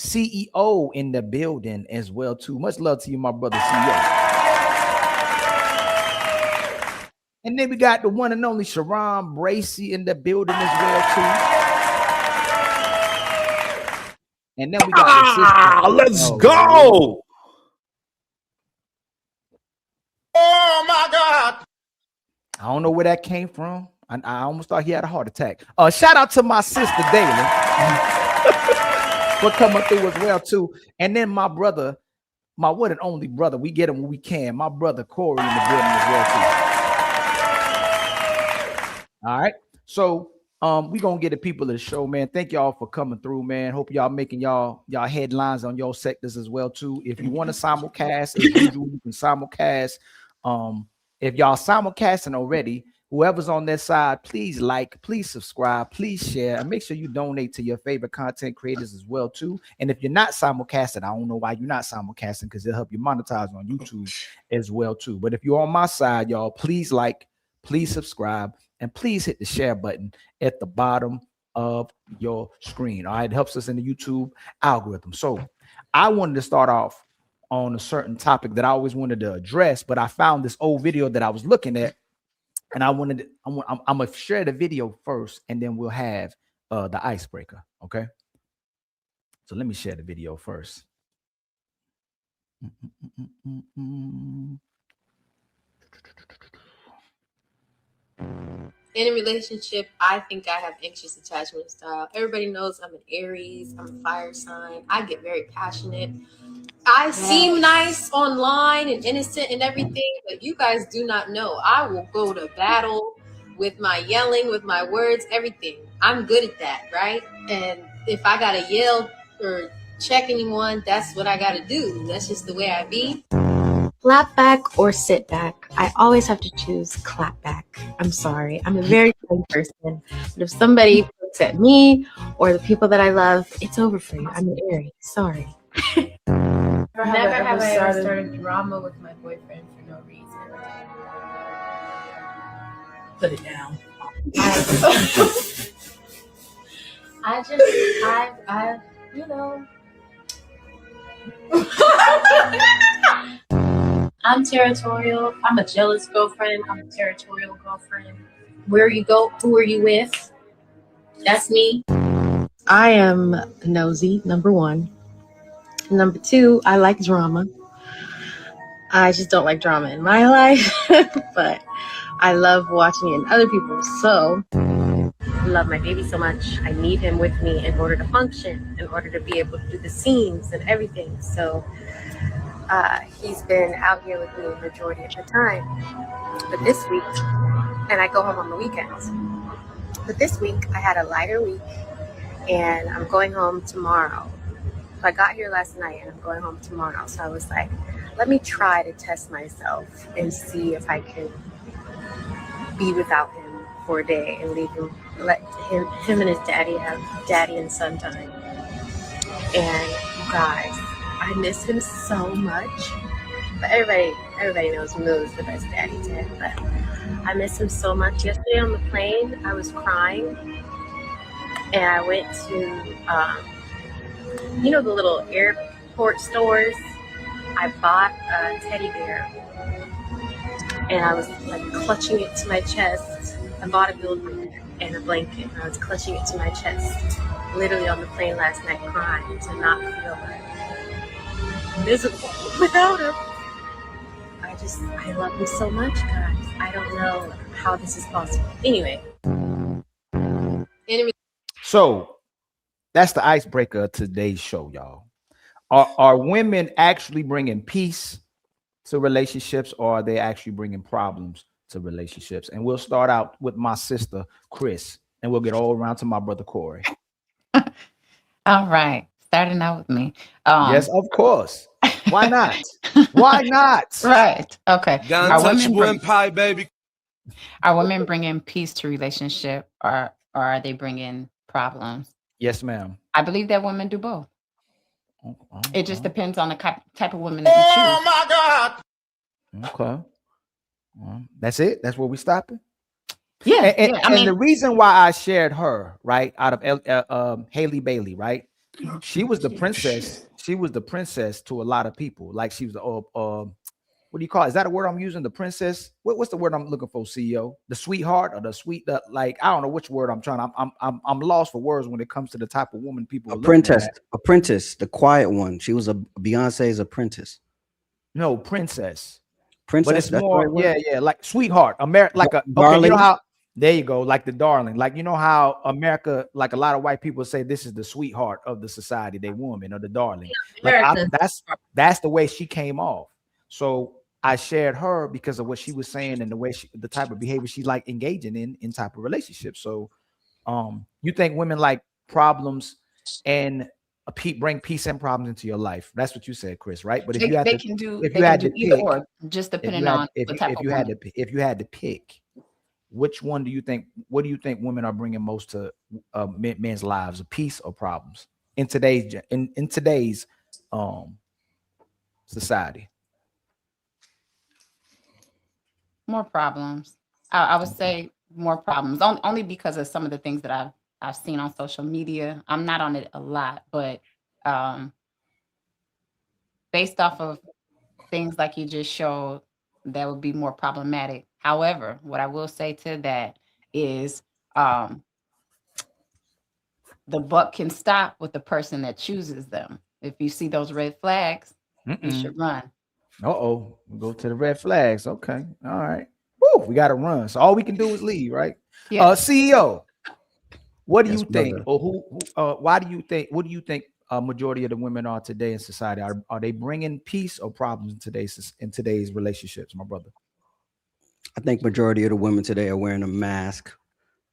CEO in the building as well too. Much love to you, my brother CEO. And then we got the one and only Sharon Bracy in the building as well too. And then we got the sister. Let's go. Oh my God. I don't know where that came from. I almost thought he had a heart attack. Shout out to my sister Daily for coming through as well too. And then my brother, my one and only brother, we get him when we can. My brother Corey in the building as well too. All right. So we gonna get the people of the show, man. Thank y'all for coming through, man. Hope y'all making y'all headlines on your sectors as well too. If you want to simulcast, as usual, you can simulcast. If y'all simulcasting already, whoever's on that side, please like, please subscribe, please share, and make sure you donate to your favorite content creators as well too. And if you're not simulcasting, I don't know why you're not simulcasting, because it'll help you monetize on YouTube as well too. But if you're on my side, y'all, please like, please subscribe, and please hit the share button at the bottom of your screen. All right, it helps us in the YouTube algorithm. So I wanted to start off on a certain topic that I always wanted to address, but I found this old video that I was looking at, and I'm gonna share the video first, and then we'll have the icebreaker. Okay, so let me share the video first. In a relationship, I think I have anxious attachment style. Everybody knows I'm an Aries, I'm a fire sign. I get very passionate. I seem nice online and innocent and everything, but you guys do not know. I will go to battle with my yelling, with my words, everything. I'm good at that, right? And if I gotta yell or check anyone, that's what I gotta do. That's just the way I be. Clap back or sit back. I always have to choose clap back. I'm sorry. I'm a very kind person. But if somebody looks at me or the people that I love, it's over for you. I'm an Aries. Sorry. Never have I ever started drama with my boyfriend for no reason. Put it down. I you know. I'm territorial. I'm a jealous girlfriend. I'm a territorial girlfriend. Where you go, who are you with? That's me. I am nosy, number one. Number two, I like drama. I just don't like drama in my life, but I love watching it in other people's. So I love my baby so much. I need him with me in order to function, in order to be able to do the scenes and everything. So he's been out here with me the majority of the time. But this week, and I go home on the weekends. But this week, I had a lighter week, and I'm going home tomorrow. So I got here last night, and I'm going home tomorrow. So I was like, let me try to test myself and see if I can be without him for a day and leave him, let him and his daddy have daddy and son time. And you guys, I miss him so much. But everybody knows Moo's the best daddy dad. But I miss him so much. Yesterday on the plane, I was crying, and I went to the little airport stores. I bought a teddy bear, and I was like clutching it to my chest. I bought a building and a blanket, and I was clutching it to my chest, literally on the plane last night, crying to not feel like miserable without him. I love him so much, guys. I don't know how this is possible. Anyway. So that's the icebreaker of today's show, y'all. Are women actually bringing peace to relationships, or are they actually bringing problems to relationships? And we'll start out with my sister, Chris, and we'll get all around to my brother, Corey. All right. Starting out with me. Yes, of course. Why not? Why not? Right. Okay. Untouchable empire, baby. Are women bringing peace to relationship, or are they bringing problems? Yes, ma'am. I believe that women do both. It just depends on the type of women that you choose. Oh my God. Okay. That's it. That's where we stopping. Yeah. And the reason why I shared her, right, out of Haley Bailey, right, she was the princess. She was the princess to a lot of people. Like she was the what do you call it? Is that a word I'm using? The princess? What's the word I'm looking for? CEO? The sweetheart or the sweet? Like I don't know which word I'm trying. I'm lost for words when it comes to the type of woman people are looking at. Apprentice, the quiet one. She was a Beyonce's apprentice. No, princess. Princess, But it's that's more, the right yeah, like sweetheart, America, like a okay, you know how there you go, like the darling, like you know how America, like a lot of white people say this is the sweetheart of the society, they woman or the darling. Yeah, like that's the way she came off. So I shared her because of what she was saying and the way the type of behavior she's like engaging in type of relationships. So you think women like problems and bring peace and problems into your life. That's what you said, Chris, right? But if you had to either pick, or, just depending on the type of woman. if you had to pick, which one do you think? What do you think women are bringing most to men's lives, peace or problems in today's society? More problems. I would say more problems. Only because of some of the things that I've seen on social media. I'm not on it a lot, but based off of things like you just showed, that would be more problematic. However, what I will say to that is the buck can stop with the person that chooses them. If you see those red flags, you should run. Uh-oh, go to the red flags. Okay, all right. Woo, we got to run. So all we can do is leave, right? Yeah. CEO, what do you think? brother. Or why do you think? What do you think? Majority of the women are today in society. Are they bringing peace or problems in today's relationships, my brother? I think majority of the women today are wearing a mask,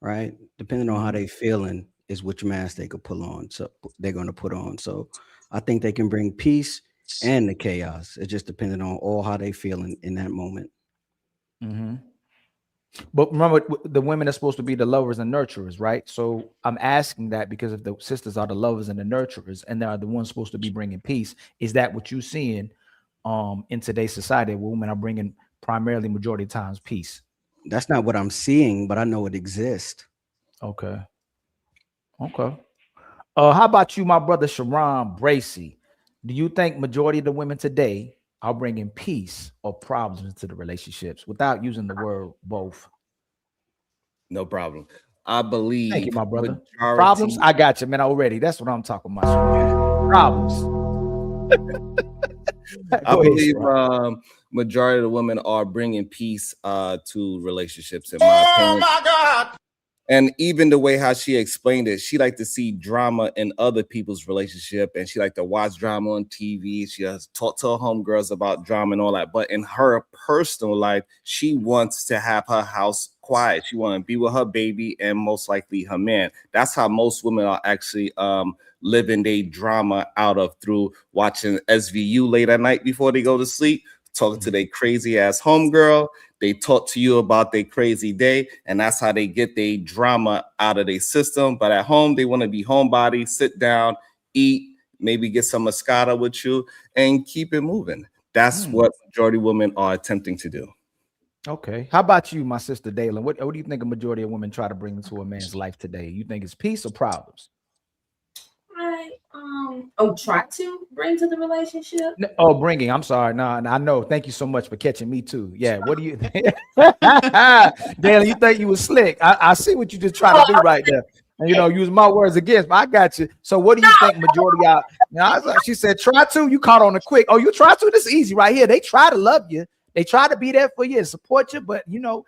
right? Depending on how they feeling is which mask they could pull on. So they're going to put on. So I think they can bring peace and the chaos. It just depending on all how they feeling in that moment. But remember, the women are supposed to be the lovers and nurturers, right? So I'm asking that because if the sisters are the lovers and the nurturers, and they are the ones supposed to be bringing peace, is that what you're seeing in today's society? Where women are bringing primarily majority of times peace? That's not what I'm seeing, but I know it exists. Okay. How about you, my brother Sharon Bracy? Do you think majority of the women today are bringing peace or problems into the relationships without using the word both? No problem. I believe. Thank you, my brother. Problems? I got you, man, already. That's what I'm talking about. Problems. I believe majority of the women are bringing peace to relationships, in my opinion. Oh, my God. And even the way how she explained it, she like to see drama in other people's relationship, and she like to watch drama on TV. She has talked to her homegirls about drama and all that. But in her personal life, she wants to have her house quiet. She want to be with her baby and most likely her man. That's how most women are actually living their drama out of, through watching SVU late at night before they go to sleep, talking to their crazy ass homegirl. They talk to you about their crazy day, and that's how they get their drama out of their system. But at home, they want to be homebody, sit down, eat, maybe get some mascara with you, and keep it moving. That's what majority of women are attempting to do. Okay. How about you, my sister Dalen? What do you think a majority of women try to bring into a man's life today? You think it's peace or problems? Try to bring to the relationship. Bringing. I'm sorry. No, I know. Thank you so much for catching me too. Yeah. What do you think? Dalen, you think you was slick? I see what you just trying to do right there. And use my words against, but I got you. So what do you think majority out? She said, try to. You caught on the quick. Oh, you try to? This is easy right here. They try to love you. They try to be there for you and support you. But do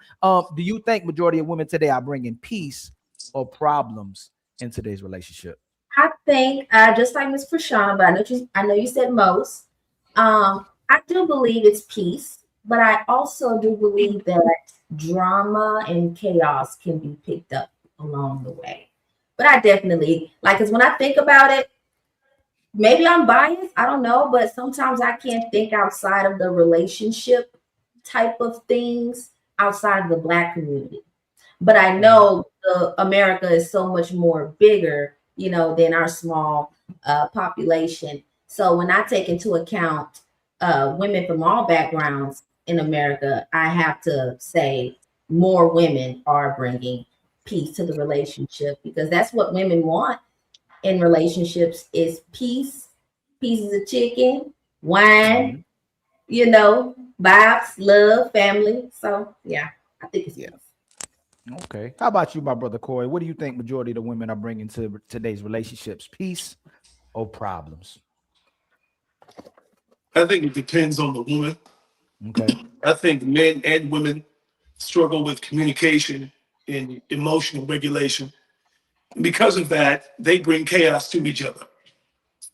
you think majority of women today are bringing peace or problems in today's relationship? I think just like Ms. Prashana, but I know you said most. I do believe it's peace, but I also do believe that drama and chaos can be picked up along the way. But I definitely because when I think about it, maybe I'm biased, I don't know, but sometimes I can't think outside of the relationship type of things outside of the Black community. But I know America is so much more bigger, than our small population. So when I take into account women from all backgrounds in America, I have to say more women are bringing peace to the relationship because that's what women want. in relationships is peace, pieces of chicken, wine, you know, vibes, love, family. So yeah, I think it's peace. Okay. How about you, my brother Corey? What do you think majority of the women are bringing to today's relationships? Peace or problems? I think it depends on the woman. Okay. I think men and women struggle with communication and emotional regulation. Because of that, they bring chaos to each other.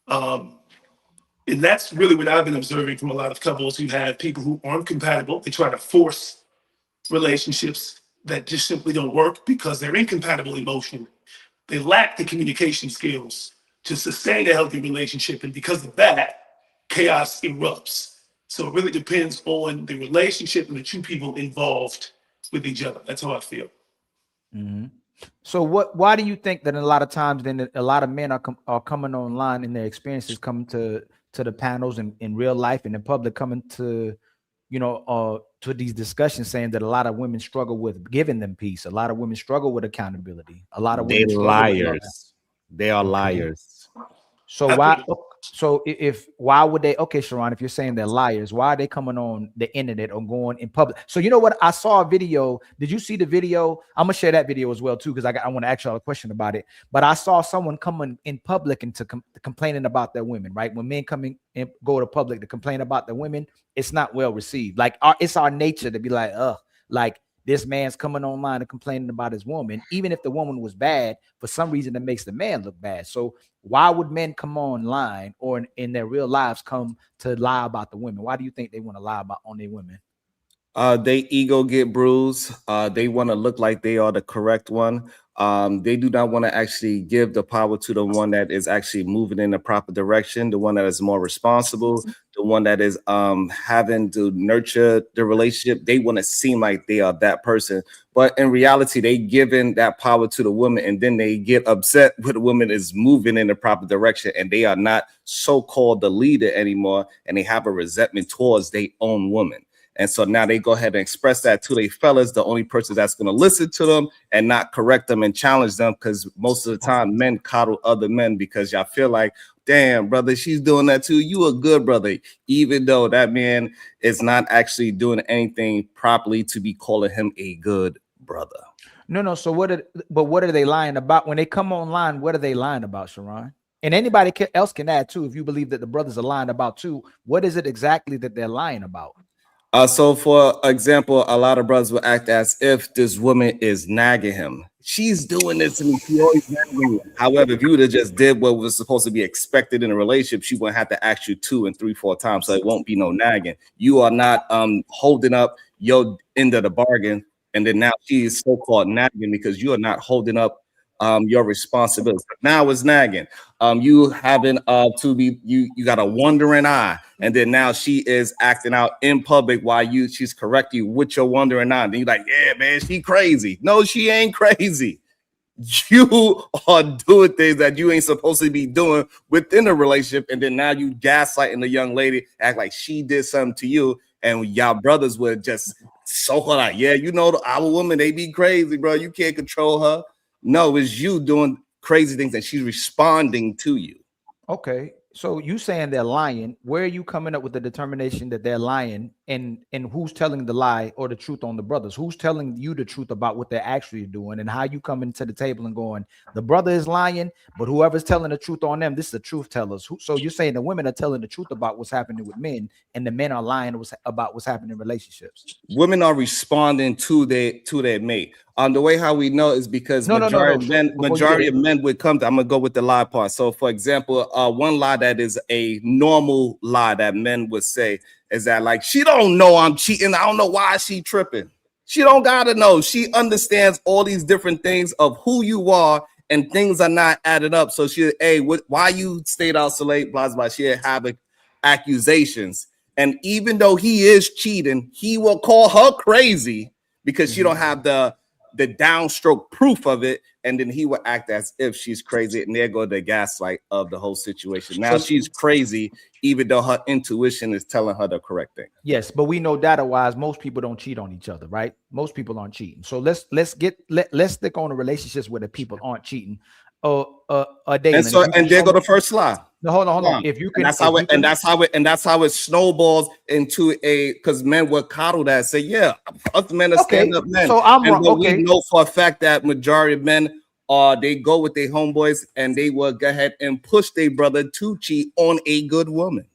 And that's really what I've been observing from a lot of couples who have people who aren't compatible. They try to force relationships that just simply don't work because they're incompatible emotionally. They lack the communication skills to sustain a healthy relationship. And because of that, chaos erupts. So it really depends on the relationship and the two people involved with each other. That's how I feel. Mm-hmm. So why do you think that a lot of times then a lot of men are coming online in their experiences, coming to the panels and in real life and in public, coming to, you know, to these discussions saying that a lot of women struggle with giving them peace. A lot of women struggle with accountability. A lot of women struggle with love. They are liars. So why would they? Okay, Sharon, if you're saying they're liars, why are they coming on the internet or going in public? So you know what? I saw a video. Did you see the video? I'm gonna share that video as well too because I want to ask y'all a question about it. But I saw someone coming in public and complaining about their women. Right, when men come in and go to public to complain about their women, it's not well received. Like it's our nature to be like, like this man's coming online and complaining about his woman, even if the woman was bad. For some reason, it makes the man look bad. So why would men come online or in their real lives come to lie about the women? Why do you think they want to lie about on their women? They ego get bruised. They want to look like they are the correct one. They do not want to actually give the power to the one that is actually moving in the proper direction, the one that is more responsible, the one that is having to nurture the relationship. They want to seem like they are that person, but in reality, they giving that power to the woman, and then they get upset when the woman is moving in the proper direction, and they are not so-called the leader anymore, and they have a resentment towards their own woman. And so now they go ahead and express that to their fellas, the only person that's going to listen to them and not correct them and challenge them. Because most of the time men coddle other men because y'all feel like, damn, brother, she's doing that too. You a good brother, even though that man is not actually doing anything properly to be calling him a good brother. No. So what are they lying about when they come online? What are they lying about, Sharon? And anybody else can add too. If you believe that the brothers are lying about too, what is it exactly that they're lying about? So for example, a lot of brothers will act as if this woman is nagging him. She's doing this to me. She always nagging me. However, if you would have just did what was supposed to be expected in a relationship, she wouldn't have to ask you 2 and 3, 4 times. So it won't be no nagging. You are not holding up your end of the bargain. And then now she is so-called nagging because you are not holding up your responsibility. Now it's nagging. You having to be you got a wandering eye, and then now she is acting out in public while she's correcting you with your wandering eye. Then you're like, yeah, man, she crazy. No, she ain't crazy. You are doing things that you ain't supposed to be doing within a relationship, and then now you gaslighting the young lady, act like she did something to you, and y'all brothers would just so her like, yeah, you know, our woman, they be crazy, bro. You can't control her. No, it's you doing crazy things and she's responding to you. Okay. So you saying they're lying. Where are you coming up with the determination that they're lying? And who's telling the lie or the truth on the brothers? Who's telling you the truth about what they're actually doing and how you coming to the table and going, the brother is lying, but whoever's telling the truth on them, this is the truth tellers. So you're saying the women are telling the truth about what's happening with men and the men are lying about what's happening in relationships. Women are responding to their mate. The way how we know is because majority of men would come to, I'm gonna go with the lie part. So for example, one lie that is a normal lie that men would say is that like, she don't know I'm cheating. I don't know why she tripping. She don't gotta know. She understands all these different things of who you are and things are not added up. So she, hey, why you stayed out so late, blah, blah. She have accusations. And even though he is cheating, he will call her crazy because she don't have the downstroke proof of it, and then he will act as if she's crazy, and there go the gaslight of the whole situation. Now she's crazy, even though her intuition is telling her the correct thing. Yes, but we know data-wise, most people don't cheat on each other, right? Most people aren't cheating. So let's stick on the relationships where the people aren't cheating. And so, and there go the first lie. No, hold on. If you can, and that's how it snowballs into a, because men will coddle that, say, yeah, us men are stand up men. So I'm wrong. We know for a fact that majority of men they go with their homeboys and they will go ahead and push their brother to cheat on a good woman.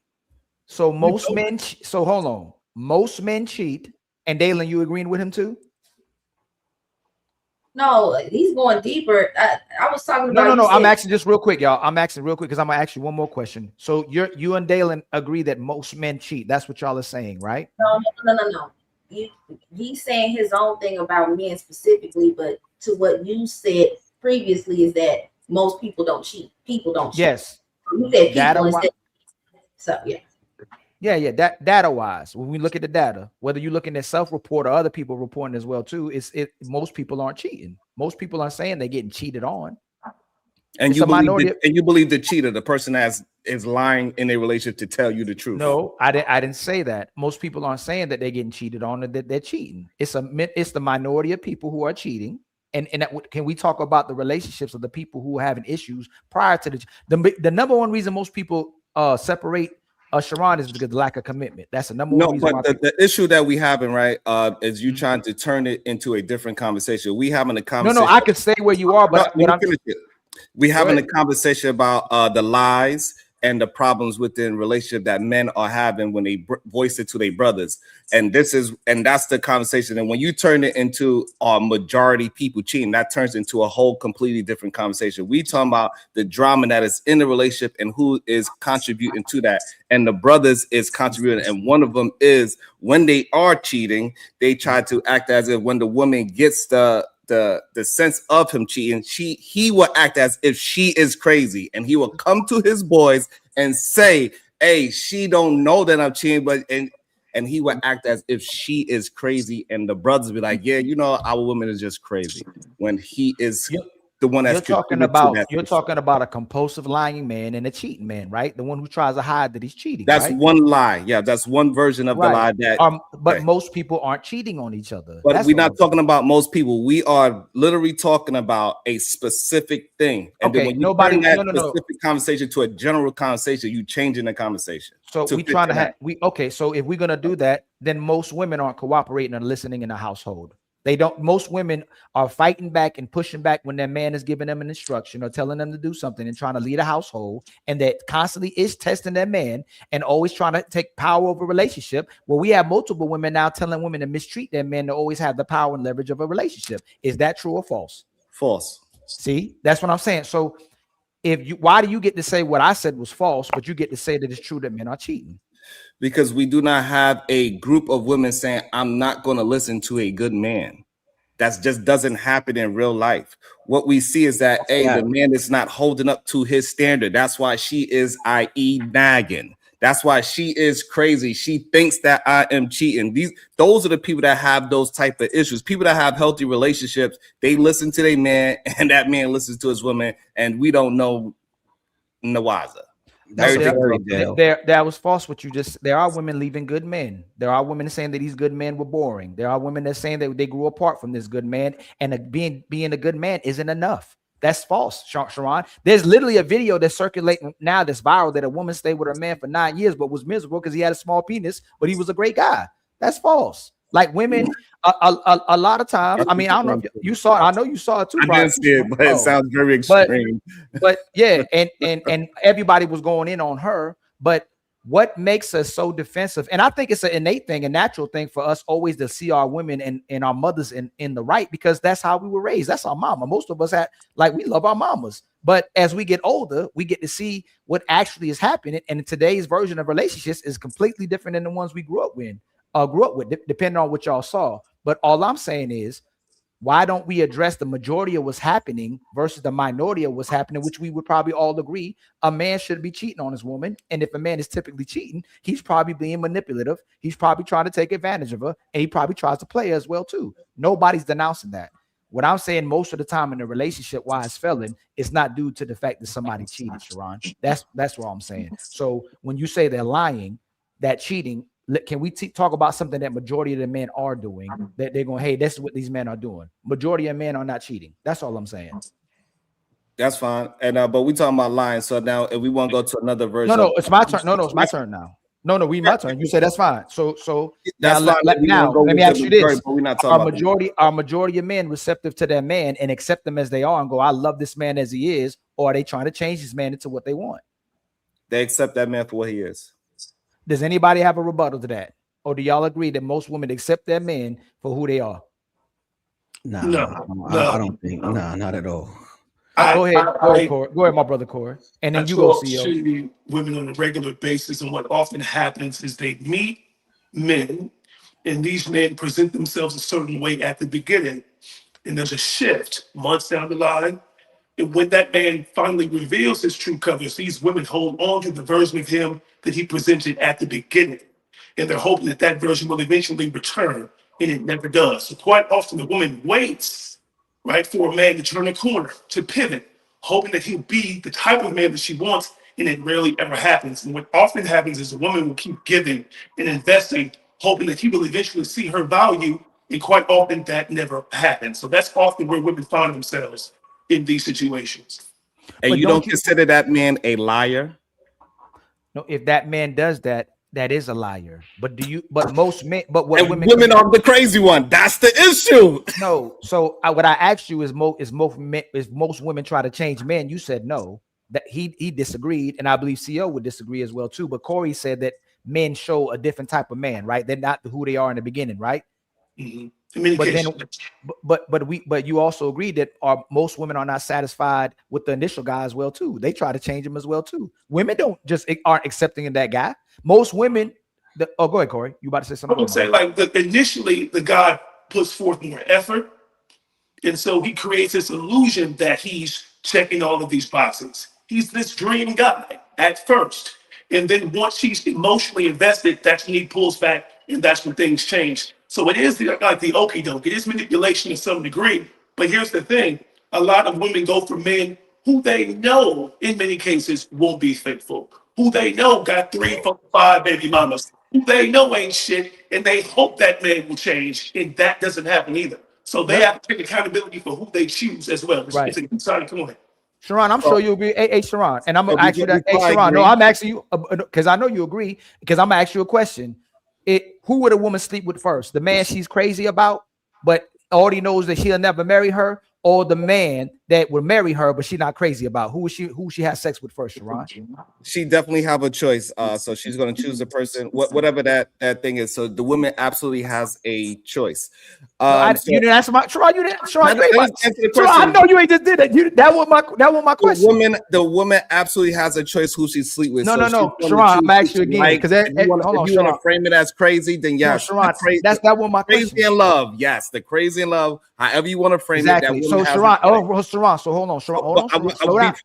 So most men. So hold on. Most men cheat, and Dalen, you agreeing with him too? No, he's going deeper. I was talking about. No. I'm asking just real quick, y'all. I'm asking real quick because I'm gonna ask you one more question. So you and Dalen agree that most men cheat. That's what y'all are saying, right? No. He's saying his own thing about men specifically, but to what you said previously is that most people don't cheat. People don't cheat. Yes. You said people instead. So yeah. Yeah. That data wise, when we look at the data, whether you're looking at self-report or other people reporting as well too, most people aren't cheating. Most people aren't saying they're getting cheated on. And you believe the cheater, the person that is lying in a relationship to tell you the truth. No, I didn't say that. Most people aren't saying that they're getting cheated on or that they're cheating. It's the minority of people who are cheating. And can we talk about the relationships of the people who are having issues prior to the number one reason most people separate Sharon is because of lack of commitment. That's the number one reason. But the issue that we having, right, is you trying to turn it into a different conversation. We having a conversation. No, I can stay where you are, but we having a conversation about the lies and the problems within relationship that men are having when they voice it to their brothers. And that's the conversation. And when you turn it into majority people cheating, that turns into a whole completely different conversation. We talking about the drama that is in the relationship and who is contributing to that. And the brothers is contributing. And one of them is when they are cheating, they try to act as if when the woman gets the sense of him cheating, he will act as if she is crazy, and he will come to his boys and say, hey, she don't know that I'm cheating, but and he will act as if she is crazy, and the brothers be like, yeah, you know, our woman is just crazy, when he is the one that's you're talking about a compulsive lying man and a cheating man, right? The one who tries to hide that he's cheating. That's right? one lie. Yeah, that's one version of the lie that. But most people aren't cheating on each other. But we're not talking about most people. We are literally talking about a specific thing. And then when you turn that specific conversation to a general conversation, you changing the conversation. So we trying to have So if we're gonna do that, then most women aren't cooperating and listening in the household. They don't. Most women are fighting back and pushing back when their man is giving them an instruction or telling them to do something and trying to lead a household, and that constantly is testing their man and always trying to take power over a relationship. Well, we have multiple women now telling women to mistreat their men to always have the power and leverage of a relationship. Is that true or false? False. See, that's what I'm saying. So why do you get to say what I said was false, but you get to say that it's true that men are cheating? Because we do not have a group of women saying, I'm not going to listen to a good man. That just doesn't happen in real life. What we see is that, the man is not holding up to his standard. That's why she is, i.e., nagging. That's why she is crazy. She thinks that I am cheating. Those are the people that have those type of issues. People that have healthy relationships, they listen to their man, and that man listens to his woman, and we don't know the wiser. That was false. What you just, there are women leaving good men. There are women saying that these good men were boring. There are women that saying that they grew apart from this good man, and being a good man isn't enough. That's false, Sharon. There's literally a video that's circulating now that's viral that a woman stayed with her man for 9 years but was miserable because he had a small penis, but he was a great guy. That's false. Like women, a lot of times. I mean, I don't know if you saw it. I know you saw it too. I didn't see it, but it sounds very extreme. But yeah, and everybody was going in on her. But what makes us so defensive? And I think it's an innate thing, a natural thing for us always to see our women and our mothers in the right, because that's how we were raised. That's our mama. Most of us we love our mamas. But as we get older, we get to see what actually is happening. And today's version of relationships is completely different than the ones we grew up with, depending on what y'all saw. But all I'm saying is, why don't we address the majority of what's happening versus the minority of what's happening, which we would probably all agree a man should be cheating on his woman. And if a man is typically cheating, he's probably being manipulative. He's probably trying to take advantage of her, and he probably tries to play her as well too. Nobody's denouncing that. What I'm saying, most of the time in a relationship, why it's failing, it's not due to the fact that somebody cheated, Sharon. That's what I'm saying. So when you say they're lying, that cheating, can we talk about something that majority of the men are doing, that they're going, hey, that's what these men are doing. Majority of men are not cheating. That's all I'm saying. That's fine. And but we talking about lying. So now if we want to go to another version. No, it's my turn. No, it's my turn now. No, my turn. You said that's fine. So that's now, fine. now let me ask you this: but we're not talking are majority of men receptive to their man and accept them as they are and go, "I love this man as he is," or are they trying to change this man into what they want? They accept that man for what he is. Does anybody have a rebuttal to that, or do y'all agree that most women accept their men for who they are? Nah, No, I don't think. Nah, not at all. Go ahead, Corey. Go ahead, my brother Corey, and then you go, CEO. To women on a regular basis, and what often happens is they meet men, and these men present themselves a certain way at the beginning, and there's a shift months down the line. And when that man finally reveals his true colors, these women hold on to the version of him that he presented at the beginning, and they're hoping that that version will eventually return, and it never does. So quite often, the woman waits, right, for a man to turn a corner, to pivot, hoping that he'll be the type of man that she wants, and it rarely ever happens. And what often happens is a woman will keep giving and investing, hoping that he will eventually see her value, and quite often that never happens. So that's often where women find themselves in these situations. And you don't consider that man a liar? No, if that man does that, that is a liar. But most men, but what women are the crazy one. That's the issue. No. So what I asked you is most women try to change men. You said no. That he disagreed, and I believe CEO would disagree as well too. But Corey said that men show a different type of man, right? They're not who they are in the beginning, right? Mm-hmm. But you also agreed that most women are not satisfied with the initial guy as well too. They try to change him as well too. Women aren't accepting of that guy. Most women. Go ahead, Corey. You about to say something? I would say initially the guy puts forth more effort, and so he creates this illusion that he's checking all of these boxes. He's this dream guy at first, and then once he's emotionally invested, that's when he pulls back, and that's when things change. So it is the okie doke. It is manipulation to some degree. But here's the thing: a lot of women go for men who they know, in many cases, won't be faithful, who they know got 3, 4, 5 baby mamas, who they know ain't shit, and they hope that man will change, and that doesn't happen either. So they have to take accountability for who they choose as well. Right. Sorry, come on. Sharon, I'm sure you agree. Hey, Sharon, and I'm gonna ask you that. Hey, Sharon, no, I'm asking you because I know you agree. Because I'm gonna ask you a question. Who would a woman sleep with first? The man she's crazy about, but already knows that she'll never marry her, or the man that would marry her, but she's not crazy about? Who she has sex with first, Sharon? She definitely have a choice. So she's going to choose the person, whatever that thing is. So the woman absolutely has a choice. You didn't answer my Sharon. You didn't. Sharon, I know you ain't just did it. That was my question. The woman absolutely has a choice who she sleep with. No. Sharon, I'm asking you again because if you want to frame it as crazy, then yes. No, Sharon, that was my question. Crazy in love, yes. The crazy in love, however you want to frame it. That so Sharon, so hold on, Sharon.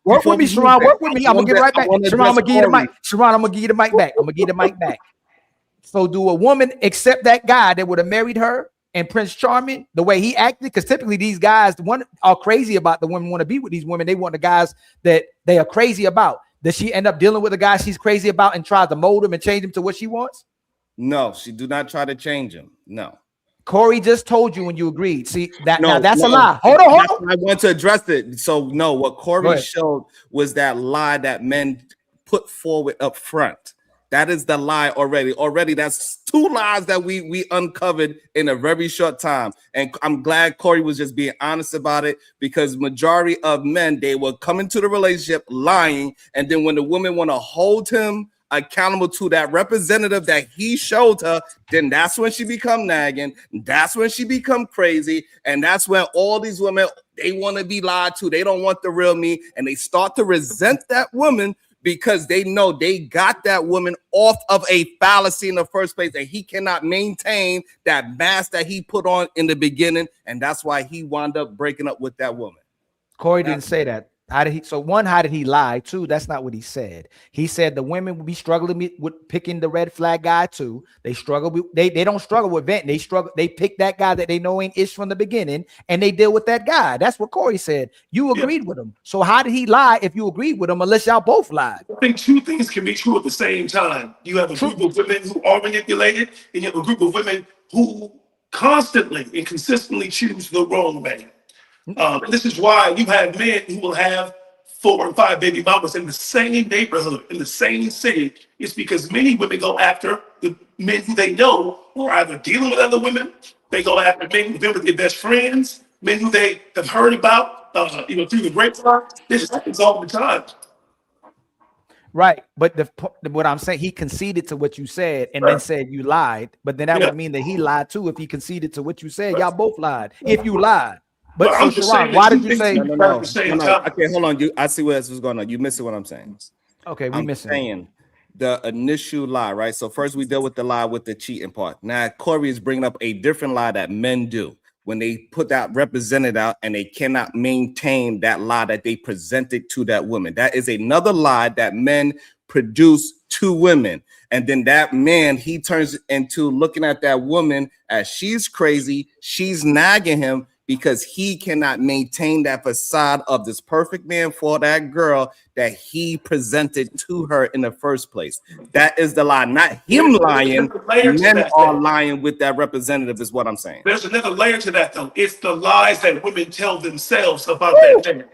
Work with me, Sharon. Work with me. I'm gonna get right back. Sharon, I'm gonna give you the mic. Sharon, I'm gonna give you the mic back. So, do a woman accept that guy that would have married her and Prince Charming the way he acted? Because typically these guys are crazy about the women want to be with these women. They want the guys that they are crazy about. Does she end up dealing with a guy she's crazy about and tries to mold him and change him to what she wants? No, she do not try to change him. No. Corey just told you when you agreed. See that now that's a lie. Hold on. I want to address it. So no, what Corey showed was that lie that men put forward up front. That is the lie already. Already, that's 2 lies that we uncovered in a very short time. And I'm glad Corey was just being honest about it, because majority of men, they will come into the relationship lying, and then when the women want to hold him accountable to that representative that he showed her, then that's when she become nagging. That's when she become crazy, and that's when all these women, they want to be lied to. They don't want the real me, and they start to resent that woman because they know they got that woman off of a fallacy in the first place, and he cannot maintain that mask that he put on in the beginning, and that's why he wound up breaking up with that woman. Corey didn't say that. How did he? So one, how did he lie? 2, that's not what he said. He said the women would be struggling with picking the red flag guy too. They struggle with, they don't struggle with venting. They struggle. They pick that guy that they know ain't ish from the beginning, and they deal with that guy. That's what Corey said. You agreed with him. So how did he lie if you agreed with him? Unless y'all both lied. I think 2 things can be true at the same time. You have a group of women who are manipulated, and you have a group of women who constantly and consistently choose the wrong man. And this is why you have men who will have 4 and 5 baby mamas in the same neighborhood, in the same city, it's because many women go after the men who they know are either dealing with other women, they go after men who've been with their best friends, men who they have heard about, through the grapevine. This happens all the time. Right, but what I'm saying, he conceded to what you said and then said you lied. But then that would mean that he lied too if he conceded to what you said. Y'all both lied if you lied. But so I'm just Sharon, saying why that did you two say? things No. at the same time. Okay, hold on. I see what's going on. You missing what I'm saying. Okay, we I'm missing. saying the initial lie, right? So first we deal with the lie with the cheating part. Now Corey is bringing up a different lie that men do when they put that represented out and they cannot maintain that lie that they presented to that woman. That is another lie that men produce to women. And then that man, he turns into looking at that woman as she's crazy. She's nagging him because he cannot maintain that facade of this perfect man for that girl that he presented to her in the first place. That is the lie, not him lying. Men are lying with that representative is what I'm saying. There's another layer to that, though. It's the lies that women tell themselves about that man.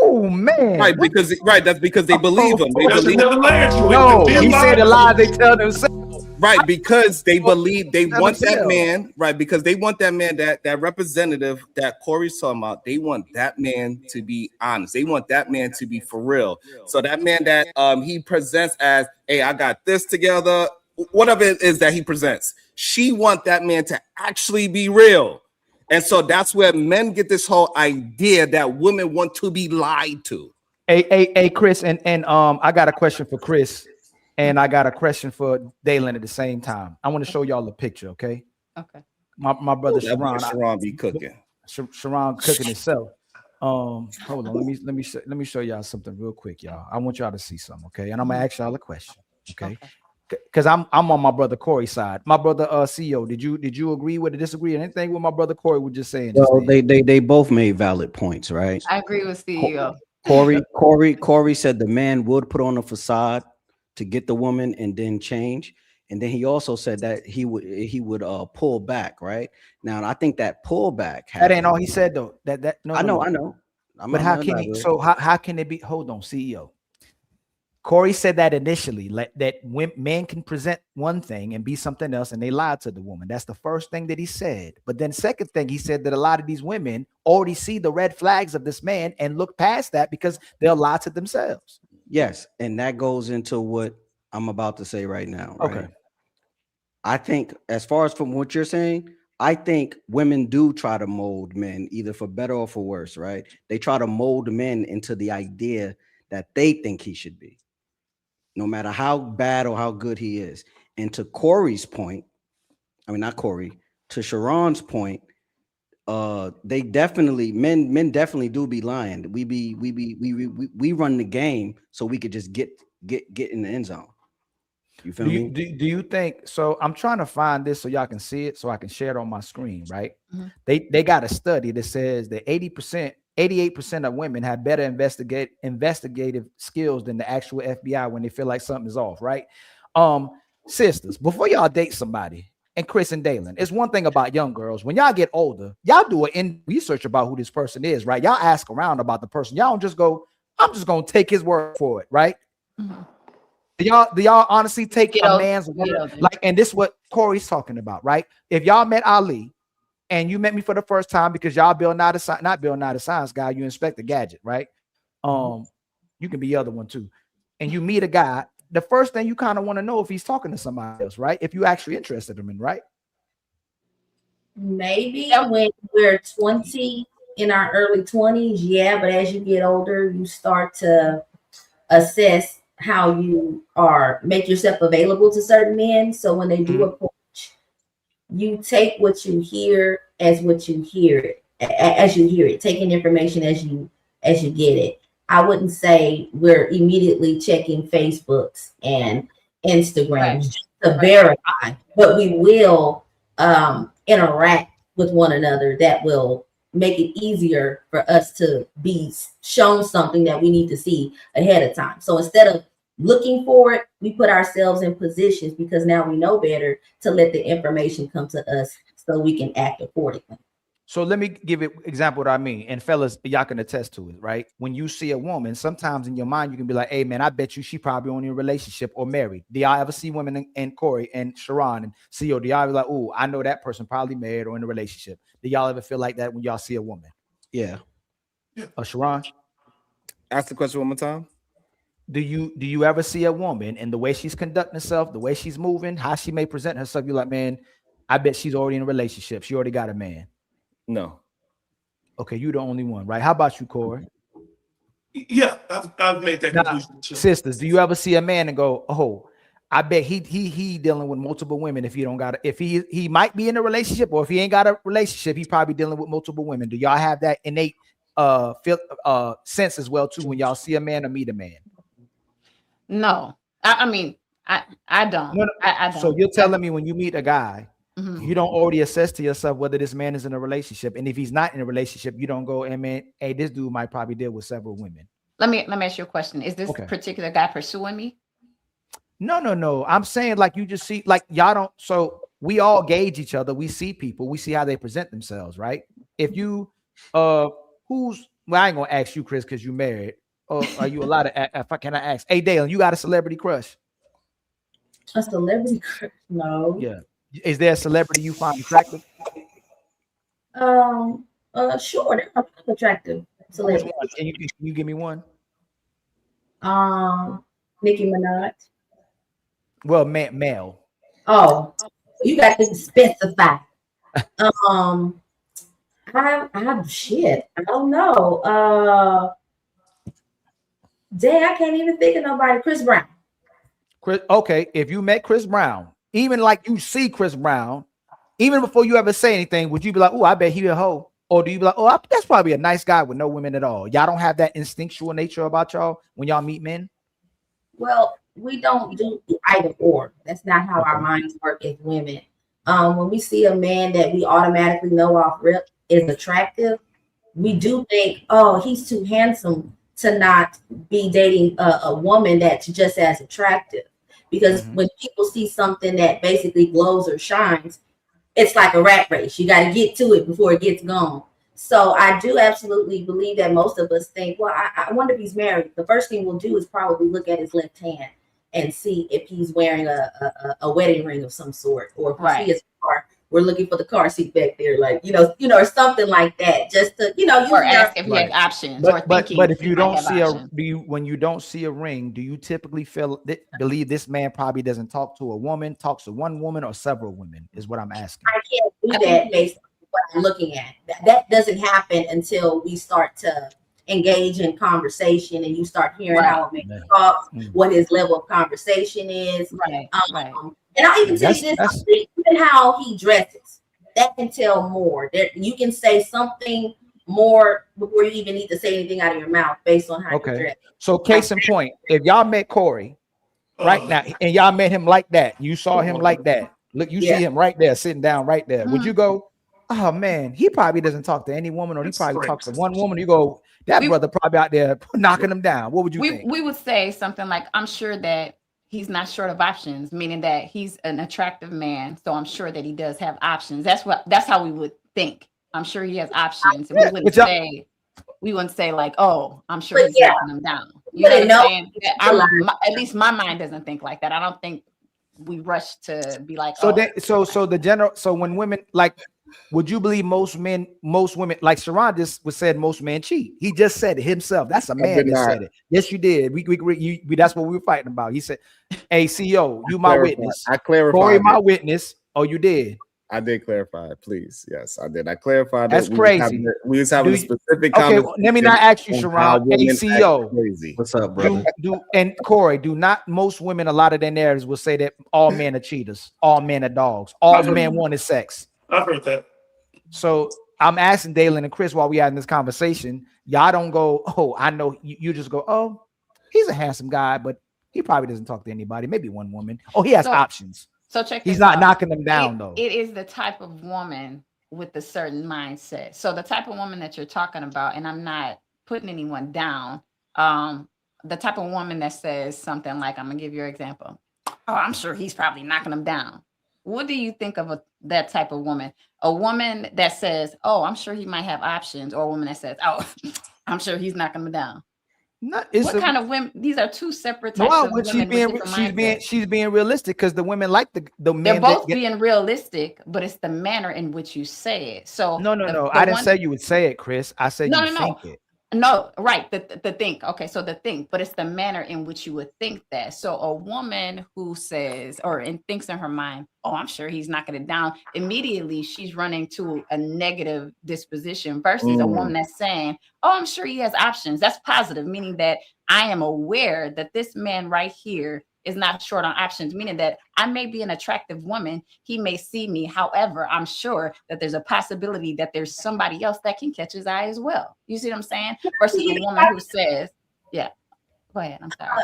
Oh man! Right, because that's because they believe him. They There's believe. another layer to it. No, The men he said the lie. lie they tell themselves. Right, because they believe they Never want that tell. man, right? Because they want that man, that representative that Corey's talking about, they want that man to be honest. They want that man to be for real. So that man that he presents as, hey, I got this together, whatever it is that he presents, she want that man to actually be real. And so that's where men get this whole idea that women want to be lied to. Hey, Chris, and I got a question for Chris, and I got a question for Dalen at the same time. I want to show y'all a picture, okay? Okay. My brother Sharon, Sharon be cooking. Sharon cooking himself. Hold on, let me show y'all something real quick, y'all. I want y'all to see something, okay? And I'm gonna ask y'all a question, okay? Because I'm on my brother Corey's side. My brother CEO, did you agree with or disagree or anything with my brother Corey was just saying? Well, they both made valid points, right? I agree with CEO. Corey said the man would put on a facade to get the woman and then change. And then he also said that he would pull back, right? Now I think that pullback that ain't all he said though. No, I know. But how can he? So how can it be? Hold on, CEO. Corey said that initially, that men can present one thing and be something else, and they lied to the woman. That's the first thing that he said. But then second thing, he said that a lot of these women already see the red flags of this man and look past that because they'll lie to themselves. Yes, and that goes into what I'm about to say right now. Right? Okay. I think as far as from what you're saying, I think women do try to mold men either for better or for worse, right? They try to mold men into the idea that they think he should be, no matter how bad or how good he is. And to Corey's point, I mean, not Corey, to Sharon's point, they definitely men definitely do be lying. We run the game so we could just get in the end zone. You feel me? Do you think so? I'm trying to find this so y'all can see it so I can share it on my screen, right? Mm-hmm. They got a study that says that 88% of women have better investigative skills than the actual FBI when they feel like something is off, right? Sisters, before y'all date somebody, and Chris and Dalen, it's one thing about young girls. When y'all get older, y'all do an research about who this person is, right? Y'all ask around about the person. Y'all don't just go, I'm just gonna take his word for it, right? Mm-hmm. Do y'all honestly take a man's word? Like, and this is what Corey's talking about, right? If y'all met Ali and you met me for the first time because y'all not Bill Nye the Science Guy, you Inspector Gadget, right? You can be the other one too. And you meet a guy, the first thing you kind of want to know if he's talking to somebody else, right? If you actually interested in him, right? Maybe when we're 20, in our early 20s, yeah, but as you get older, you start to assess how you make yourself available to certain men. So when they do approach, you take what you hear as what you hear it, as you hear it, taking information as you get it. I wouldn't say we're immediately checking Facebooks and Instagrams to verify, but we will interact with one another that will make it easier for us to be shown something that we need to see ahead of time. So instead of looking for it, we put ourselves in positions because now we know better to let the information come to us so we can act accordingly. So let me give it example what I mean. And fellas, y'all can attest to it, right? When you see a woman, sometimes in your mind you can be like, hey man, I bet you she probably only in a relationship or married. Do y'all ever see women and Corey and Sharon and CEO? Do y'all be like, oh, I know that person probably married or in a relationship? Do y'all ever feel like that when y'all see a woman? Yeah. Sharon? Ask the question one more time. Do you ever see a woman and the way she's conducting herself, the way she's moving, how she may present herself? You're like, man, I bet she's already in a relationship. She already got a man. No. Okay, you're the only one, right? How about you, Corey? Yeah, I've made that Now, conclusion. Sure. sisters, do you ever see a man and go, oh, I bet he dealing with multiple women if he don't got if he might be in a relationship, or if he ain't got a relationship, he probably dealing with multiple women. Do y'all have that innate sense as well too when y'all see a man or meet a man? No, I mean, I don't. No, no. I don't. So you're telling me when you meet a guy, Mhm. you don't already assess to yourself whether this man is in a relationship, and if he's not in a relationship, you don't go, hey man, hey, this dude might probably deal with several women. Let me ask you a question. Is this Okay. particular guy pursuing me? No. I'm saying like you just see, like y'all don't. So we all gauge each other. We see people. We see how they present themselves, right? If you, who's well, I ain't gonna ask you, Chris, because you married. Or are you allowed to? If I can, I ask. Hey, Dale, you got a celebrity crush? A celebrity crush? No. Yeah. Is there a celebrity you find attractive? Sure, they're attractive Which celebrity. one? Can you give me one? Nicki Minaj. Well, male. Oh, you got to specify. I shit. I don't know. Dang, I can't even think of nobody. Chris Brown. Chris, okay, if you met Chris Brown, even like you see Chris Brown, even before you ever say anything, would you be like, oh, I bet he a hoe? Or do you be like, oh, that's probably a nice guy with no women at all? Y'all don't have that instinctual nature about y'all when y'all meet men? Well, we don't do either or. That's not how our Okay. minds work as women. When we see a man that we automatically know off rip is attractive, we do think, oh, he's too handsome to not be dating a woman that's just as attractive. Because when people see something that basically glows or shines, it's like a rat race. You got to get to it before it gets gone. So I do absolutely believe that most of us think, well, I wonder if he's married. The first thing we'll do is probably look at his left hand and see if he's wearing a wedding ring of some sort, or if we see his car, we're looking for the car seat back there, like or something like that, just to or ask if he has options, but if you don't see when you don't see a ring, do you typically believe this man probably doesn't talk to a woman, talks to one woman or several women? Is what I'm asking. I can't do that based on what I'm looking at. That doesn't happen until we start to engage in conversation and you start hearing how a man talks, what his level of conversation is. Right. And I'll even tell you this, even how he dresses, that can tell more. You can say something more before you even need to say anything out of your mouth based on how you dress. So case in point, if y'all met Corey right now and y'all met him like that, you saw him like that, look, you see him right there, sitting down right there, would you go, oh man, he probably doesn't talk to any woman, or he probably talks to one woman? You go, that brother probably out there knocking him down. What would you think? We would say something like, I'm sure that he's not short of options, meaning that he's an attractive man. So I'm sure that he does have options. That's how we would think. I'm sure he has options. And we wouldn't say like, oh, I'm sure he's knocking them down. You know what I'm saying? At least my mind doesn't think like that. I don't think we rush to be like, so when women, like, would you believe most women, like Sharon just said, most men cheat? He just said it himself. That's a man that said it. Yes, you did. We that's what we were fighting about. He said, hey, CEO, you my witness. I clarified. Corey, my witness. Oh, you did. I did clarify, please. Yes, I did. I clarified. That's crazy. We was having a specific conversation. Okay, let me not ask you, Sharon. Hey, CEO. Crazy. What's up, brother? And Corey, do not most women, a lot of their narratives will say that all men are cheaters, all men are dogs, all men want is sex. I've heard that. So I'm asking Dalen and Chris while we having this conversation, y'all don't go, oh, I know. You just go, oh, he's a handsome guy, but he probably doesn't talk to anybody, maybe one woman. Oh, he has options. So check. He's not knocking them down though. It is the type of woman with a certain mindset. So the type of woman that you're talking about, and I'm not putting anyone down. The type of woman that says something like, I'm gonna give you an example. Oh, I'm sure he's probably knocking them down. What do you think of that type of woman? A woman that says, "Oh, I'm sure he might have options," or a woman that says, "Oh, I'm sure he's knocking me down." What kind of women? These are two separate types of women with different mindsets. She's being realistic because the women like the men. They're both being realistic, but it's the manner in which you say it. So no. I didn't say you would say it, Chris. I said you think it. No, right. The think. Okay, so the think, but it's the manner in which you would think that. So a woman who says and thinks in her mind, "Oh, I'm sure he's knocking it down," immediately she's running to a negative disposition versus a woman that's saying, "Oh, I'm sure he has options." That's positive, meaning that I am aware that this man right here is not short on options, meaning that I may be an attractive woman. He may see me. However, I'm sure that there's a possibility that there's somebody else that can catch his eye as well. You see what I'm saying? Versus a woman who says, yeah, go ahead. I'm sorry.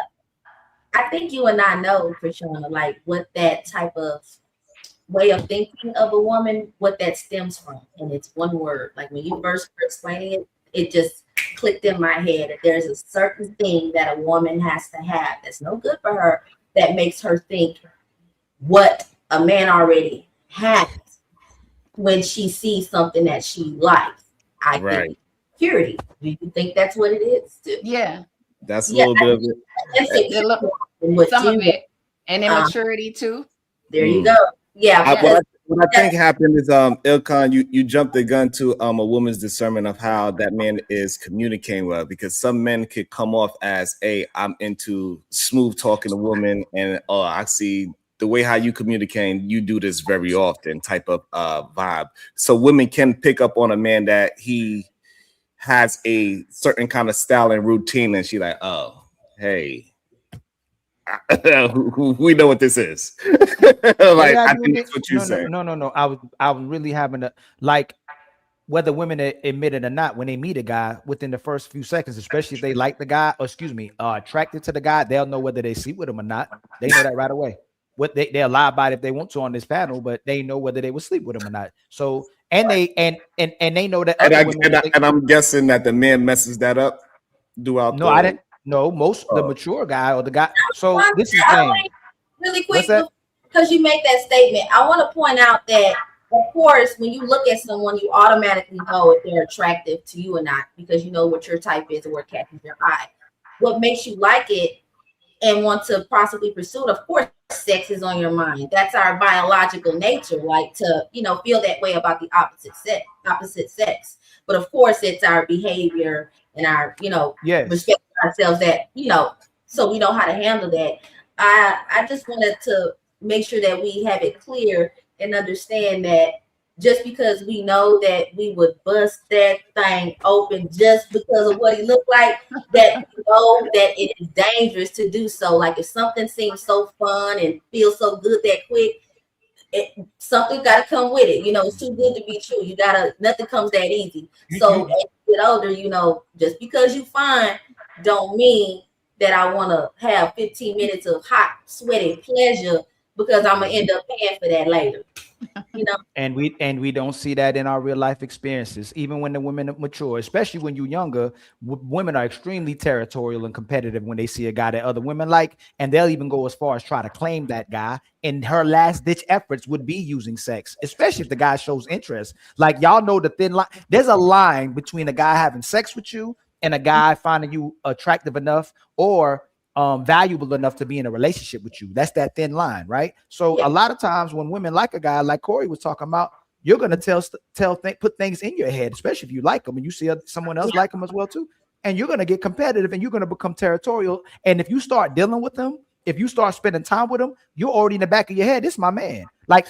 I think you and I know, Krishna, like what that type of way of thinking of a woman, what that stems from. And it's one word. Like when you first were explaining it, it just clicked in my head that there's a certain thing that a woman has to have that's no good for her that makes her think what a man already has when she sees something that she likes. I think purity. Do you think that's what it is too? Yeah. That's a little bit of it. Some of it. And immaturity too. There you go. Yeah. What I think happened is Ilkan, you jumped the gun to a woman's discernment of how that man is communicating well, because some men could come off as, "Hey, I'm into smooth talking to women, and I see the way how you communicate, you do this very often," type of vibe. So women can pick up on a man that he has a certain kind of style and routine, and she like, "Oh, hey, we know what this is." Like, I think that's what you say. No. I was really having whether women admit it or not, when they meet a guy within the first few seconds, especially if they like the guy, attracted to the guy, they'll know whether they sleep with him or not. They know that right away. They'll lie about it if they want to on this panel, but they know whether they would sleep with him or not. So they know that. And I'm guessing that the man messes that up throughout. No, I didn't. No, the mature guy or the guy. So this is the thing. Really quick, because you make that statement, I want to point out that, of course, when you look at someone, you automatically know if they're attractive to you or not, because you know what your type is or what catches your eye. What makes you like it and want to possibly pursue it, of course, sex is on your mind. That's our biological nature, like to, feel that way about the opposite sex. But of course, it's our behavior and our, respect ourselves that, so we know how to handle that. I just wanted to make sure that we have it clear and understand that just because we know that we would bust that thing open just because of what he looked like, that we know that it is dangerous to do so. Like if something seems so fun and feels so good that quick, something got to come with it. It's too good to be true. Nothing comes that easy. So as you get older, just because you fine don't mean that I want to have 15 minutes of hot, sweaty pleasure because I'm gonna end up paying for that later. And we don't see that in our real life experiences. Even when the women mature, especially when you're younger, women are extremely territorial and competitive when they see a guy that other women like, and they'll even go as far as try to claim that guy. And her last ditch efforts would be using sex, especially if the guy shows interest. Like, y'all know the thin line. There's a line between a guy having sex with you and a guy finding you attractive enough or valuable enough to be in a relationship with you. That's that thin line, right? So a lot of times when women like a guy, like Corey was talking about, you're gonna put things in your head, especially if you like them and you see someone else like them as well too, and you're gonna get competitive and you're gonna become territorial. And if you start dealing with them, if you start spending time with them, you're already in the back of your head, this is my man. Like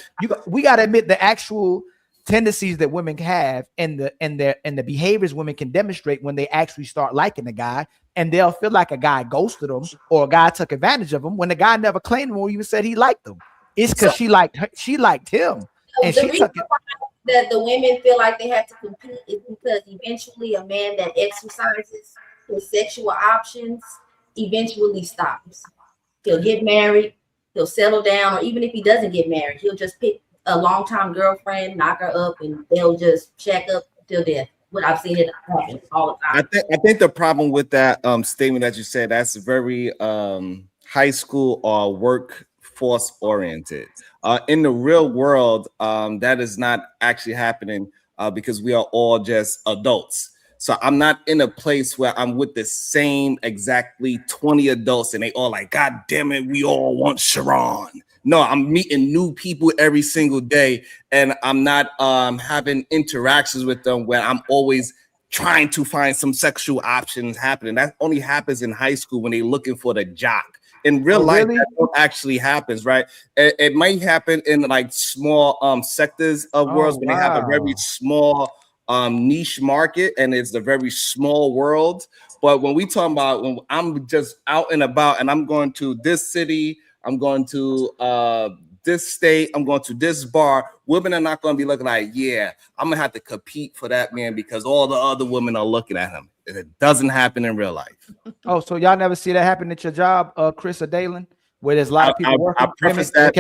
we gotta admit the actual tendencies that women have and the behaviors women can demonstrate when they actually start liking the guy, and they'll feel like a guy ghosted them or a guy took advantage of them when the guy never claimed them or even said he liked them. It's because she liked him, and she took it. That the women feel like they have to compete is because eventually a man that exercises his sexual options eventually stops. He'll get married, he'll settle down, or even if he doesn't get married, he'll just pick a longtime girlfriend, knock her up, and they'll just shack up till death. What I've seen it happen all the time. I think the problem with that statement that you said, that's very high school or work force oriented. In the real world, that is not actually happening because we are all just adults. So I'm not in a place where I'm with the same exactly 20 adults and they all like, God damn it, we all want Sharon. No, I'm meeting new people every single day, and I'm not having interactions with them where I'm always trying to find some sexual options happening. That only happens in high school when they're looking for the jock. In real life, that don't actually happens, right? It might happen in like small sectors of worlds when they have a very small niche market and it's a very small world. But when we talk about when I'm just out and about and I'm going to this city, I'm going to this state, I'm going to this bar, women are not going to be looking like, yeah, I'm gonna have to compete for that man because all the other women are looking at him. It doesn't happen in real life. Oh, so y'all never see that happen at your job, Chris or Dalen, where there's a lot of people working? I preface that.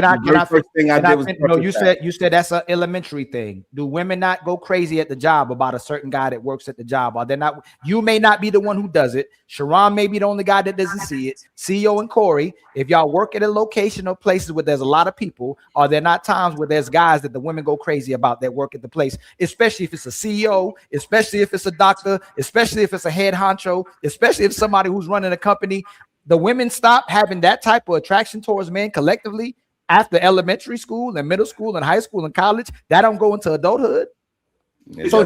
No, you said that's an elementary thing. Do women not go crazy at the job about a certain guy that works at the job? Are they not? You may not be the one who does it. Sharon may be the only guy that doesn't see it. CEO and Corey, if y'all work at a location or places where there's a lot of people, are there not times where there's guys that the women go crazy about that work at the place, especially if it's a CEO, especially if it's a doctor, especially if it's a head honcho, especially if somebody who's running a company? The women stop having that type of attraction towards men collectively after elementary school and middle school and high school and college. That don't go into adulthood. So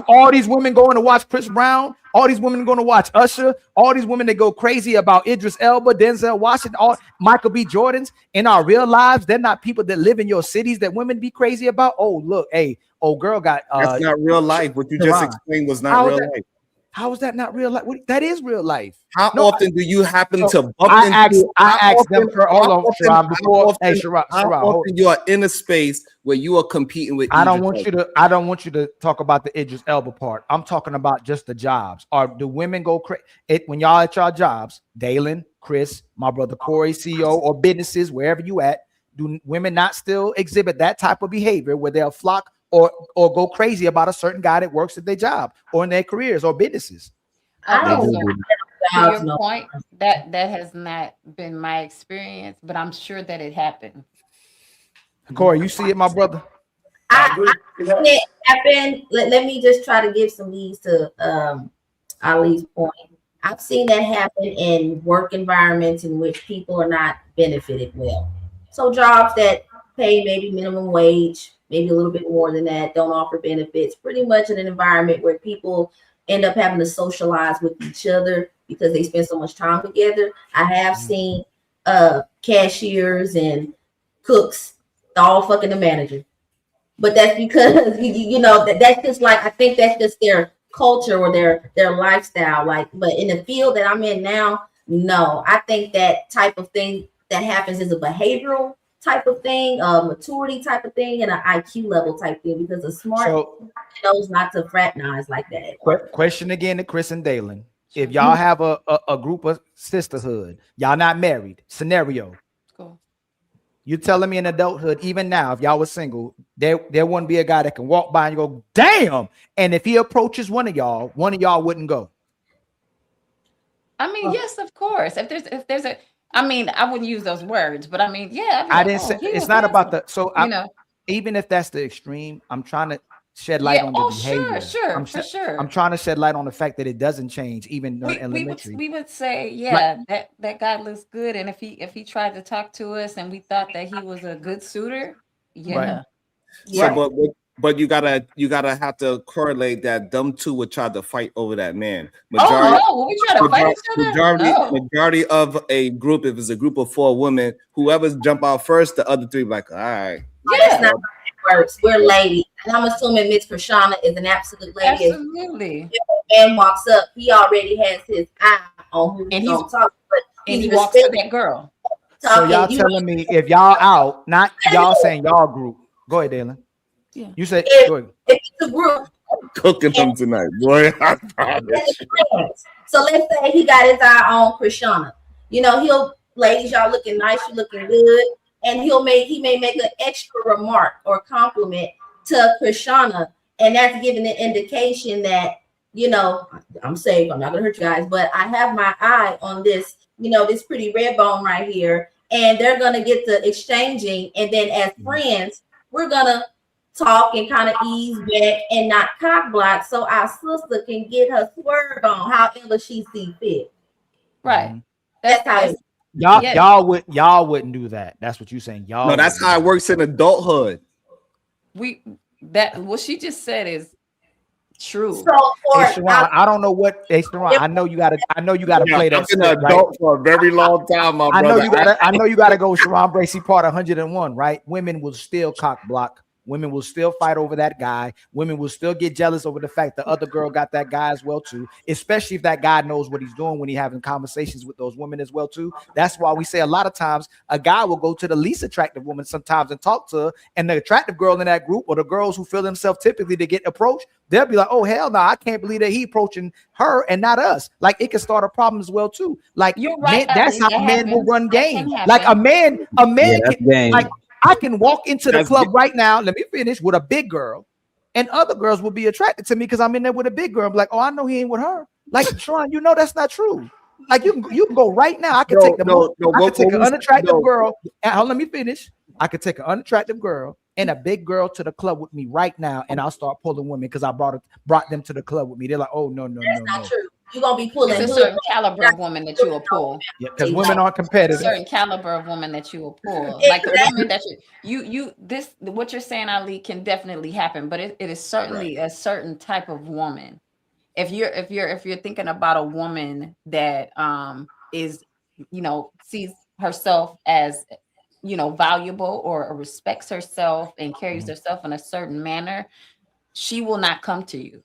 all these women going to watch Chris Brown, all these women going to watch Usher, all these women that go crazy about Idris Elba, Denzel Washington, all Michael B. Jordans in our real lives. They're not people that live in your cities that women be crazy about. Oh, look, hey, old girl got that's not real life. What you just explained was not real life. How is that not real life? That is real life. How often do you happen to bump into? I asked them for hold on, Sharon. Before, hey, Sharon, how often you are in a space where you are competing with? I don't want you to talk about the Idris Elba part. I'm talking about just the jobs. Or do women go crazy when y'all at your jobs? Dalen, Chris, my brother Corey, CEO, or businesses wherever you at. Do women not still exhibit that type of behavior where they'll flock or go crazy about a certain guy that works at their job or in their careers or businesses? To your point, that has not been my experience, but I'm sure that it happened. Corey, you see it, my brother? I it happened. Let me just try to give some leads to Ali's point. I've seen that happen in work environments in which people are not benefited well. So jobs that pay maybe minimum wage, maybe a little bit more than that, don't offer benefits, pretty much in an environment where people end up having to socialize with each other because they spend so much time together. I have seen cashiers and cooks all fucking the manager. But that's because, you know, that's just like, I think that's just their culture or their lifestyle. Like, but in the field that I'm in now, no, I think that type of thing that happens is a behavioral type of thing, maturity type of thing, and an IQ level type thing, because a smart knows not to fraternize like that. Question again to Chris and Dalen. If y'all have a group of sisterhood, y'all not married, scenario. Cool. You telling me in adulthood, even now, if y'all was single, there wouldn't be a guy that can walk by and go, damn. And if he approaches one of y'all wouldn't go. I mean, yes, of course. If there's a, I mean, I wouldn't use those words, but I mean, yeah. I didn't say it's not about the. So even if that's the extreme, I'm trying to shed light on the behavior. Sure. I'm trying to shed light on the fact that it doesn't change, even in elementary. We would say, yeah, that guy looks good, and if he tried to talk to us, and we thought that he was a good suitor, yeah. Right. So, but you gotta have to correlate that them two would try to fight over that man. We try to fight each other. Majority of a group, if it's a group of 4 women, whoever's jump out first, the other 3 be like, all right. Yeah, that's not how it works. We're ladies, and I'm assuming Miss Krishana is an absolute lady. Absolutely. If a man walks up, he already has his eye on who he's gonna talk, but he walks to that girl. So y'all telling me if y'all out, not y'all saying y'all group. Go ahead, Dalen. Yeah. You say if it's a group, I'm cooking them tonight, boy. So let's say he got his eye on Krishana. You know, ladies, y'all looking nice, you looking good, and he may make an extra remark or compliment to Krishana, and that's giving an indication that, you know, I'm safe, I'm not gonna hurt you guys, but I have my eye on this, you know, this pretty red bone right here. and they're gonna get to exchanging, and then as friends, we're gonna talk and kind of ease back and not cock block, so our sister can get her swerve on however she sees fit. Right. That's how it y'all wouldn't do that. That's what you're saying. Y'all. No, that's how it works in adulthood. What she just said is true. So for Hey, Sharon, I don't know what. Hey, Sharon, I know you gotta play that. I've been an adult for a very long time, my brother. I know you gotta go. Sharon Bracey, part 101. Right? Women will still cock block. Women will still fight over that guy. Women will still get jealous over the fact the other girl got that guy as well too, especially if that guy knows what he's doing when he's having conversations with those women as well too. That's why we say a lot of times a guy will go to the least attractive woman sometimes and talk to her, and the attractive girl in that group, or the girls who feel themselves typically to get approached, they'll be like, oh hell no, I can't believe that he approaching her and not us. Like it can start a problem as well too. Like you're right, that's how men will run game. Like a man game. like I can walk into the club right now. Let me finish with a big girl, and other girls will be attracted to me because I'm in there with a big girl. I'm like, oh, I know he ain't with her. Like, Sean, you know that's not true. Like, you can go right now. I can take an unattractive girl. And let me finish. I could take an unattractive girl and a big girl to the club with me right now, and I'll start pulling women because I brought them to the club with me. They're like, oh no, that's not true. You're gonna be pulling. It's a certain caliber of woman that you will pull. Yeah, because women are competitive. A certain caliber of woman that you will pull. Like the woman that what you're saying, Ali, can definitely happen, but it is certainly a certain type of woman. If you're thinking about a woman that is, sees herself as, valuable or respects herself and carries herself in a certain manner, she will not come to you.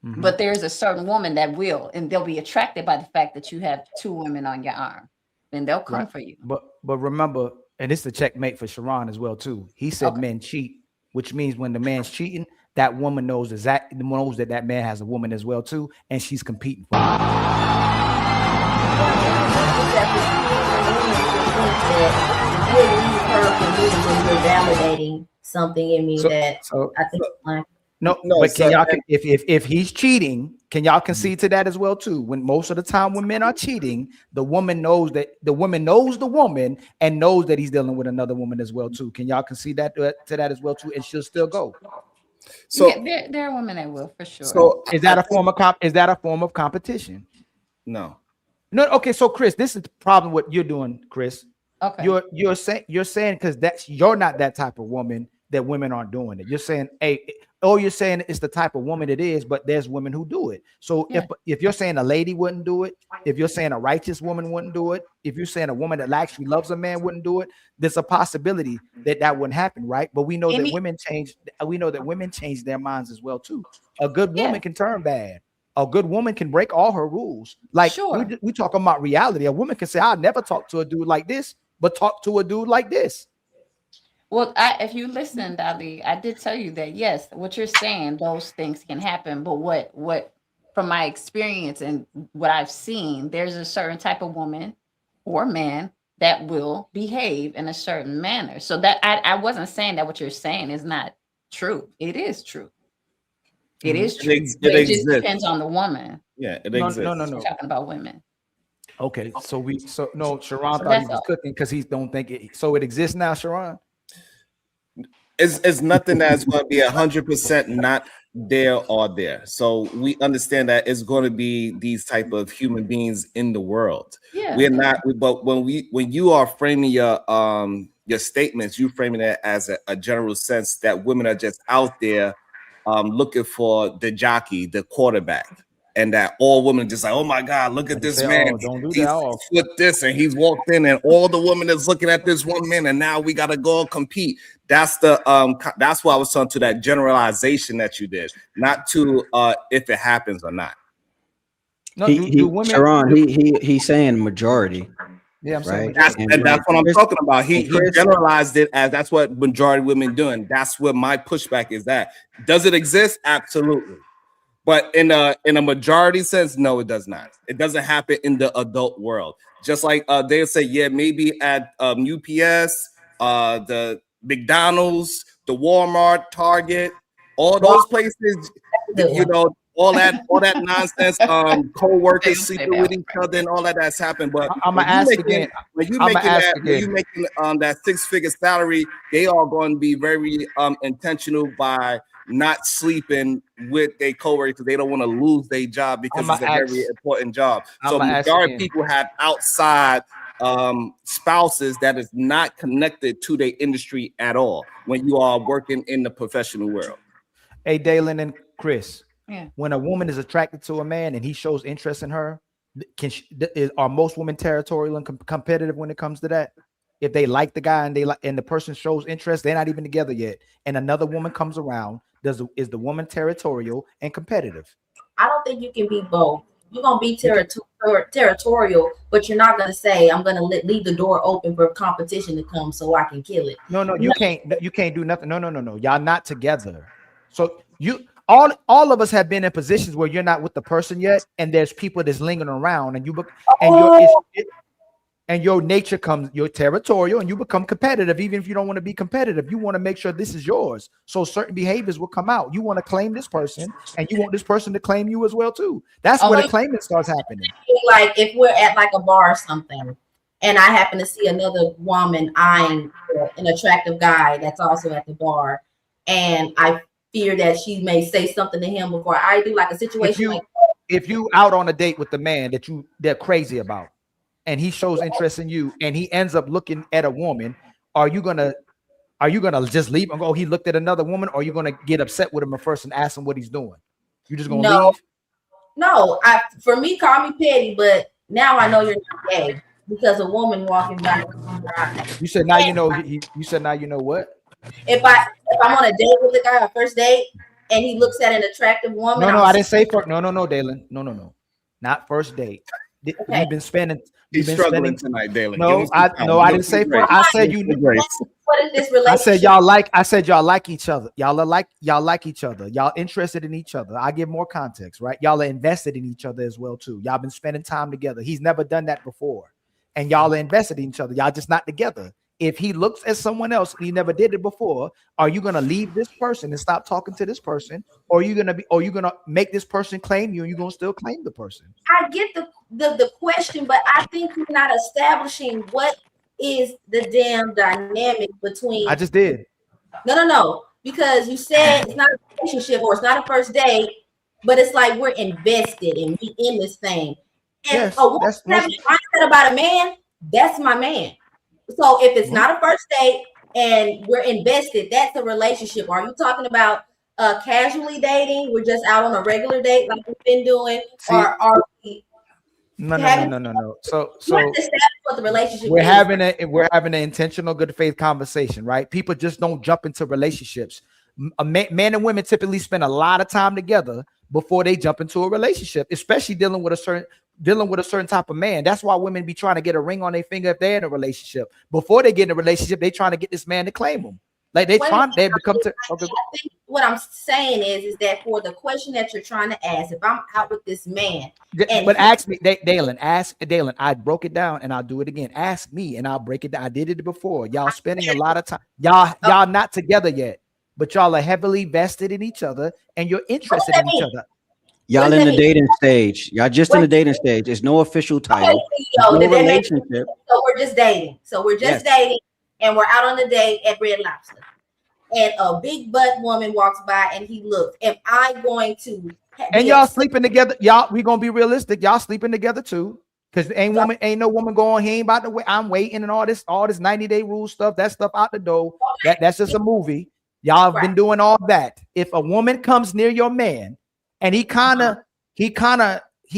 But there's a certain woman that will, and they'll be attracted by the fact that you have two women on your arm, and they'll come for you. But remember, and it's the checkmate for Sharon as well too. He said men cheat, which means when the man's cheating, that woman knows that man has a woman as well too, and she's competing for him. Validating something in me I think No, but if he's cheating, can y'all concede to that as well too? When most of the time when men are cheating, the woman knows that the woman knows the woman and knows that he's dealing with another woman as well too. Can y'all concede that to that as well too? And she'll still go. So there are women that will for sure. So is that a form of competition? No. Okay. So Chris, this is the problem what you're doing, Chris. Okay. You're saying because you're not that type of woman that women aren't doing it. You're saying, you're saying it's the type of woman it is, but there's women who do it. So if you're saying a lady wouldn't do it, if you're saying a righteous woman wouldn't do it, if you're saying a woman that actually loves a man wouldn't do it, there's a possibility that wouldn't happen, right? But we know that women change. We know that women change their minds as well too. A good woman can turn bad. A good woman can break all her rules. Like we talking about reality. A woman can say, "I'll never talk to a dude like this," but talk to a dude like this. Well, if you listened, Ali, I did tell you that yes, what you're saying, those things can happen. But what from my experience and what I've seen, there's a certain type of woman or man that will behave in a certain manner. So that I wasn't saying that what you're saying is not true. It is true. It is true. It just depends on the woman. Yeah, it exists. No. We're talking about women. Okay, Sharon thought he was cooking because he don't think it. So it exists now, Sharon. It's nothing that's going to be 100% not there or there. So we understand that it's going to be these type of human beings in the world. Yeah. We're not, but when you are framing your statements, you framing it as a general sense that women are just out there looking for the jockey, the quarterback. And that all women just like, oh my God, look at this man. Don't do he's that. with this, and he's walked in, and all the women is looking at this one man, and now we gotta go compete. That's the that's why I was talking to that generalization that you did, not to if it happens or not. No, Sharon, he's saying majority. Yeah, I'm saying that's what I'm talking about. He generalized it as that's what majority of women doing. That's what my pushback is. That does it exist? Absolutely. But in a majority sense, no, it does not. It doesn't happen in the adult world. Just like they'll say, yeah, maybe at UPS, the McDonald's, the Walmart, Target, all those places, all that nonsense. Co-workers Say sleeping that. with each other and all that's happened. But I'm gonna ask again. when you I'ma making ask that, when again. you making that 6-figure salary, they are going to be very intentional by not sleeping with their coworkers. They don't want to lose their job because it's a very important job. So majority of people have outside spouses that is not connected to their industry at all when you are working in the professional world. Hey, Dalen and Chris. Yeah. When a woman is attracted to a man and he shows interest in her, are most women territorial and competitive when it comes to that? If they like the guy and the person shows interest, they're not even together yet, and another woman comes around, is the woman territorial and competitive? I don't think you can be both. You're gonna be territorial, but you're not gonna say, "I'm gonna leave the door open for competition to come so I can kill it." No, you can't. You can't do nothing. No. Y'all not together. So all of us have been in positions where you're not with the person yet, and there's people that's lingering around, and your nature comes, you're territorial, and you become competitive. Even if you don't want to be competitive, you want to make sure this is yours. So certain behaviors will come out. You want to claim this person, and you want this person to claim you as well too. That's where the claiming starts happening. Like if we're at like a bar or something, and I happen to see another woman eyeing an attractive guy that's also at the bar, and I fear that she may say something to him before I do, like a situation if you out on a date with the man that they're crazy about, and he shows interest in you, and he ends up looking at a woman, are you gonna just leave and go, he looked at another woman, or are you gonna get upset with him at first and ask him what he's doing? You just gonna leave? No, for me, call me petty, but now I know you're not gay because a woman walking by. You said now you know. You said now you know what? If I'm on a date with a guy, a first date, and he looks at an attractive woman. No, I didn't say first. No, Dalen. No, not first date. Okay. We've been spending. He's struggling tonight, Dalen. No, I didn't say first. I said you. What is this relationship? I said y'all like each other. Y'all like each other. Y'all interested in each other. I give more context, right? Y'all are invested in each other as well too. Y'all been spending time together. He's never done that before, and y'all are invested in each other. Y'all just not together. If he looks at someone else and he never did it before, are you gonna leave this person and stop talking to this person, or are you gonna make this person claim you and you're gonna still claim the person? I get the question, but I think you're not establishing what is the damn dynamic between. I just did. No, because you said it's not a relationship or it's not a first date, but it's like we're invested and we in this thing. And yes, a woman having a mindset about a man, that's my man. So if it's not a first date and we're invested, that's a relationship. Are you talking about casually dating? We're just out on a regular date like we've been doing, or are we? No. So what the relationship we're having an intentional good faith conversation, right? People just don't jump into relationships. Men and women typically spend a lot of time together before they jump into a relationship, especially dealing with a certain type of man. That's why women be trying to get a ring on their finger if they're in a relationship. Before they get in a relationship, they trying to get this man to claim them. Like they become. I think what I'm saying is that for the question that you're trying to ask, if I'm out with this man, ask me, Dalen. I broke it down and I'll do it again. Ask me and I'll break it down. I did it before. Y'all spending a lot of time. Y'all not together yet, but y'all are heavily vested in each other and you're interested in each other. Y'all in the dating stage. Y'all just in the dating stage. There's no official title. No relationship. So we're just dating. Dating, and we're out on the date at Red Lobster. And a big butt woman walks by and he looks. Am I going to? And y'all sleeping together? Y'all, we gonna be realistic. Y'all sleeping together too, because ain't no woman going. He ain't about to wait. I'm waiting and all this 90-day rule stuff. That stuff out the door. That's just a movie. Y'all have been doing all that. If a woman comes near your man and he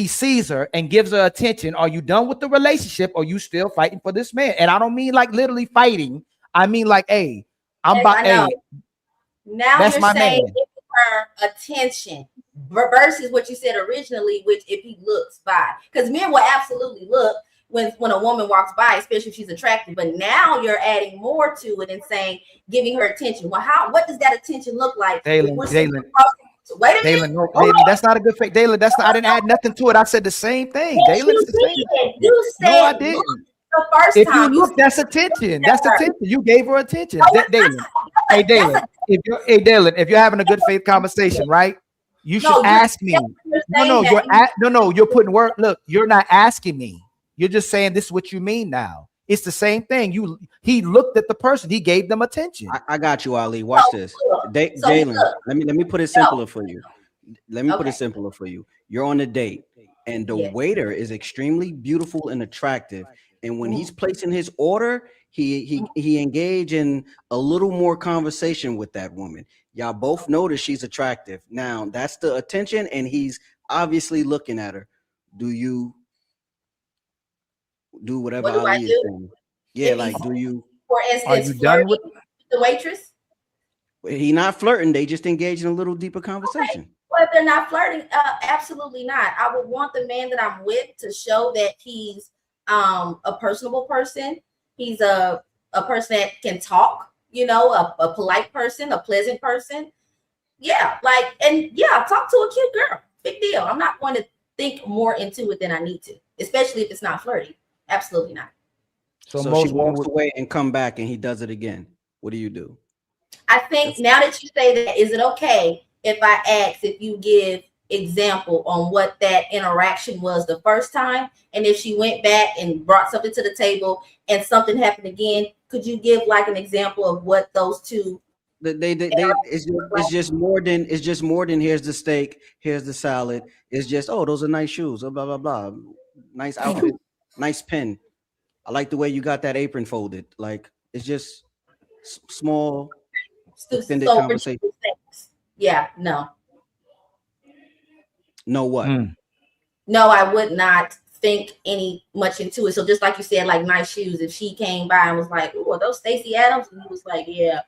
sees her and gives her attention, are you done with the relationship? Or you still fighting for this man? And I don't mean like literally fighting. I mean like, hey, now that's you're saying give her attention versus what you said originally, which if he looks by, because men will absolutely look when a woman walks by, especially if she's attractive. But now you're adding more to it and saying giving her attention. Well, what does that attention look like? Dalen. Wait a minute. Dalen, that's not a good fake. Dalen, I didn't add nothing to it. I said the same thing. Yes, Dalen, you said no, I didn't. The first if time you look, that's attention. That's attention. You gave her attention. Dalen. Hey, Dalen. If you're having a good faith conversation, right? You should ask me. You're putting word. Look, you're not asking me. You're just saying this is what you mean now. It's the same thing. He looked at the person. He gave them attention. I got you, Ali. Watch this. Jalen, let me put it simpler for you. Let me put it simpler for you. You're on a date, and the waiter is extremely beautiful and attractive. And when he's placing his order, he engage in a little more conversation with that woman. Y'all both notice she's attractive. Now that's the attention, and he's obviously looking at her. Do you do whatever Ali is saying? Yeah, like do you? For instance, flirting with the waitress? He not flirting. They just engage in a little deeper conversation. Okay. Well, if they're not flirting, absolutely not. I would want the man that I'm with to show that he's a personable person. He's a person that can talk, you know, a polite person, a pleasant person. Yeah, talk to a cute girl. Big deal. I'm not going to think more into it than I need to, especially if it's not flirty. Absolutely not. So she walks away and come back and he does it again. What do you do? I think now that you say that, is it okay if I ask if you give example on what that interaction was the first time, and if she went back and brought something to the table and something happened again, could you give like an example of what those two? It's just more than here's the steak, here's the salad. It's just those are nice shoes, blah blah blah, nice outfit, nice pen. I like the way you got that apron folded. Like it's just small extended conversation. Yeah, no. No what? No, I would not think any much into it. So just like you said, like nice shoes. If she came by and was like, "Oh, are those Stacey Adams?" and he was like, "Yeah,"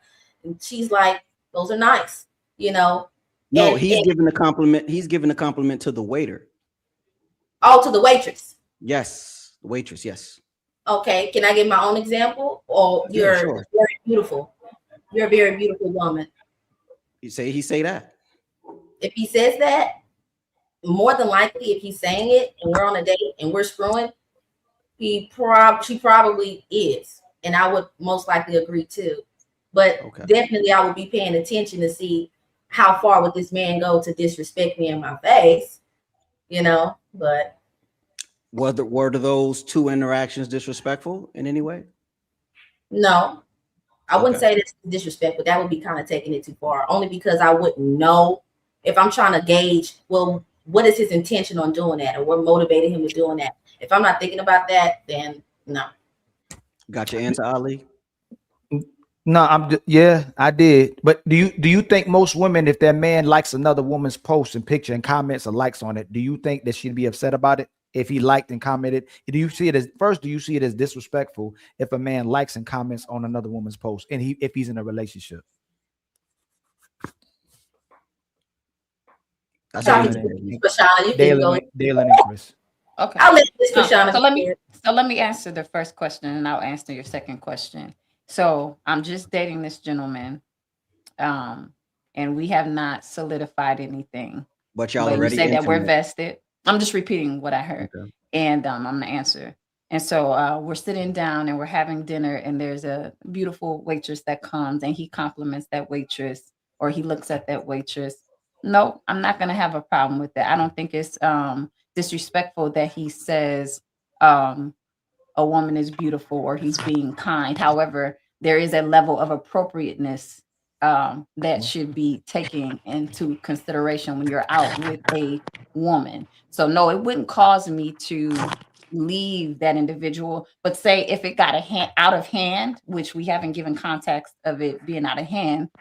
and she's like, "Those are nice," you know. No, he's giving a compliment. He's giving a compliment to the waiter. Oh, to the waitress. Yes, the waitress. Yes. Okay, can I give my own example? Or you're very beautiful. You're a very beautiful woman. He say that. If he says that, more than likely, if he's saying it and we're on a date and we're screwing, she probably is, and I would most likely agree too. But definitely, I would be paying attention to see how far would this man go to disrespect me in my face, you know. But were those two interactions disrespectful in any way? No, I wouldn't say that's disrespectful. That would be kind of taking it too far. Only because I wouldn't know if I'm trying to gauge, well, what is his intention on doing that, or what motivated him to doing that. If I'm not thinking about that, then no. Got your answer, Ali? No, I did. But do you think most women, if their man likes another woman's post and picture and comments or likes on it, do you think that she'd be upset about it if he liked and commented? Do you see it as disrespectful if a man likes and comments on another woman's post and if he's in a relationship? Dalen and Chris. Okay. I'll let this Krishana. So let me answer the first question, and I'll answer your second question. So I'm just dating this gentleman, and we have not solidified anything. But y'all already say that we're vested. I'm just repeating what I heard, and I'm gonna answer. And so we're sitting down and we're having dinner, and there's a beautiful waitress that comes, and he compliments that waitress, or he looks at that waitress. No, I'm not going to have a problem with that. I don't think it's disrespectful that he says a woman is beautiful or he's being kind. However, there is a level of appropriateness that should be taken into consideration when you're out with a woman. So no, it wouldn't cause me to leave that individual. But say if it got out of hand, which we haven't given context of it being out of hand,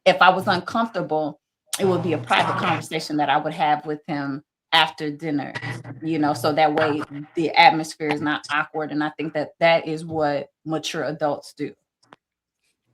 if I was uncomfortable, it would be a private conversation that I would have with him after dinner, you know, so that way the atmosphere is not awkward. And I think that is what mature adults do.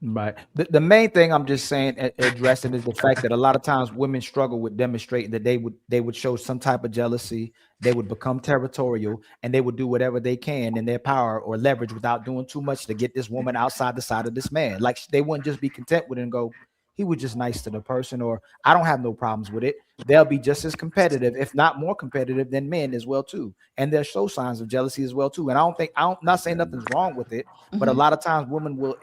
Right. The main thing I'm just saying, addressing, is the fact that a lot of times women struggle with demonstrating that they would show some type of jealousy. They would become territorial, and they would do whatever they can in their power or leverage without doing too much to get this woman outside the side of this man. Like they wouldn't just be content with it and go, he was just nice to the person, or I don't have no problems with it. They'll be just as competitive, if not more competitive than men as well too. And they'll show signs of jealousy as well too. And I'm not saying nothing's wrong with it, but a lot of times women will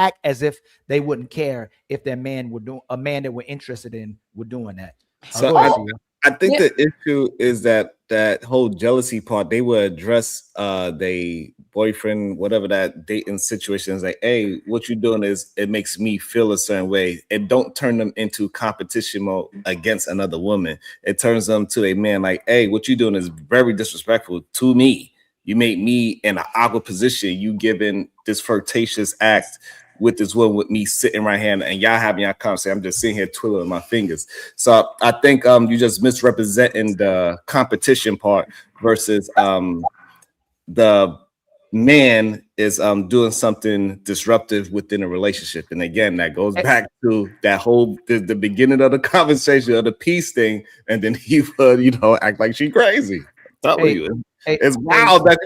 act as if they wouldn't care if their man would do a man that we're interested in were doing that. So Go ahead, Sia. I think the issue is that whole jealousy part, they would address they boyfriend, whatever that dating situation is, like, hey, what you're doing is it makes me feel a certain way. It don't turn them into competition mode against another woman. It turns them to a man like, hey, what you're doing is very disrespectful to me. You make me in an awkward position. You giving this flirtatious act with this woman with me sitting right here and y'all having your conversation. I'm just sitting here twiddling my fingers. So I think you just misrepresenting the competition part versus the man is doing something disruptive within a relationship. And again, that goes back to that whole the beginning of the conversation of the peace thing, and then he would act like she crazy. I'm telling you. It's wild that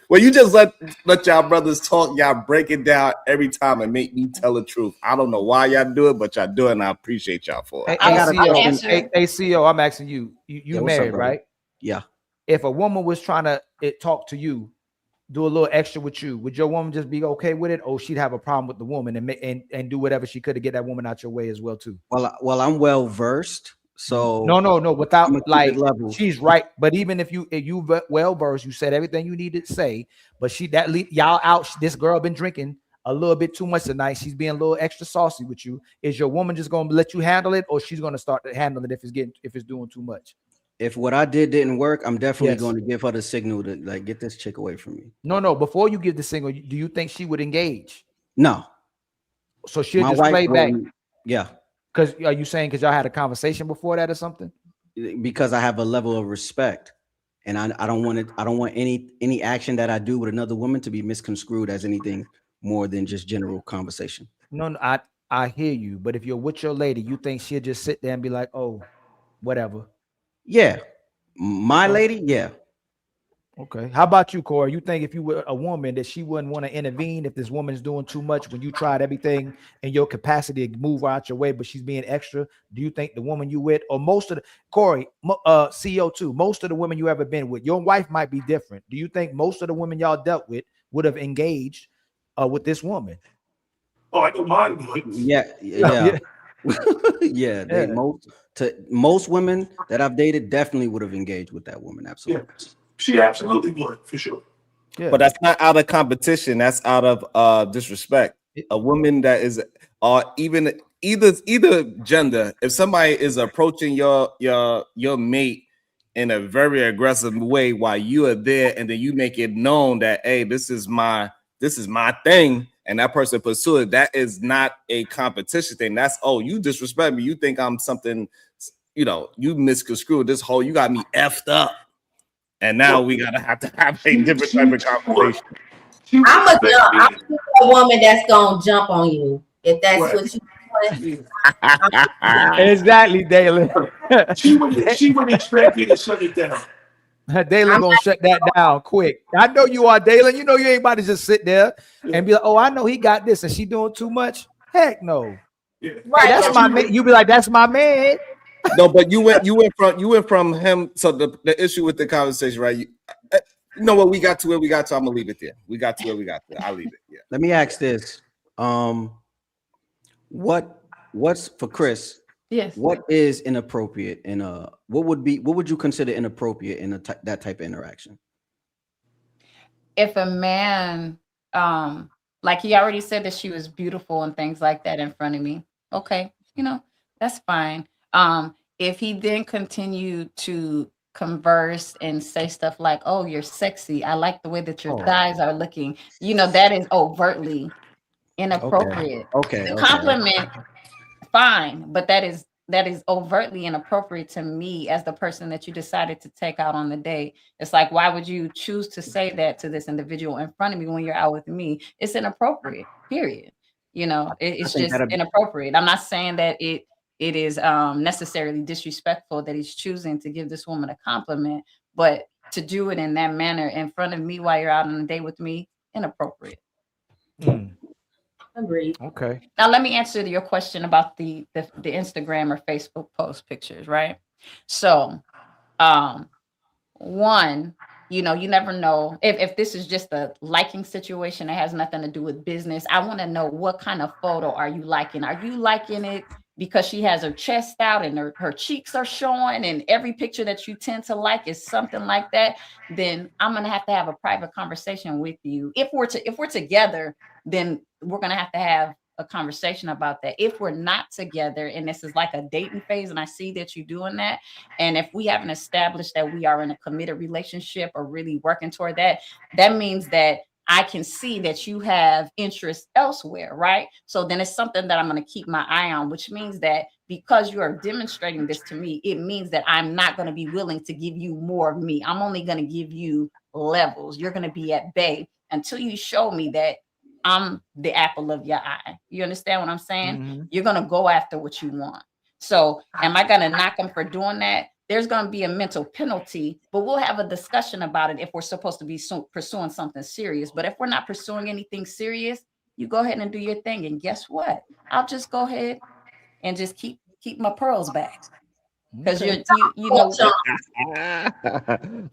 when you just let y'all brothers talk, y'all break it down every time and make me tell the truth. I don't know why y'all do it, but y'all do it, and I appreciate y'all for it. Hey, CEO, I'm asking you. You married, right? Yeah. If a woman was trying to talk to you, do a little extra with you, would your woman just be okay with it, or she'd have a problem with the woman and do whatever she could to get that woman out your way as well too? Well, I'm well versed. So no, without like level. She's right. But even if you well versed, you said everything you needed to say. But y'all out. This girl been drinking a little bit too much tonight. She's being a little extra saucy with you. Is your woman just gonna let you handle it, or she's gonna start to handle it if it's doing too much? If what I did didn't work, I'm definitely going to give her the signal to like get this chick away from me. No. Before you give the signal, do you think she would engage? No. So she'll just play back. Yeah. Because are you saying because y'all had a conversation before that or something? Because I have a level of respect, and I don't want it. I don't want any action that I do with another woman to be misconstrued as anything more than just general conversation. No, I hear you. But if you're with your lady, you think she'll just sit there and be like, oh, whatever. Yeah. My lady, yeah. Okay. How about you, Corey? You think if you were a woman that she wouldn't want to intervene if this woman's doing too much when you tried everything in your capacity to move her out your way, but she's being extra? Do you think the woman you with, or most of the Corey, CO2, most of the women you ever been with, your wife might be different. Do you think most of the women y'all dealt with would have engaged with this woman? Oh, I know mine would. Yeah. Yeah. Most women that I've dated definitely would have engaged with that woman. Absolutely. Yeah. She absolutely would, for sure. Yeah. But that's not out of competition. That's out of disrespect. A woman that is, even either gender, if somebody is approaching your mate in a very aggressive way while you are there, and then you make it known that, hey, this is my thing, and that person pursue it, that is not a competition thing. That's, oh, you disrespect me. You think I'm something, you misconstrued this whole, you got me effed up. And now we gotta have a different type of conversation. I'm a woman that's gonna jump on you if that's what you want. Exactly, Dalen. She wouldn't expect me to shut it down. Dalen gonna shut that down quick. I know you are, Dalen. You know you ain't about to just sit there and be like, oh, I know he got this and she doing too much. Heck no. Yeah. Right. Hey, that's my man. You be like, that's my man. No, but you went from him. So the issue with the conversation, right? You know what? We got to where we got to. I'm gonna leave it there. We got to where we got to. I'll leave it. Yeah. Let me ask this. What's for Chris? Yes. What is inappropriate in what would you consider inappropriate in that type of interaction? If a man, like he already said that she was beautiful and things like that in front of me, okay, that's fine. If he then continued to converse and say stuff like, oh, you're sexy, I like the way that your thighs are looking, that is overtly inappropriate. Okay. The compliment, fine, but that is overtly inappropriate to me as the person that you decided to take out on the date. It's like, why would you choose to say that to this individual in front of me when you're out with me? It's inappropriate, period. It's just inappropriate. I'm not saying that it is necessarily disrespectful that he's choosing to give this woman a compliment, but to do it in that manner in front of me while you're out on a date with me, inappropriate. Agreed. Okay. Now let me answer your question about the Instagram or Facebook post pictures, right? So, one, you know, you never know if this is just a liking situation that has nothing to do with business. I want to know, what kind of photo are you liking? Are you liking it because she has her chest out and her cheeks are showing, and every picture that you tend to like is something like that? Then I'm going to have a private conversation with you. If we're together, then we're going to have a conversation about that. If we're not together and this is like a dating phase and I see that you're doing that, and if we haven't established that we are in a committed relationship or really working toward that, that means that I can see that you have interest elsewhere, right? So then it's something that I'm going to keep my eye on, which means that because you are demonstrating this to me, it means that I'm not going to be willing to give you more of me. I'm only going to give you levels. You're going to be at bay until you show me that I'm the apple of your eye. You understand what I'm saying? Mm-hmm. You're going to go after what you want. So am I going to knock him for doing that? There's going to be a mental penalty, but we'll have a discussion about it if we're supposed to be pursuing something serious. But if we're not pursuing anything serious, you go ahead and do your thing. And guess what? I'll just go ahead and just keep my pearls back. Because you know. I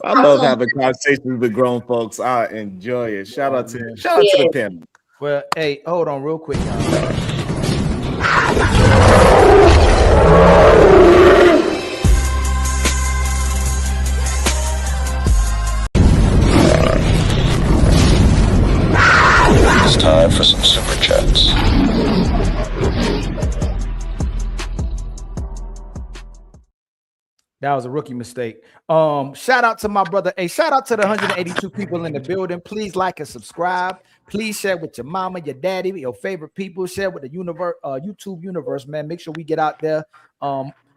love having conversations with grown folks. I enjoy it. Shout out to the panel. Well, hey, hold on real quick, y'all. It's time for some super chats. That was a rookie mistake. Shout out to my brother. Hey, shout out to the 182 people in the building. Please like and subscribe. Please share with your mama, your daddy, your favorite people. Share with the YouTube universe, man. Make sure we get out there.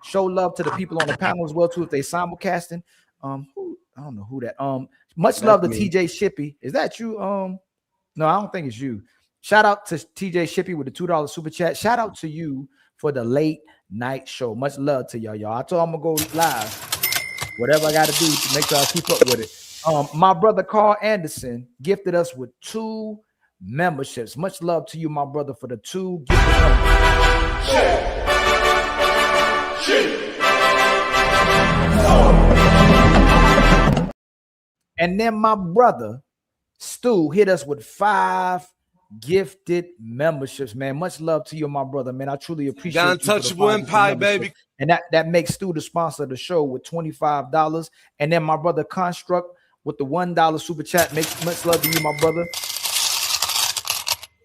Show love to the people on the panel as well, too, if they simulcasting. I don't know who that. Much love to TJ Shippy. Is that you? No, I don't think it's you. Shout out to TJ Shippy with the $2 super chat. Shout out to you for the late night show. Much love to y'all. I told I'm gonna go live. Whatever I gotta do to make sure I keep up with it. My brother Carl Anderson gifted us with 2 memberships. Much love to you, my brother, for the 2 gifted And then my brother Stu hit us with 5 gifted memberships, man. Much love to you, my brother, man. I truly appreciate you. Untouchable Empire, baby. And that makes Stu the sponsor of the show with $25. And then my brother Construct with the $1 super chat. Much love to you, my brother.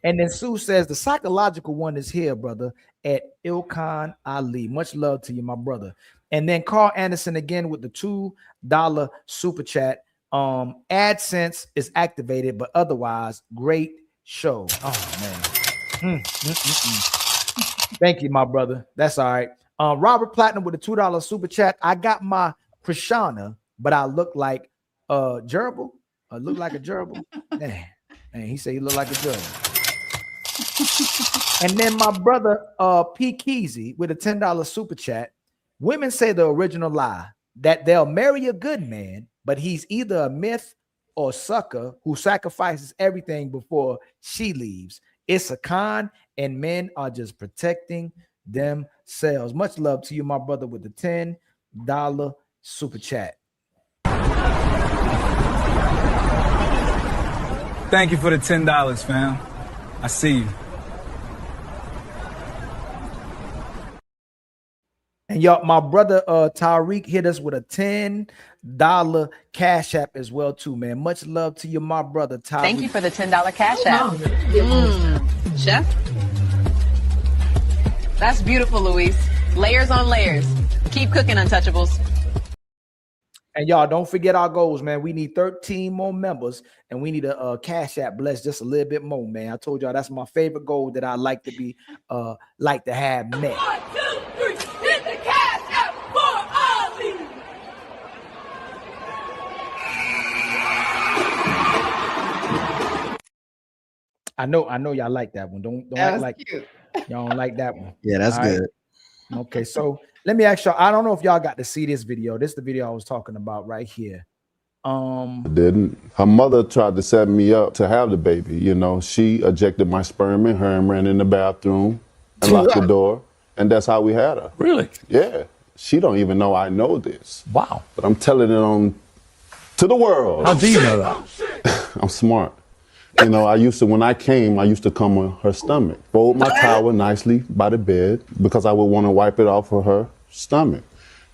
And then Sue says the psychological one is here, brother, at Ilkan Ali. Much love to you, my brother. And then Carl Anderson again with the $2 super chat. AdSense is activated, but otherwise, great show. Oh man. Thank you, my brother. That's all right. Robert Platinum with a $2 super chat. I got my Krishana, but I look like gerbil. I look like a gerbil. Man, he said he looked like a gerbil. And then my brother P. Keezy with a $10 super chat. Women say the original lie that they'll marry a good man, but he's either a myth or sucker who sacrifices everything before she leaves. It's a con, and men are just protecting themselves. Much love to you, my brother, with the $10 super chat. Thank you for the $10, fam. I see you. And y'all, my brother Tariq hit us with a $10 cash app as well, too, man. Much love to you, my brother Tariq. Thank you for the $10 cash app. Chef. That's beautiful, Luis. Layers on layers. Keep cooking, Untouchables. And y'all, don't forget our goals, man. We need 13 more members, and we need a cash app blessed just a little bit more, man. I told y'all that's my favorite goal that I like to be like to have met. 1, 2, 3, hit the cash app for Ali. I know y'all like that one. Don't act like y'all don't like that one. Yeah, that's good. Right. Okay, so let me ask y'all. I don't know if y'all got to see this video. This is the video I was talking about right here. Didn't. Her mother tried to set me up to have the baby. You know, she ejected my sperm in her and ran in the bathroom and locked the door. And that's how we had her. Really? Yeah. She don't even know I know this. Wow. But I'm telling it on To the world. How do you know that? I'm smart. You know, when I used to come on her stomach. Fold my towel nicely by the bed because I would want to wipe it off of her stomach.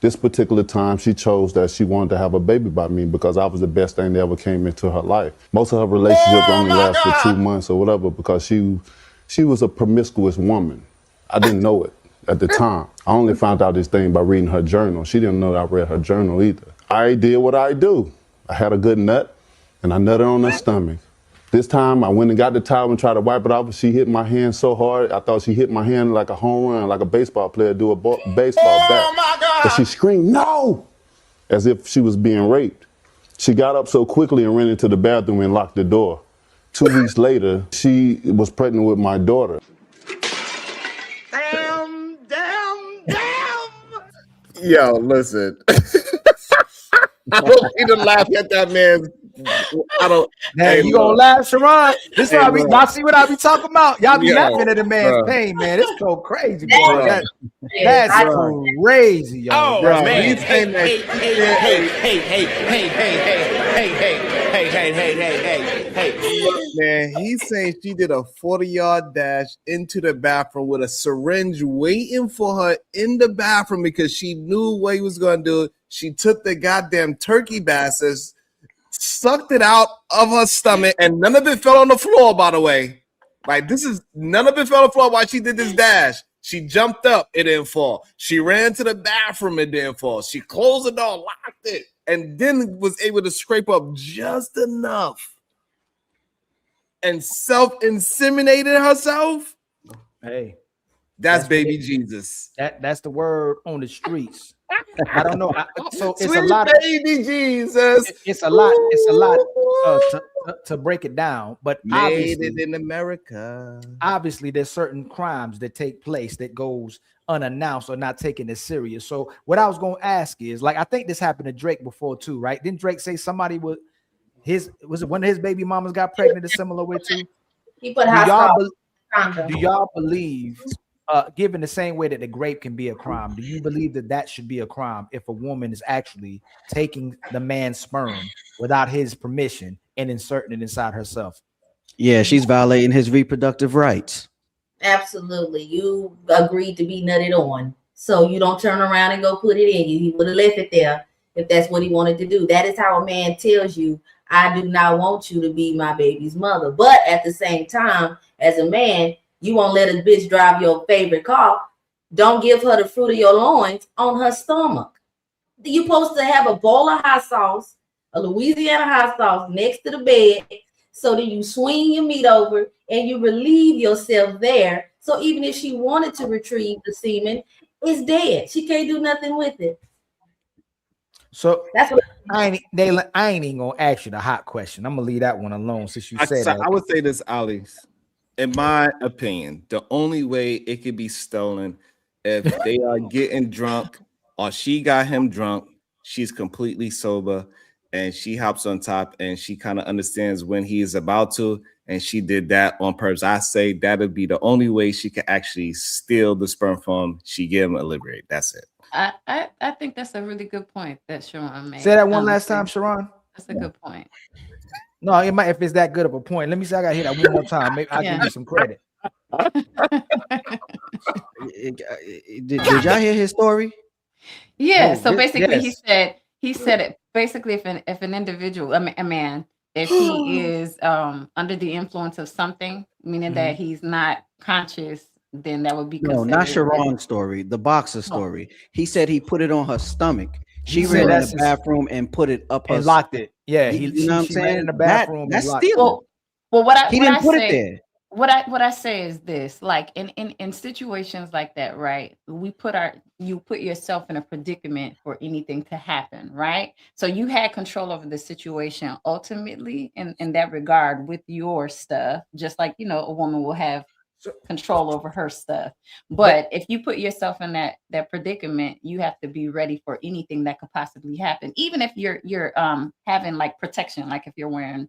This particular time, she chose that she wanted to have a baby by me because I was the best thing that ever came into her life. Most of her relationships only lasted 2 months or whatever because she was a promiscuous woman. I didn't know it at the time. I only found out this thing by reading her journal. She didn't know that I read her journal either. I did what I do. I had a good nut, and I nutted on her stomach. This time, I went and got the towel and tried to wipe it off, and she hit my hand so hard, I thought she hit my hand like a home run, like a baseball player do a baseball bat. But she screamed, "No!" as if she was being raped. She got up so quickly and ran into the bathroom and locked the door. 2 weeks later, she was pregnant with my daughter. Damn. Yo, listen. I don't need to laugh at that man. I don't. Hey, you gonna laugh, Sharon? This is y'all see what I be talking about. Y'all be laughing at the man's pain, man. It's so crazy, boy. That's crazy, y'all. Oh, man. Hey. Look, man, he's saying she did a 40-yard dash into the bathroom with a syringe waiting for her in the bathroom because she knew what he was going to do. She took the goddamn turkey bastards, sucked it out of her stomach, and none of it fell on the floor, by the way. Like, none of it fell on the floor while she did this dash. She jumped up, it didn't fall. She ran to the bathroom, it didn't fall. She closed the door, locked it, and then was able to scrape up just enough and self-inseminated herself. Hey, that's baby Jesus. That's the word on the streets. I don't know. So it's Sweet a lot. Baby Jesus. It's a lot. It's a lot to break it down. But made it in America. Obviously, there's certain crimes that take place that goes unannounced or not taken as serious. So what I was going to ask is, like, I think this happened to Drake before too, right? Didn't Drake say somebody was it one of his baby mamas got pregnant a similar way too? He put do y'all believe? Given the same way that the grape can be a crime, do you believe that should be a crime if a woman is actually taking the man's sperm without his permission and inserting it inside herself? Yeah, she's violating his reproductive rights. Absolutely. You agreed to be nutted on, so you don't turn around and go put it in you. He would have left it there if that's what he wanted to do. That is how a man tells you, I do not want you to be my baby's mother. But at the same time, as a man, you won't let a bitch drive your favorite car. Don't give her the fruit of your loins on her stomach. You're supposed to have a bowl of hot sauce, a Louisiana hot sauce next to the bed, so that you swing your meat over and you relieve yourself there. So even if she wanted to retrieve the semen, it's dead. She can't do nothing with it. So that's what I ain't even gonna ask you the hot question. I'm gonna leave that one alone since you said that. I would say this, Alex. In my opinion, the only way it could be stolen if they are getting drunk or she got him drunk, she's completely sober and she hops on top and she kind of understands when he is about to, and she did that on purpose. I say that would be the only way she could actually steal the sperm from. She gave him a liberate. That's it. I think that's a really good point that Sharon made. Say that one last time, Sharon. That's a good point. No, it might, if it's that good of a point. Let me see. I gotta hit that one more time. Maybe I'll give you some credit. Did y'all hear his story? Yeah. So basically, he said it. Basically, if an individual, a man, if he is under the influence of something, meaning that he's not conscious, then that would be no, not Sharon's story. The boxer story. He said he put it on her stomach. She ran in the bathroom and put it up her and locked it. Yeah, you know what I'm saying? Ran in the bathroom. That's stealing. Well, he didn't put it there. What I say is this: like in situations like that, right? You put yourself in a predicament for anything to happen, right? So you had control over the situation ultimately in that regard with your stuff, just like a woman will have control over her stuff. But if you put yourself in that predicament, you have to be ready for anything that could possibly happen, even if you're having like protection, like if you're wearing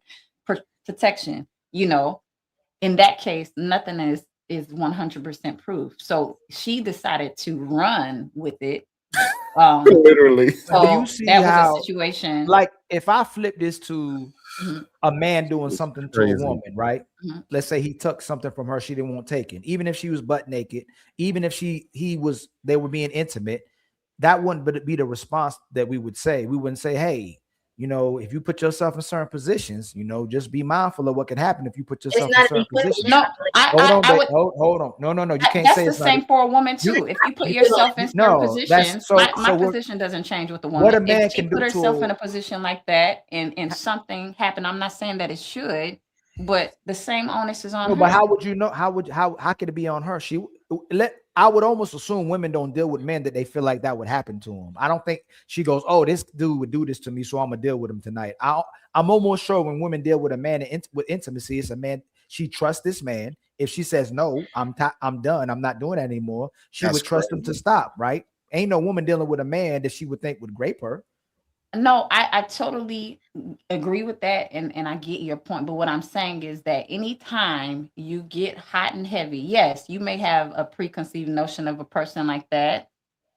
protection, in that case, nothing is 100% proof. So she decided to run with it Literally. So Do you see that was how, a situation. like, if I flip this to a man doing something to a crazy. woman, right? Let's say he took something from her she didn't want taken, even if she was butt naked, even if they were being intimate, that wouldn't be the response that we would say. We wouldn't say, hey, you know, if you put yourself in certain positions, you know, just be mindful of what can happen if you put yourself in certain positions. No, hold on. No. You can't that's say the it's same not. for a woman too. If you put yourself in certain positions, my so position doesn't change with the woman. What a man if she can put do herself to in a position like that and something happened, I'm not saying that it should, but the same onus is on no, her. but how would you know? How could it be on her? I would almost assume women don't deal with men that they feel like that would happen to them. I don't think she goes, oh, this dude would do this to me, so I'm gonna deal with him tonight. I'm almost sure when women deal with a man with intimacy, it's a man she trusts this man. If she says no, I'm done, I'm not doing that anymore, she would trust him to stop, right? Ain't no woman dealing with a man that she would think would grape her. No, I totally agree with that, and I get your point. But what I'm saying is that anytime you get hot and heavy, yes, you may have a preconceived notion of a person like that,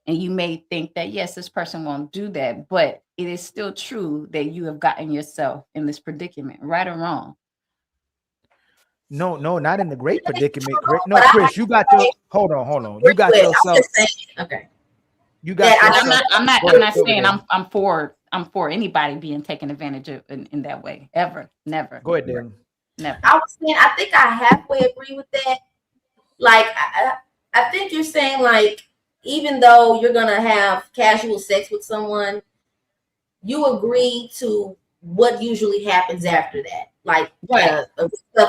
and you may think that, yes, this person won't do that, but it is still true that you have gotten yourself in this predicament, right or wrong. No, not in the great predicament. No, Chris, you got your hold on. You got yourself. Okay. You got yourself. I'm not saying I'm for anybody being taken advantage of in that way. Ever. Never. Go ahead, Dylan. Never. I was saying, I think I halfway agree with that. Like, I think you're saying, like, even though you're gonna have casual sex with someone, you agree to what usually happens after that, like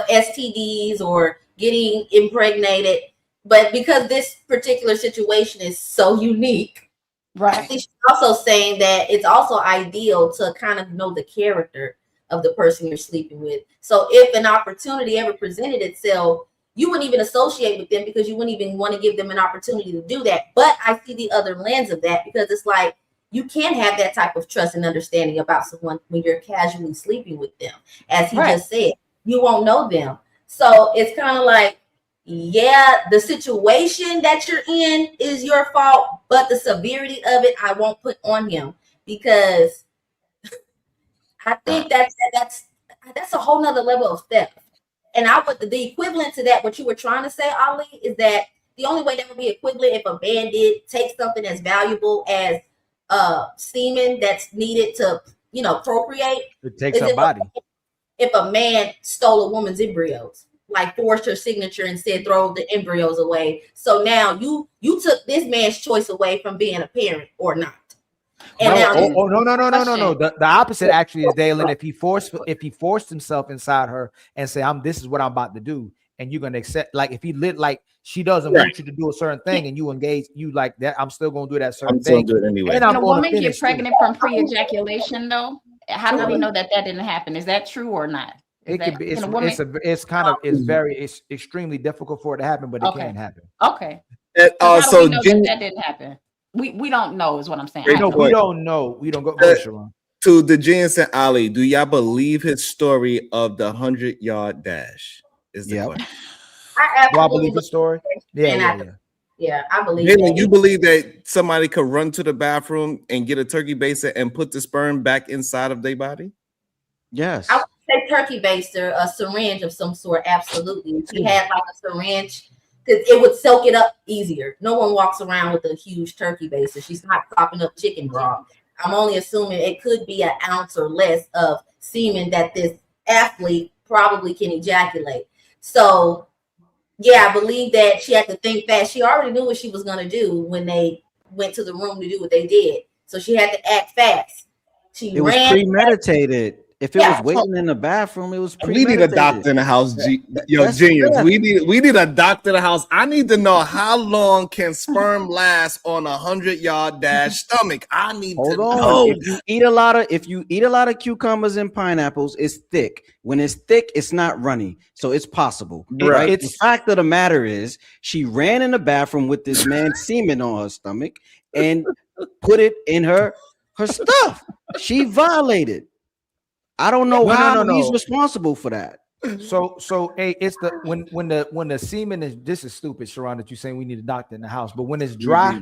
STDs or getting impregnated. But because this particular situation is so unique, right? I think she's also saying that it's also ideal to kind of know the character of the person you're sleeping with. So if an opportunity ever presented itself, you wouldn't even associate with them because you wouldn't even want to give them an opportunity to do that. But I see the other lens of that, because it's like, you can't have that type of trust and understanding about someone when you're casually sleeping with them. As he just said, you won't know them. So it's kind of like, yeah, the situation that you're in is your fault, but the severity of it, I won't put on him, because I think that's a whole nother level of theft. And the equivalent to that, what you were trying to say, Ali, is that the only way that would be equivalent if a man did take something as valuable as semen that's needed to, procreate. It takes her body. If a man stole a woman's embryos, like forced her signature and said throw the embryos away. So now you took this man's choice away from being a parent or not. And no. The opposite actually is, Dalen. If he forced himself inside her and say, this is what I'm about to do, and you're gonna accept, like if he lit like she doesn't want you to do a certain thing and you engage, you like that, I'm still gonna do that certain thing. Do it anyway. And Can a woman get pregnant from pre-ejaculation though? How do we know that didn't happen? Is that true or not? It could be. It's extremely difficult for it to happen, but it can happen. Okay. So we know that didn't happen. We don't know is what I'm saying. No, we don't know. We don't go. Sharon. To the Genius and Ali, do y'all believe his story of the 100-yard dash? Is the question. Do I believe his story? Yeah, I believe. Jalen, you believe that somebody could run to the bathroom and get a turkey baster and put the sperm back inside of their body? Yes. I would say turkey baster, a syringe of some sort. Absolutely. If she had like a syringe, because it would soak it up easier. No one walks around with a huge turkey baster. She's not popping up chicken broth. I'm only assuming it could be an ounce or less of semen that this athlete probably can ejaculate. So, yeah, I believe that she had to think fast. She already knew what she was going to do when they went to the room to do what they did. So she had to act fast. It was premeditated. If it was waiting in the bathroom, it was premeditated. We need a doctor in the house, Genius. We need a doctor in the house. I need to know how long can sperm last on a 100-yard dash stomach. I need to know. If you eat a lot of cucumbers and pineapples, it's thick. When it's thick, it's not runny, so it's possible. Right? The fact of the matter is, she ran in the bathroom with this man's semen on her stomach and put it in her stuff. She violated. I don't know how he's responsible for that. So hey, it's when the semen is, this is stupid, Sharon, that you're saying we need a doctor in the house, but when it's dry,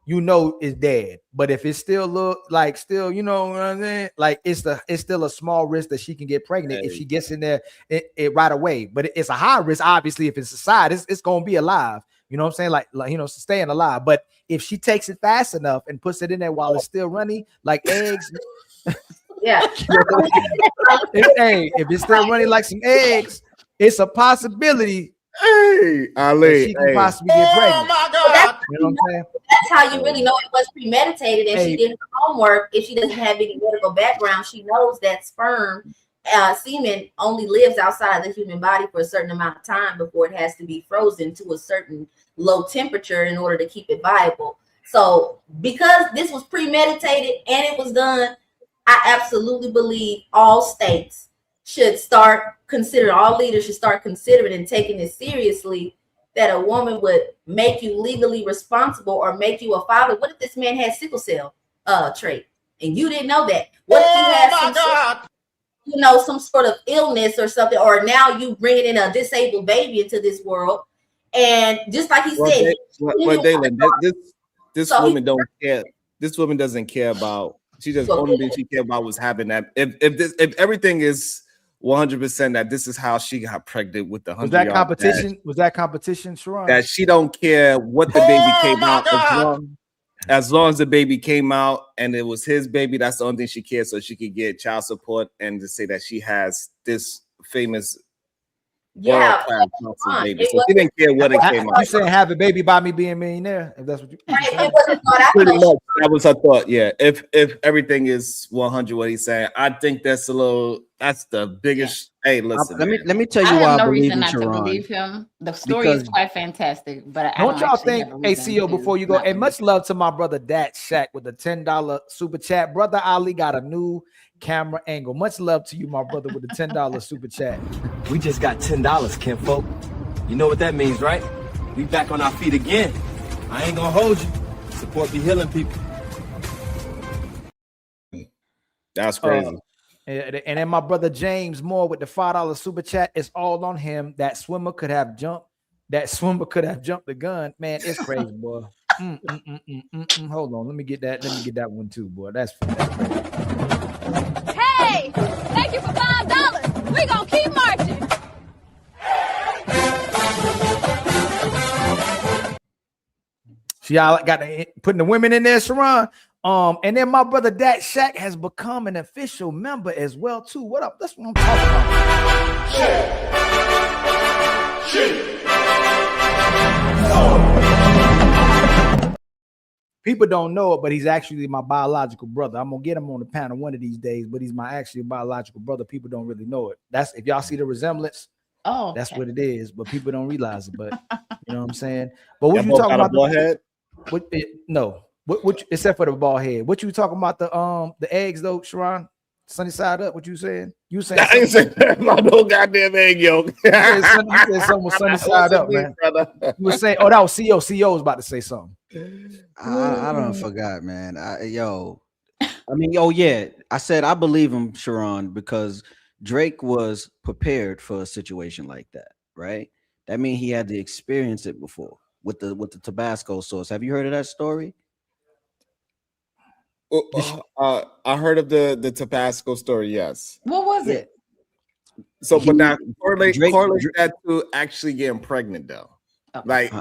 you know it's dead. But if it still look like still, you know what I'm saying? Like it's still a small risk that she can get pregnant if she gets in there it right away. But it's a high risk, obviously, if it's a side, it's gonna be alive. You know what I'm saying? Like you know, staying alive. But if she takes it fast enough and puts it in there while it's still running, like eggs. Yeah. If it's still running like some eggs, it's a possibility. Hey, Ali, she can possibly get pregnant. my God. You know what I'm saying? That's how you really know it was premeditated. If Hey. she did her homework, if she doesn't have any medical background, she knows that sperm, semen only lives outside the human body for a certain amount of time before it has to be frozen to a certain low temperature in order to keep it viable. So because this was premeditated and it was done, I absolutely believe all states should start considering, all leaders should start considering and taking it seriously that a woman would make you legally responsible or make you a father. What if this man had sickle cell trait and you didn't know that? What if he had some sort of illness or something, or now you bringing in a disabled baby into this world, and just like he said, this woman don't care. This woman doesn't care about. She just only thing she cared about was having that. If everything is 100% that this is how she got pregnant with the 100. Was that competition? Was that competition, Sharon? That she don't care what the baby came out as long as the baby came out and it was his baby. That's the only thing she cares, so she could get child support and to say that she has this famous. Yeah, baby. So she didn't care what it came out. You saying have a baby by me being a millionaire? If that's what you pretty much that was her thought. Yeah. If everything is 100, what he's saying, I think that's the biggest. Hey, listen. Let me tell you why have no I believe reason in not to Sharon. believe him. The story is quite fantastic, but I don't y'all actually think, have a reason ACO, before you go, and much love to my brother Dat Shack with the $10 super chat. Brother Ali got a new camera angle. Much love to you, my brother, with the $10 super chat. We just got $10, kinfolk. You know what that means, right? We back on our feet again. I ain't gonna hold you. Support be healing people. That's crazy. And then my brother James Moore with the $5 super chat. It's all on him. That swimmer could have jumped. That swimmer could have jumped the gun. Man, it's crazy, boy. Hold on, let me get that. Let me get that one too, boy. That's crazy. Hey, thank you for $5. We gonna keep marching. See, y'all got putting the women in there, Sharon. And then my brother Dat Shack has become an official member as well too. What up? That's what I'm talking about. People don't know it, but he's actually my biological brother. I'm gonna get him on the panel one of these days, but he's my actually biological brother. People don't really know it. That's if y'all see the resemblance. Oh, that's what it is, but people don't realize it. But you know what I'm saying. But what you talking about? Bald head? No. What except for the bald head? What you talking about the eggs though, Sharon? Sunny side up. What you saying? You saying? I ain't saying my no goddamn egg yolk. You said something was sunny side up, man. Brother. You were saying, oh, that was CO. CO was about to say something. I don't forgot, man. Yeah. I said I believe him, Sharon, because Drake was prepared for a situation like that, right? That means he had to experience it before with the Tabasco sauce. Have you heard of that story? I heard of the Tabasco story. Yes. What was it? So, but now correlate that to actually getting pregnant, though. Like,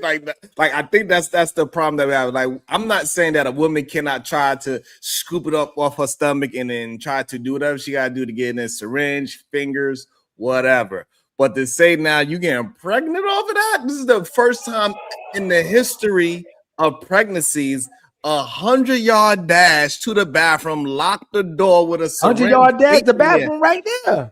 like I think that's the problem that we have. Like, I'm not saying that a woman cannot try to scoop it up off her stomach and then try to do whatever she got to do to get in a syringe, fingers, whatever. But to say now you getting pregnant off of that, this is the first time in the history of pregnancies. 100-yard dash to the bathroom, lock the door with a 100-yard dash, the bathroom right there.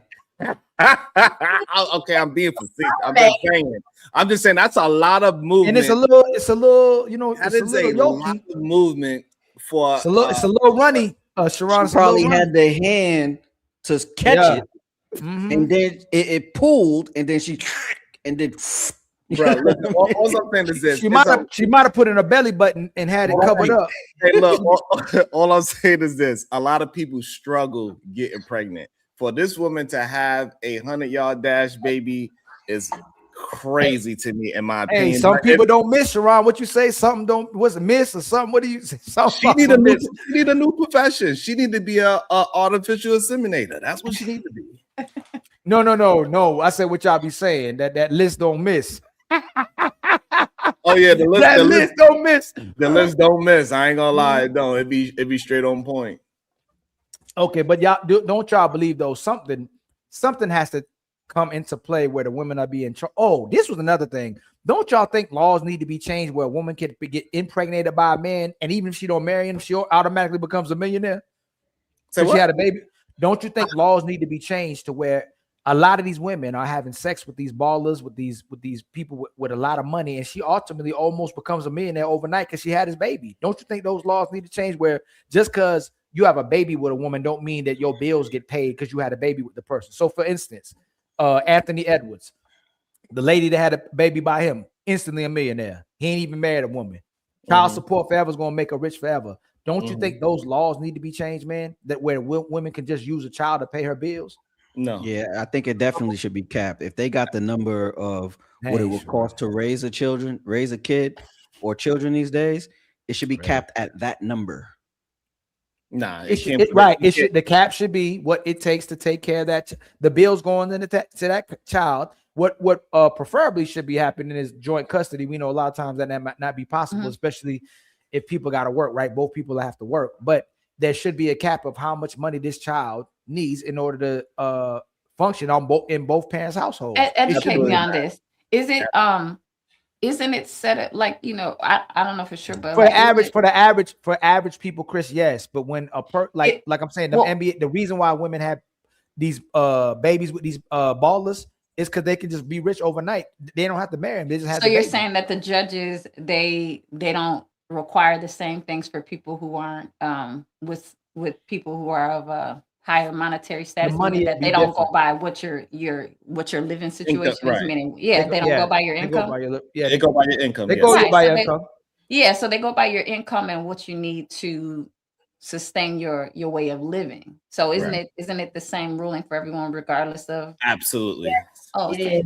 Okay, I'm being facetious. I'm just saying that's a lot of movement. And it's a little, you know, it's a lot of movement for it's a little runny. Sharon probably had the hand to catch it, and then it pulled, and then she Bro, listen, all I'm saying is this. She might have put in a belly button and had it covered up. Hey, look, all I'm saying is this. A lot of people struggle getting pregnant. For this woman to have a 100-yard dash baby is crazy to me, in my Hey, opinion. some But people don't miss, Sharon. What you say? Something don't was a miss or something? What do you say? she need a new profession. She need to be a artificial inseminator. That's what she need to be. No. I said what y'all be saying. That list don't miss. Oh yeah, the list. That list don't miss. The list don't miss. I ain't gonna lie. No, it be straight on point. Okay, but y'all don't y'all believe though something has to come into play where the women are being oh, this was another thing. Don't y'all think laws need to be changed where a woman can get impregnated by a man, and even if she don't marry him, she automatically becomes a millionaire? So she had a baby. Don't you think laws need to be changed to where a lot of these women are having sex with these ballers, with these people with a lot of money, and she ultimately almost becomes a millionaire overnight because she had his baby? Don't you think those laws need to change where just because you have a baby with a woman don't mean that your bills get paid because you had a baby with the person? So for instance, Anthony Edwards, the lady that had a baby by him, instantly a millionaire. He ain't even married a woman. Child support forever is going to make her rich forever. Don't you think those laws need to be changed, man? That where women can just use a child to pay her bills? No. Yeah, I think it definitely should be capped. If they got the number of what it would cost to raise a kid or children these days, it should be capped at that number. Nah, the cap should be what it takes to take care of that. The bills going into to that child. What preferably should be happening is joint custody. We know a lot of times that might not be possible, especially if people got to work, right? Both people have to work, but there should be a cap of how much money this child needs in order to function in both parents' households. Educate me on this. Is it isn't it set up like, I don't know for sure, but for average people, Chris, yes. But when like I'm saying, the NBA, the reason why women have these babies with these ballers is because they can just be rich overnight. They don't have to marry them. They just have. So you're saying that the judges they don't require the same things for people who aren't with people who are of a higher monetary status, meaning that they don't go by what your living situation is, meaning they don't go by your income. They go by your income. They go by your income. So they go by your income and what you need to sustain your way of living. So isn't it the same ruling for everyone regardless of? Absolutely. Yes, oh, it is.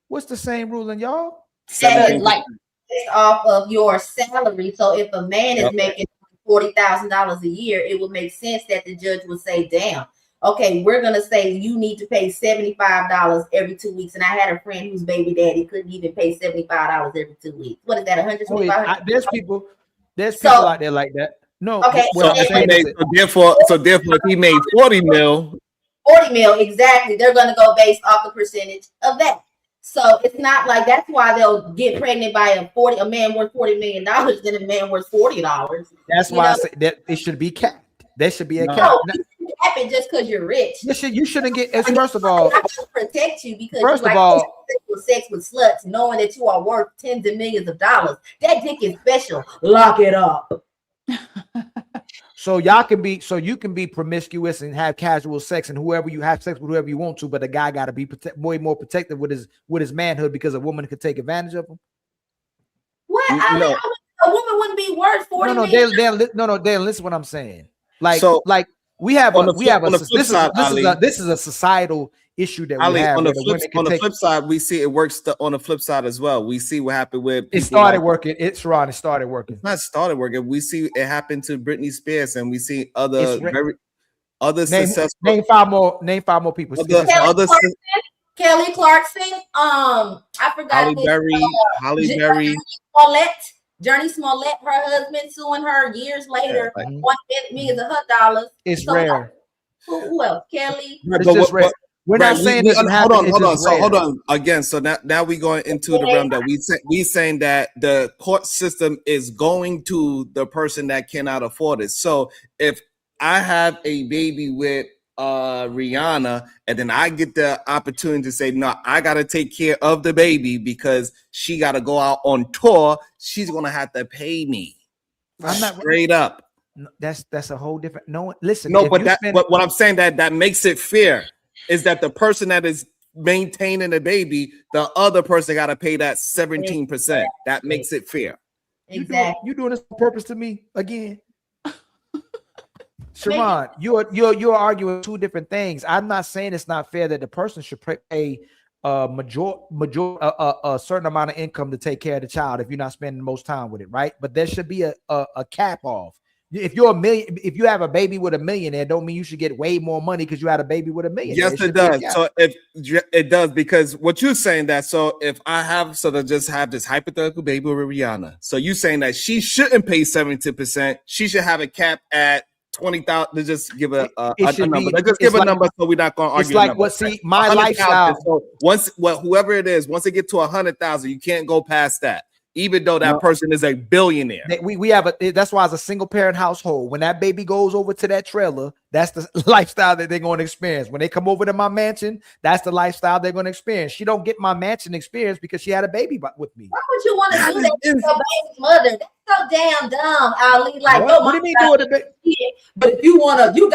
What's the same ruling, y'all? Like based off of your salary. So if a man is making $40,000 a year, it would make sense that the judge would say, damn, okay, we're going to say you need to pay $75 every 2 weeks. And I had a friend whose baby daddy couldn't even pay $75 every 2 weeks. What is that, $125? There's people out there like that. No, okay. So therefore, if he made 40 mil, exactly, they're going to go based off the percentage of that. So it's not like that's why they'll get pregnant by a man worth $40 million than a man worth $40. That's why I say that it should be capped. There should be a cap. No, you shouldn't cap it just because you're rich. You shouldn't get. First of all, I should protect you because first of all, sex with sluts, knowing that you are worth tens of millions of dollars. That dick is special. Lock it up. So you can be promiscuous and have casual sex, and whoever you have sex with, whoever you want to, but the guy got to be way more protective with his manhood because a woman could take advantage of him. What? A woman wouldn't be worth 40 million. Dale, listen what I'm saying. Like we have this is a societal issue that we have. On the flip side, we see it works on the flip side as well. We see what happened with it started working. It started working. It's not started working. We see it happened to Britney Spears, and we see other successful. Name five more people. Kelly Clarkson. I forgot. Halle Berry. Journey Smollett, her husband suing her years later, $1 million of her dollars. It's rare. Who else? Kelly. It's just rare. We're not saying this. Hold on. So hold on again. So now we going into the realm that we saying that the court system is going to the person that cannot afford it. So if I have a baby with Rihanna, and then I get the opportunity to say, no, I gotta take care of the baby because she gotta go out on tour, she's gonna have to pay me. I'm not straight up. That's a whole different. No, listen. No, but what I'm saying that makes it fair is that the person that is maintaining the baby, the other person gotta pay that 17%. That makes it fair. Exactly. You doing this on purpose to me again? Sharon, you're arguing two different things. I'm not saying it's not fair that the person should pay a certain amount of income to take care of the child if you're not spending the most time with it, right? But there should be a cap off. If you're if you have a baby with a millionaire, don't mean you should get way more money because you had a baby with a millionaire. Yes, it does. So if it does, because what you're saying that, so if I have, so to just have this hypothetical baby with Rihanna, so you saying that she shouldn't pay 70%, she should have a cap at 20,000 to just give a number. Let's just give a number so we're not going to argue. It's like what? See, my lifestyle. So whoever it is, once they get to 100,000, you can't go past that, even though that person is a billionaire. We have that's why it's a single parent household. When that baby goes over to that trailer, that's the lifestyle that they're going to experience. When they come over to my mansion, that's the lifestyle they're going to experience. She don't get my mansion experience because she had a baby with me. Why would you want to do that to your baby's mother? That's so damn dumb, Ali. Like, what do you mean doing the baby? But if you wanna, you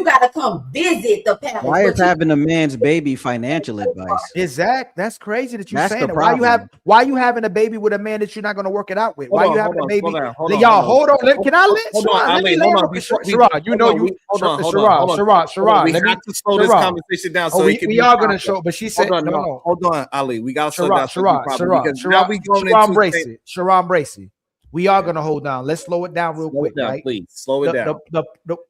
gotta come visit the parents. Why is having a man's baby financial advice? Exactly. That's crazy that you're That's saying the that. Why you having a baby with a man that you're not going to work it out with? Why you having a baby? Y'all hold on. Can I let me Sharon, you know you Sharon. We have to slow this conversation down so we are going to show. But she said, no. Hold on, Ali. We got to slow down. Sharon Bracey. We are going to hold down. Let's slow it down real quick, right? Please slow it down.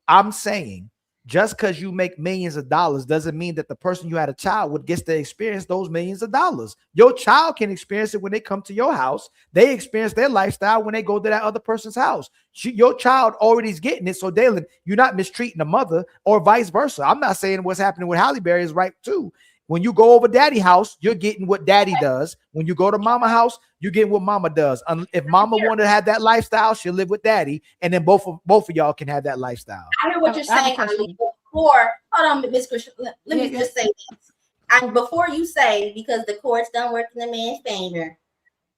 I'm saying, just because you make millions of dollars doesn't mean that the person you had a child with gets to experience those millions of dollars. Your child can experience it when they come to your house. They experience their lifestyle when they go to that other person's house. Your child already is getting it. So, Dalen, you're not mistreating the mother or vice versa. I'm not saying what's happening with Halle Berry is right too. When you go over daddy house, you're getting what daddy does. When you go to mama house, you're getting what mama does. If mama wanted to have that lifestyle, she'll live with daddy, and then both of y'all can have that lifestyle. I hear what you're saying. Before, hold on, Miss Christian. Let me just say this. And before you say, because the courts don't work in the man's favor,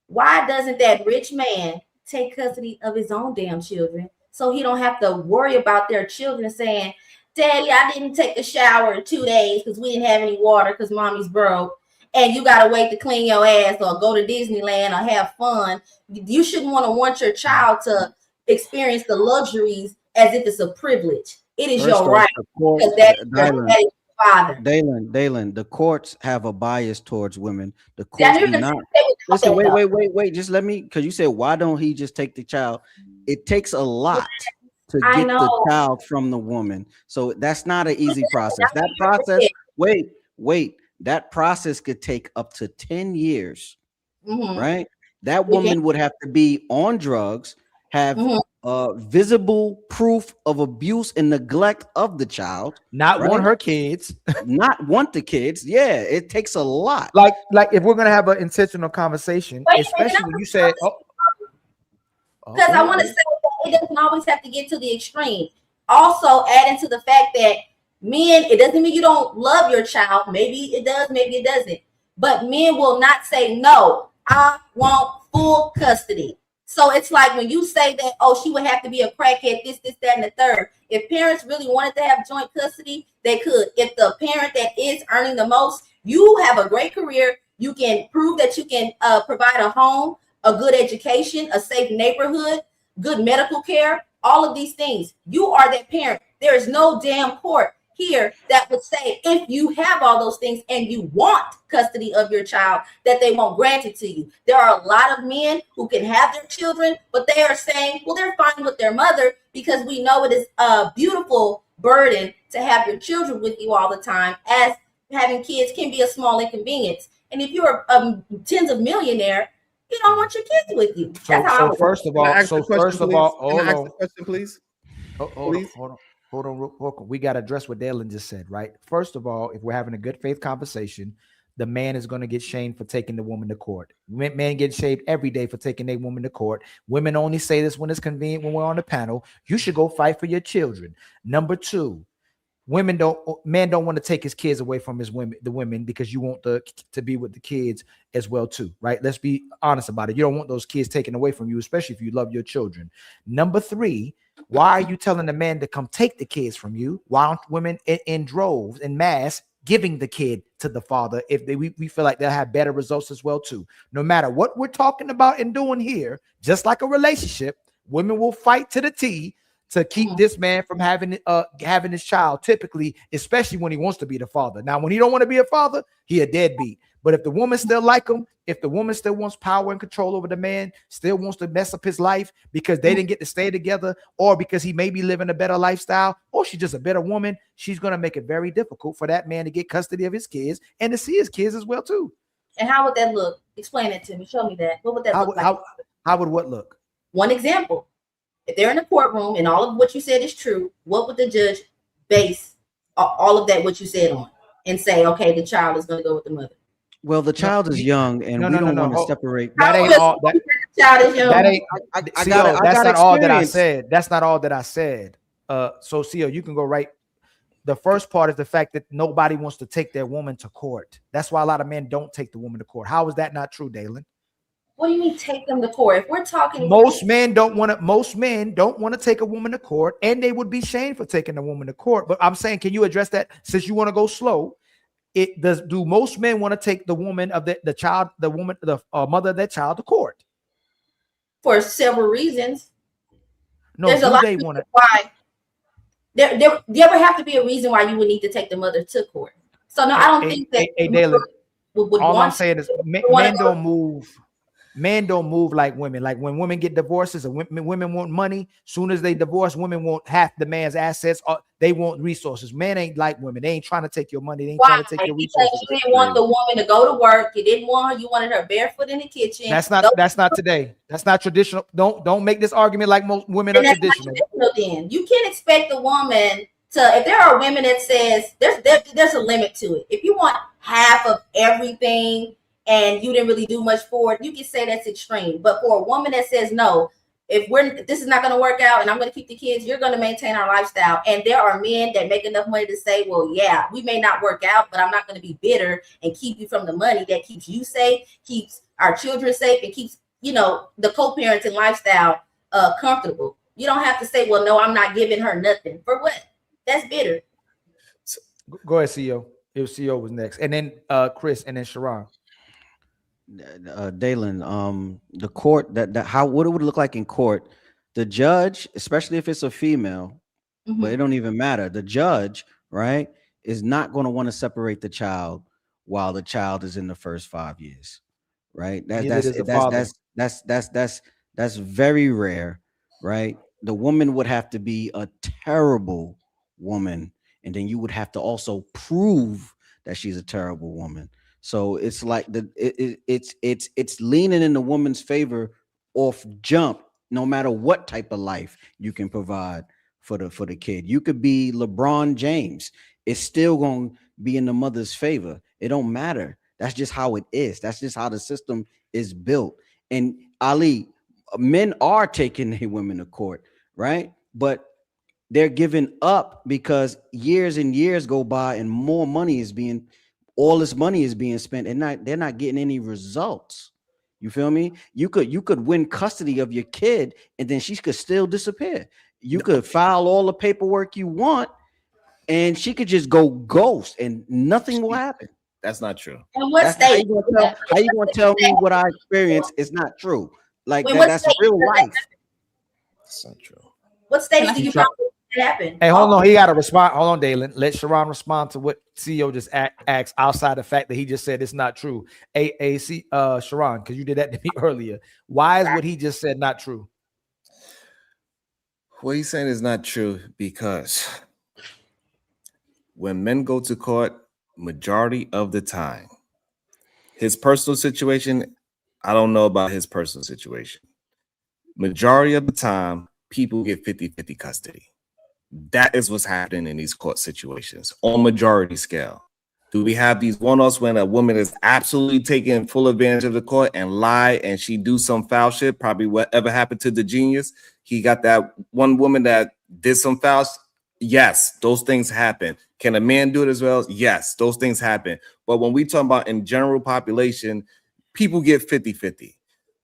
why doesn't that rich man take custody of his own damn children so he don't have to worry about their children saying, Daddy, I didn't take a shower in 2 days because we didn't have any water because mommy's broke, and you got to wait to clean your ass or go to Disneyland or have fun. You shouldn't want your child to experience the luxuries as if it's a privilege. It is your right. Dalen, the courts have a bias towards women. The courts do not. Listen, wait. Just let me, because you said, why don't he just take the child? It takes a lot to get the child from the woman. So that's not an easy process. That process, wait, that process could take up to 10 years, right? That woman would have to be on drugs, have visible proof of abuse and neglect of the child. Not want her kids. Not want the kids. Yeah, it takes a lot. Like if we're going to have an intentional conversation, especially when you said, because I want to say that it doesn't always have to get to the extreme. Also, adding to the fact that men, it doesn't mean you don't love your child. Maybe it does, maybe it doesn't. But men will not say, no, I want full custody. So it's like when you say that, oh, she would have to be a crackhead, this, that, and the third. If parents really wanted to have joint custody, they could. If the parent that is earning the most, you have a great career. You can prove that you can provide a home, a good education, a safe neighborhood, good medical care, all of these things. You are that parent. There is no damn court here that would say if you have all those things and you want custody of your child, that they won't grant it to you. There are a lot of men who can have their children, but they are saying, well, they're fine with their mother because we know it is a beautiful burden to have your children with you all the time, as having kids can be a small inconvenience. And if you're a tens of millionaire, you don't want your kids with you. First of all, hold on. We got to address what Dalen just said, right? First of all, if we're having a good faith conversation, the man is going to get shamed for taking the woman to court. Men get shamed every day for taking their woman to court. Women only say this when it's convenient when we're on the panel. You should go fight for your children. Number two, men don't want to take his kids away from the women because you want to be with the kids as well too, right? Let's be honest about it. You don't want those kids taken away from you, especially if you love your children. Number three, why are you telling the man to come take the kids from you? Why aren't women in droves, in mass, giving the kid to the father if we feel like they'll have better results as well too? No matter what we're talking about and doing here, just like a relationship, women will fight to the T to keep this man from having his child, typically, especially when he wants to be the father. Now, when he don't want to be a father, he a deadbeat. But if the woman still like him, if the woman still wants power and control over the man, still wants to mess up his life because they didn't get to stay together, or because he may be living a better lifestyle, or she's just a better woman, she's going to make it very difficult for that man to get custody of his kids and to see his kids as well, too. And how would that look? Explain it to me. Show me that. What would that look like? How would what look? One example. If they're in the courtroom and all of what you said is true, what would the judge base all of that what you said on and say, okay, the child is going to go with the mother? Well, the child is young, and we don't want to separate. That ain't all. That child is young. That ain't. That's not all that I experience. said. That's not all that I said. So Cio, you can go right. The first part is the fact that nobody wants to take their woman to court. That's why a lot of men don't take the woman to court. How is that not true, Dalen? What do you mean take them to court? If we're talking, Most men don't want to take a woman to court, and they would be shamed for taking a woman to court. But I'm saying, can you address that since you want to go slow? Do most men want to take the woman of the child, the woman, the mother of their child to court? For several reasons. No, there's a lot of want to. Why? There ever have to be a reason why you would need to take the mother to court. So no, I don't think that. Hey, Dalen, all I'm saying is men don't move. Men don't move like women. Like when women get divorces and women want money, soon as they divorce, women want half the man's assets. Or they want resources. Men ain't like women. They ain't trying to take your money. They ain't trying to take your resources. Because you didn't want the woman to go to work. You didn't want her. You wanted her barefoot in the kitchen. That's not today. That's not traditional. Don't make this argument like most women are traditional. Then you can't expect the woman to. If there are women that says there's a limit to it. If you want half of everything and you didn't really do much for it, you can say that's extreme. But for a woman that says no, if this is not going to work out and I'm going to keep the kids, you're going to maintain our lifestyle. And there are men that make enough money to say, well, yeah, we may not work out, but I'm not going to be bitter and keep you from the money that keeps you safe, keeps our children safe, and keeps, the co-parenting lifestyle comfortable. You don't have to say, well, no, I'm not giving her nothing. For what? That's bitter. Go ahead, CEO. If CEO was next. And then Chris, and then Sharon. Dalen, the court what it would look like in court, the judge, especially if it's a female, but it don't even matter. The judge, right, is not going to want to separate the child while the child is in the first 5 years, right? That's very rare, right? The woman would have to be a terrible woman, and then you would have to also prove that she's a terrible woman. So it's like it's leaning in the woman's favor off jump, no matter what type of life you can provide for the kid. You could be LeBron James. It's still going to be in the mother's favor. It don't matter. That's just how it is. That's just how the system is built. And Ali, men are taking their women to court, right? But they're giving up because years and years go by and more money is being all this money is being spent and they're not getting any results. You feel me? You could win custody of your kid and then she could still disappear. You could file all the paperwork you want and she could just go ghost and nothing will happen. That's not true. And what state? How you gonna tell me what I experienced is not true? Like that's real life. That's not true. What states do you know happen? Hey, hold on. He got to respond. Hold on, Dalen. Let Sharon respond to what CEO just asked outside the fact that he just said it's not true. Sharon, because you did that to me earlier. Why is what he just said not true? What he's saying is not true because when men go to court, majority of the time, his personal situation, I don't know about his personal situation. Majority of the time, people get 50-50 custody. That is what's happening in these court situations on majority scale. Do we have these one-offs when a woman is absolutely taking full advantage of the court and lie and she do some foul shit? Probably whatever happened to the genius. He got that one woman that did some fouls. Yes, those things happen. Can a man do it as well? Yes, those things happen. But when we talk about in general population, people get 50-50.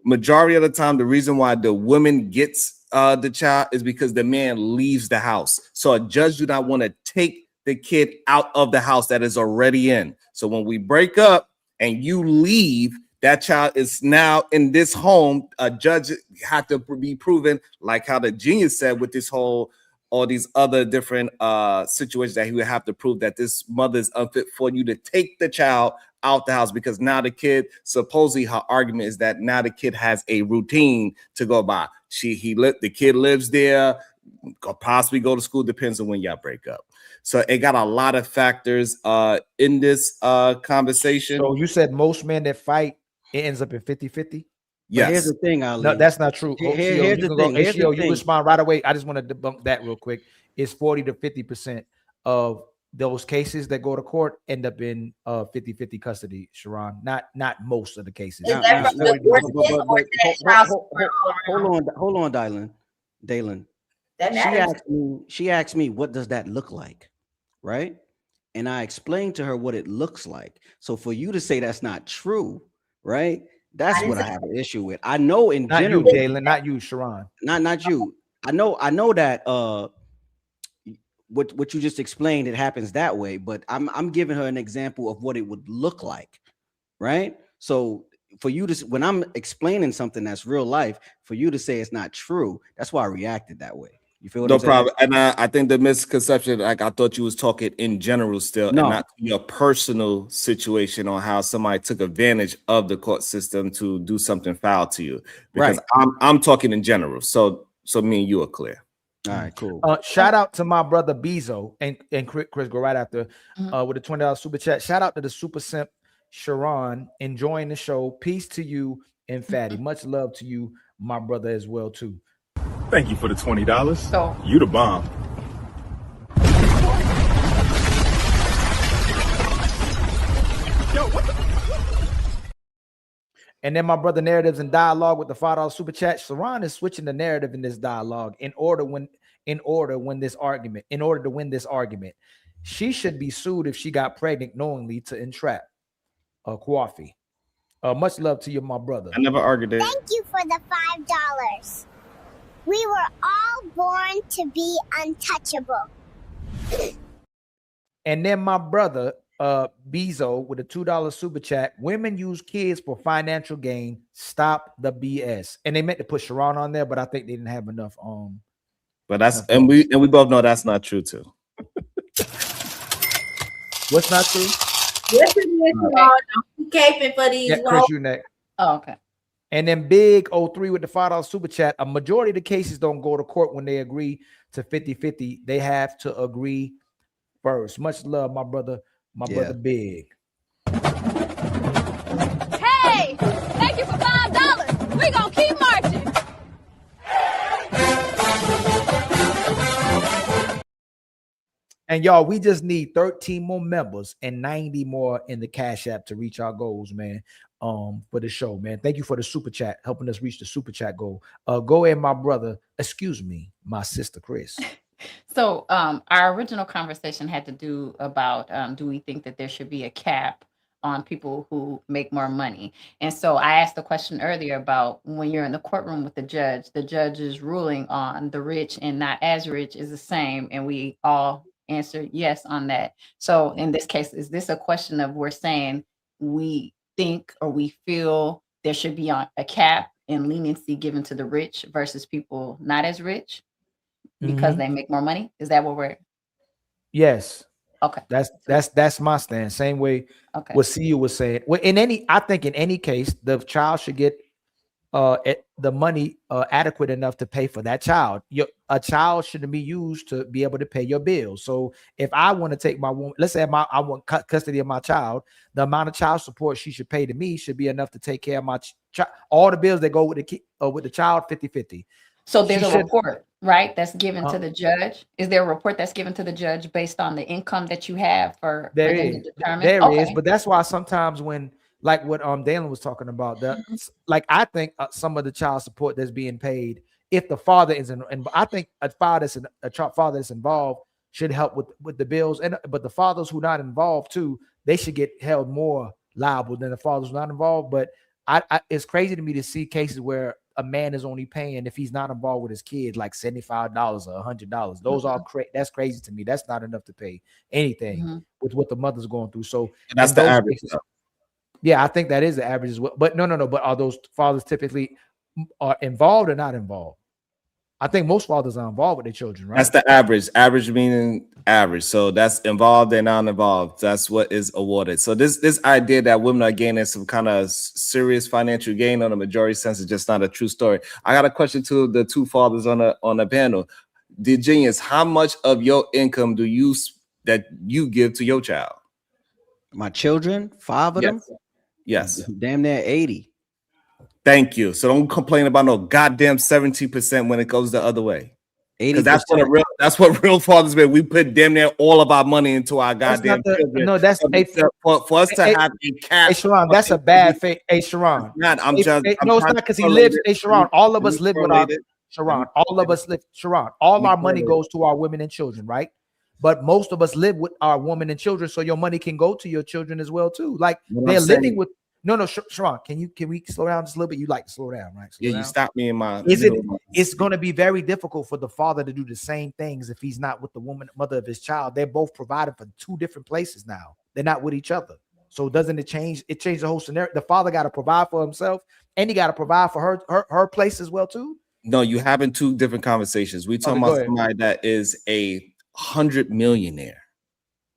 Majority of the time, the reason why the woman gets the child is because the man leaves the house. So a judge do not want to take the kid out of the house that is already in. So when we break up and you leave, that child is now in this home. A judge had to be proven, like how the genius said with this whole, all these other different situations, that he would have to prove that this mother is unfit for you to take the child out the house, because now the kid, supposedly her argument is that now the kid has a routine to go by. The kid lives there, could possibly go to school, depends on when y'all break up. So it got a lot of factors in this conversation. So you said most men that fight, it ends up in 50-50? Yes. But here's the thing, Ali. No, that's not true. Here's the thing. You respond right away. I just want to debunk that real quick. It's 40 to 50% of those cases that go to court end up in 50-50 custody, Sharon. Not most of the cases. Hold on, Dalen. She asked me, what does that look like? Right? And I explained to her what it looks like. So for you to say that's not true, right? That's what I have an issue with. I know in general, you, Dalen, not you, Sharon. Not you. I know that what you just explained, it happens that way, but I'm giving her an example of what it would look like, right? So for you to, when I'm explaining something that's real life, for you to say it's not true, that's why I reacted that way. You feel what No I'm saying? problem. And I think the misconception, like I thought you was talking in general still, and not your personal situation on how somebody took advantage of the court system to do something foul to you. Because I'm talking in general. So me and you are clear. All right, cool. Shout out to my brother Bezo and Chris, go right after with a $20 super chat. Shout out to the super simp Sharon, enjoying the show. Peace to you and Fatty. Much love to you, my brother, as well too. Thank you for the $20. You the bomb. And then my brother narratives and dialogue with the $5 super chat. Sharon is switching the narrative in this dialogue in order to win this argument. She should be sued if she got pregnant knowingly to entrap Kwafi. Much love to you, my brother. I never argued it. Thank you for the $5. We were all born to be untouchable. And then my brother Bezo with a $2 super chat. Women use kids for financial gain. Stop the BS. And they meant to put Sharon on there, but I think they didn't have enough. But that's and we both know that's not true too. What's not true? Yes, it is. Don't be caping for these. Yeah, Chris, you next. Oh, okay. And then Big 03 with the $5 super chat. A majority of the cases don't go to court when they agree to 50-50. They have to agree first. Much love, my brother. Brother Big. Hey, thank you for $5. We gonna keep marching. And y'all, we just need 13 more members and 90 more in the Cash App to reach our goals, man. For the show, man. Thank you for the super chat, helping us reach the super chat goal. Go ahead, my brother. Excuse me, my sister Chris. So our original conversation had to do about do we think that there should be a cap on people who make more money? And so I asked the question earlier about when you're in the courtroom with the judge's ruling on the rich and not as rich is the same, and we all answered yes on that. So in this case, is this a question of we're saying we think or we feel there should be a cap and leniency given to the rich versus people not as rich because they make more money? Is that what we're? Yes. Okay. That's my stand. Same way. Okay. What CU was saying. Well, I think in any case, the child should get the money adequate enough to pay for that child. A child shouldn't be used to be able to pay your bills. So if I want to take my woman, let's say I want custody of my child, the amount of child support she should pay to me should be enough to take care of my child. All the bills that go with the child 50-50. So there's a report, right? That's given to the judge. Is there a report that's given to the judge based on the income that you have for there them is. to determine? There Okay. is, but that's why sometimes when, like what Dalen was talking about, that like I think some of the child support that's being paid, if the father isn't, and I think a father that's involved should help with the bills, but the fathers who not involved too, they should get held more liable than the fathers who not involved. But it's crazy to me to see cases where a man is only paying, if he's not involved with his kids, like $75 or $100. Those are that's crazy to me. That's not enough to pay anything with what the mother's going through. So and that's the average. Yeah, I think that is the average as well. But no. But are those fathers typically are involved or not involved? I think most fathers are involved with their children, right? That's the average. Average meaning average. So that's involved and non-involved. That's what is awarded. So this idea that women are gaining some kind of serious financial gain on a majority sense is just not a true story. I got a question to the two fathers on the panel. The Genius, how much of your income do you give to your child? My children, 5 of them? Yes. Damn near 80. Thank you. So don't complain about no goddamn 17% when it goes the other way. Because that's what real fathers do. We put damn near all of our money into our goddamn children. No, that's for us to have a cap. Hey, Sharon, that's a bad thing. Hey, Sharon. No, it's not because he lives. Hey, Sharon, all of us live with our Sharon. All of us live. Sharon, all our money goes to our women and children, right? But most of us live with our women and children, so your money can go to your children as well too. Like they're living with. No, Sharon, can we slow down just a little bit? You like to slow down, right? You stopped me in my. It's going to be very difficult for the father to do the same things if he's not with the mother of his child. They're both provided for two different places now. They're not with each other. So doesn't it change? It changed the whole scenario. The father got to provide for himself, and he got to provide for her place as well too. No, you having two different conversations. We talking about somebody that is a 100 millionaire.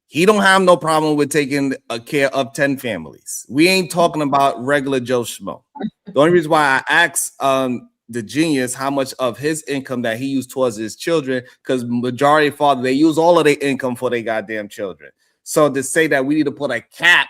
He don't have no problem with taking care of 10 families. We ain't talking about regular Joe Schmo. The only reason why I asked the Genius how much of his income that he used towards his children, because majority of fathers, they use all of their income for their goddamn children. So to say that we need to put a cap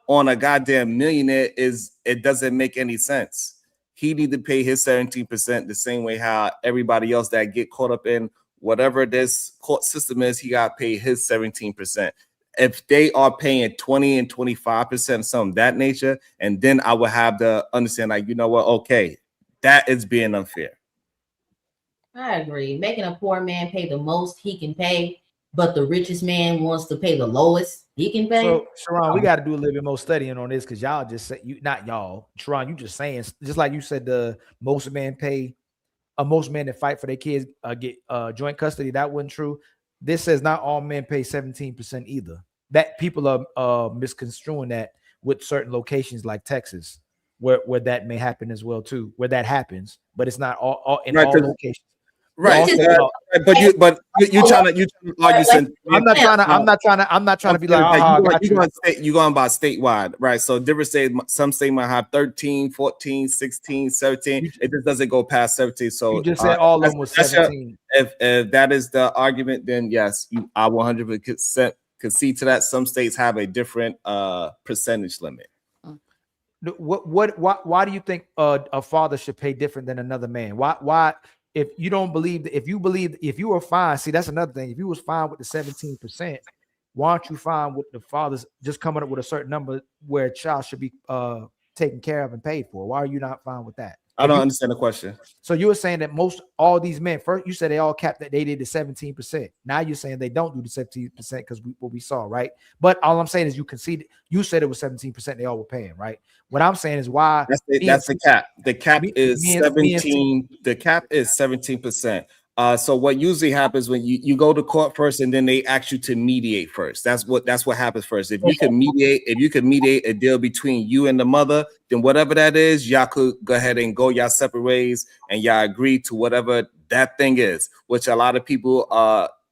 on a goddamn millionaire it doesn't make any sense. He need to pay his 17% the same way how everybody else that get caught up in whatever this court system is, he got paid his 17%. If they are paying 20 and 25%, something of that nature, and then I would have to understand, like, you know what? Okay, that is being unfair. I agree. Making a poor man pay the most he can pay, but the richest man wants to pay the lowest he can pay. So, Sharon, we got to do a little bit more studying on this because y'all just say not y'all, Sharon, you just saying, just like you said, most men that fight for their kids get joint custody. That wasn't true. This says not all men pay 17% either. That people are misconstruing that with certain locations like Texas, where that may happen as well too, where that happens, but it's not all in all locations. Right, but you trying to argue. I'm not trying to be like you're going about statewide, right? So different states, some states might have 13, 14, 16, 17. It just doesn't go past 17. So you just said all of them was 17. If that is the argument, then yes, I 100% concede to that. Some states have a different percentage limit. Why do you think a father should pay different than another man? Why? If you don't believe that, if you were fine, see, that's another thing. If you was fine with the 17%, why aren't you fine with the fathers just coming up with a certain number where a child should be taken care of and paid for? Why are you not fine with that? I don't understand the question. So you were saying that all these men, first you said they all capped that they did the 17%. Now you're saying they don't do the 17% because what we saw, right? But all I'm saying is you conceded. You said it was 17%. They all were paying, right? What I'm saying is why that's the cap. The cap is 17. The cap is 17%. So what usually happens when you go to court first, and then they ask you to mediate first. That's what happens first. If you can mediate a deal between you and the mother, then whatever that is, y'all could go ahead and go y'all separate ways, and y'all agree to whatever that thing is. Which a lot of people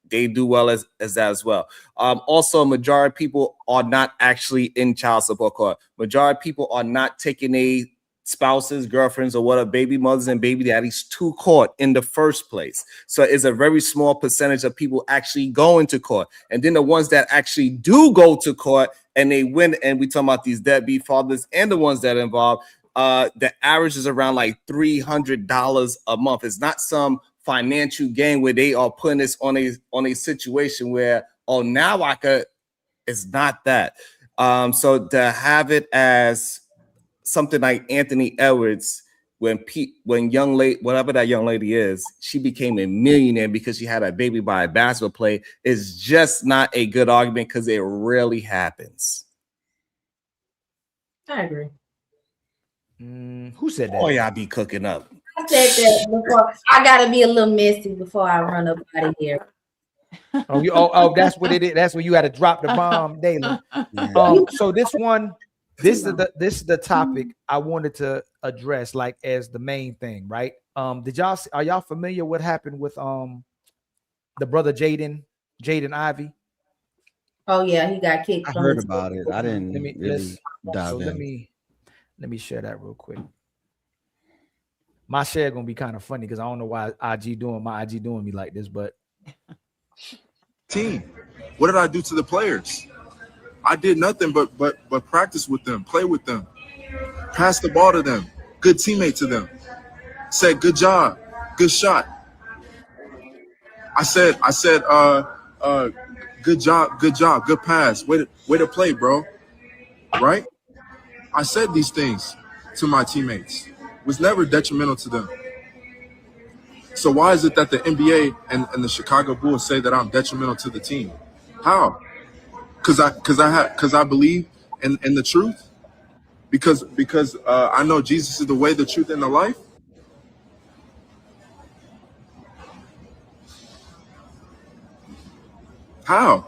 they do well as that as well. Also, majority of people are not actually in child support court. Majority of people are not taking a spouses, girlfriends, or whatever, baby mothers and baby daddies to court in the first place. So it's a very small percentage of people actually going to court. And then the ones that actually do go to court and they win, and we talking about these deadbeat fathers and the ones that are involved, the average is around like $300 a month. It's not some financial gain where they are putting this on a situation where, oh, now I could. It's not that. So to have it as something like Anthony Edwards, when young lady, whatever that young lady is, she became a millionaire because she had a baby by a basketball player, is just not a good argument because it rarely happens. I agree. Who said that? Oh yeah, I be cooking up. I said that before. I gotta be a little messy before I run up out of here. Oh, that's what it is. That's where you had to drop the bomb, Dayla. So this one, this is the topic I wanted to address, like as the main thing, right? Are y'all familiar what happened with the brother Jaden Ivy? Oh yeah, he got kicked I from heard the about it. I didn't really dive in. Let me share that real quick. My share gonna be kind of funny because I don't know why IG doing me like this, but team. What did I do to the players? I did nothing but practice with them, play with them, pass the ball to them, good teammate to them. Said good job, good shot. I said good job, good pass. Way to play, bro. Right? I said these things to my teammates. Was never detrimental to them. So why is it that the NBA and the Chicago Bulls say that I'm detrimental to the team? How? Because I believe in the truth. Because I know Jesus is the way, the truth, and the life. How?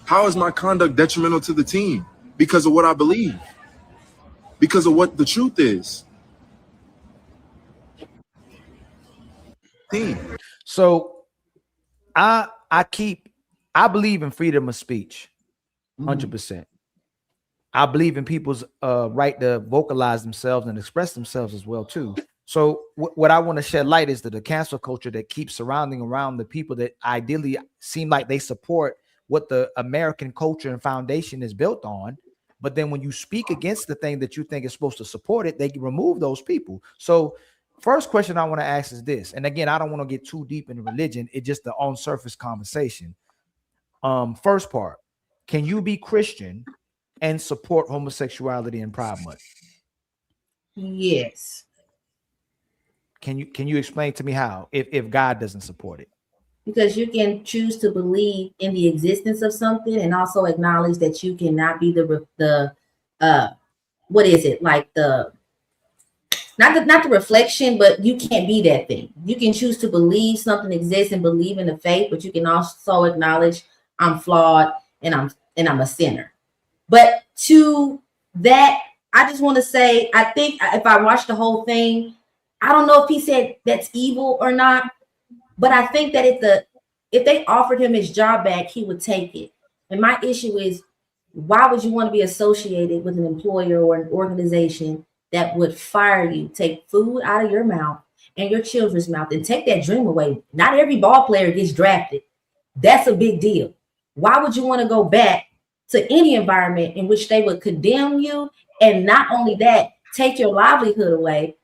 How is my conduct detrimental to the team? Because of what I believe. Because of what the truth is. Team. So I believe in freedom of speech, 100%. I believe in people's right to vocalize themselves and express themselves as well too. So what I want to shed light is that the cancel culture that keeps surrounding around the people that ideally seem like they support what the American culture and foundation is built on. But then when you speak against the thing that you think is supposed to support it, they remove those people. So first question I want to ask is this, and again, I don't want to get too deep into religion. It's just the on surface conversation. First part, can you be Christian and support homosexuality in Pride Month? Yes. Can you explain to me how, if God doesn't support it? Because you can choose to believe in the existence of something and also acknowledge that you cannot be the what is it, like the not the reflection, but you can't be that thing. You can choose to believe something exists and believe in the faith, but you can also acknowledge I'm flawed and I'm a sinner. But to that, I just want to say, I think if I watched the whole thing, I don't know if he said that's evil or not, but I think that if they offered him his job back, he would take it. And my issue is, why would you want to be associated with an employer or an organization that would fire you, take food out of your mouth and your children's mouth, and take that dream away? Not every ball player gets drafted. That's a big deal. Why would you want to go back to any environment in which they would condemn you, and not only that, take your livelihood away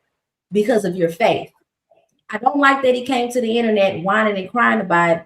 because of your faith? I don't like that he came to the internet whining and crying about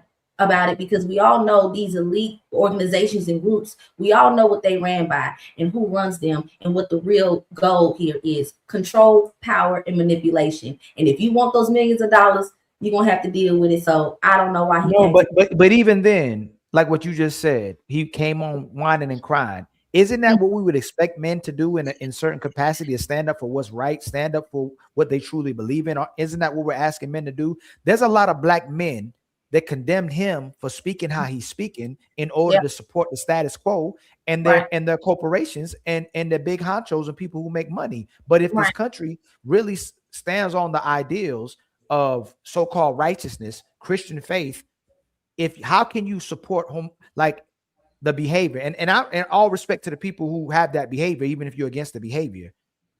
it, because we all know these elite organizations and groups, we all know what they ran by and who runs them, and what the real goal here is: control, power, and manipulation. And if you want those millions of dollars, you're gonna have to deal with it. So I don't know why he no, but even then, like what you just said, he came on whining and crying. Isn't that what we would expect men to do in certain capacity, to stand up for what's right, stand up for what they truly believe in? Or isn't that what we're asking men to do? There's a lot of black men that condemned him for speaking how he's speaking in order to support the status quo and their corporations and their big honchos and people who make money. But if this country really stands on the ideals of so-called righteousness, Christian faith, how can you support the behavior? And all respect to the people who have that behavior, even if you're against the behavior,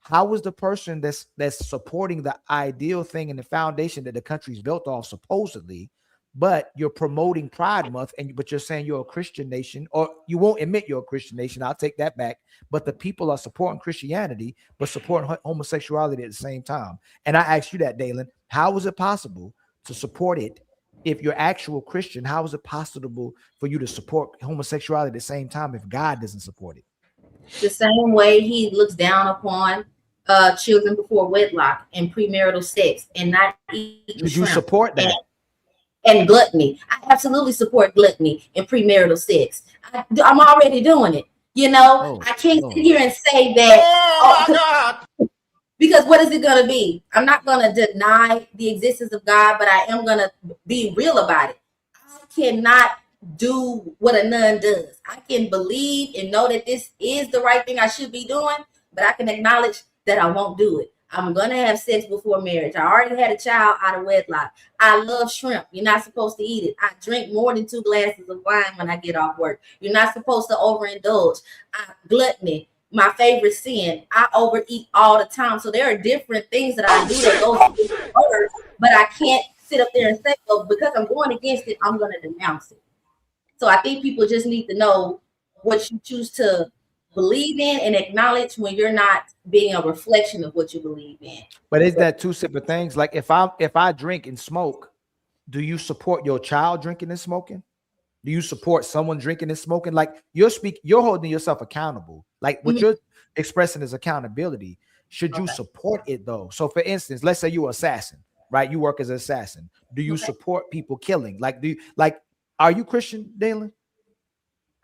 how is the person that's supporting the ideal thing and the foundation that the country's built off, supposedly, but you're promoting Pride Month, but you're saying you're a Christian nation, or you won't admit you're a Christian nation? I'll take that back. But the people are supporting Christianity, but supporting homosexuality at the same time. And I asked you that, Dalen, how is it possible to support it? If you're actual Christian, how is it possible for you to support homosexuality at the same time if God doesn't support it? The same way he looks down upon children before wedlock and premarital sex and not eating. Did you support that? And gluttony. I absolutely support gluttony and premarital sex. I'm already doing it. You know, I can't sit here and say that. Because what is it going to be? I'm not going to deny the existence of God, but I am going to be real about it. I cannot do what a nun does. I can believe and know that this is the right thing I should be doing, but I can acknowledge that I won't do it. I'm gonna have sex before marriage. I already had a child out of wedlock. I love shrimp. You're not supposed to eat it. I drink more than 2 glasses of wine when I get off work. You're not supposed to overindulge. Gluttony, my favorite sin. I overeat all the time. So there are different things that I do that goes against the word, but I can't sit up there and say, well, because I'm going against it, I'm gonna denounce it. So I think people just need to know what you choose to believe in and acknowledge when you're not being a reflection of what you believe in. But is that two separate things? Like if I drink and smoke, do you support your child drinking and smoking? Do you support someone drinking and smoking? Like you're holding yourself accountable. Like what you're expressing is accountability. Should you support it though? So for instance, let's say you're an assassin, right? You work as an assassin. Do you support people killing? Like, are you Christian, Dalen?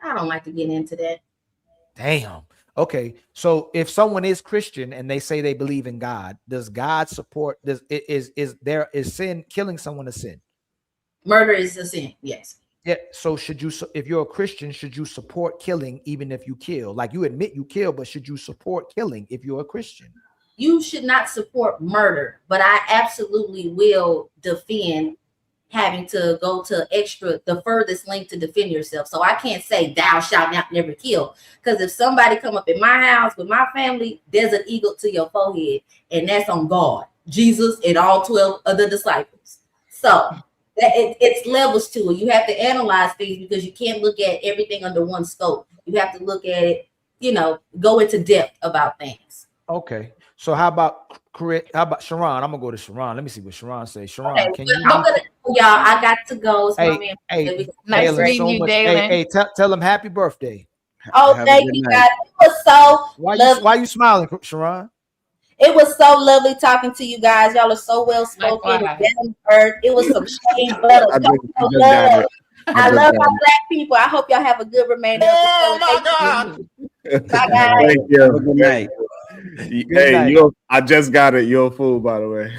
I don't like to get into that. Damn. Okay. So if someone is Christian and they say they believe in God, does God support this? Is sin, killing someone a sin? Murder is a sin, yes. Yeah. So should you, if you're a Christian, should you support killing even if you kill? Like you admit you kill, but should you support killing if you're a Christian? You should not support murder, but I absolutely will defend having to go to the furthest length to defend yourself. So I can't say thou shalt not never kill, because if somebody come up in my house with my family, there's an eagle to your forehead, and that's on God, Jesus, and all 12 of the disciples. So it's levels to it. You have to analyze things because you can't look at everything under one scope. You have to look at it, go into depth about things. Okay. So how about Sharon? I'm gonna go to Sharon. Let me see what Sharon says. Sharon, okay, can you? Y'all, I got to go. Hey, nice meeting you, Dalen. Hey, tell them happy birthday. Oh, thank you, guys. It was so lovely. Why you smiling, Sharon? It was so lovely talking to you guys. Y'all are so well spoken. Down to earth. It was some shade butter. I love my Black people. I hope y'all have a good remainder of the show. Bye, guys. Thank you. Good night. Hey, I just got it. You're a fool, by the way.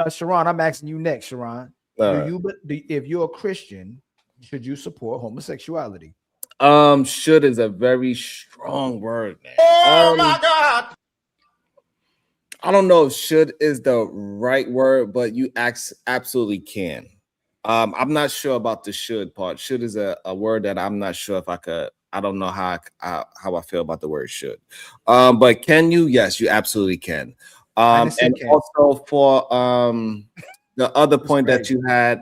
Sharon, I'm asking you next, Sharon. If you're a Christian, should you support homosexuality? Should is a very strong word, man. Oh my God. I don't know if should is the right word, but you absolutely can. I'm not sure about the should part. Should is a word that I'm not sure if I could. I don't know how I feel about the word should. But can you? Yes, you absolutely can. And also for the other point that you had,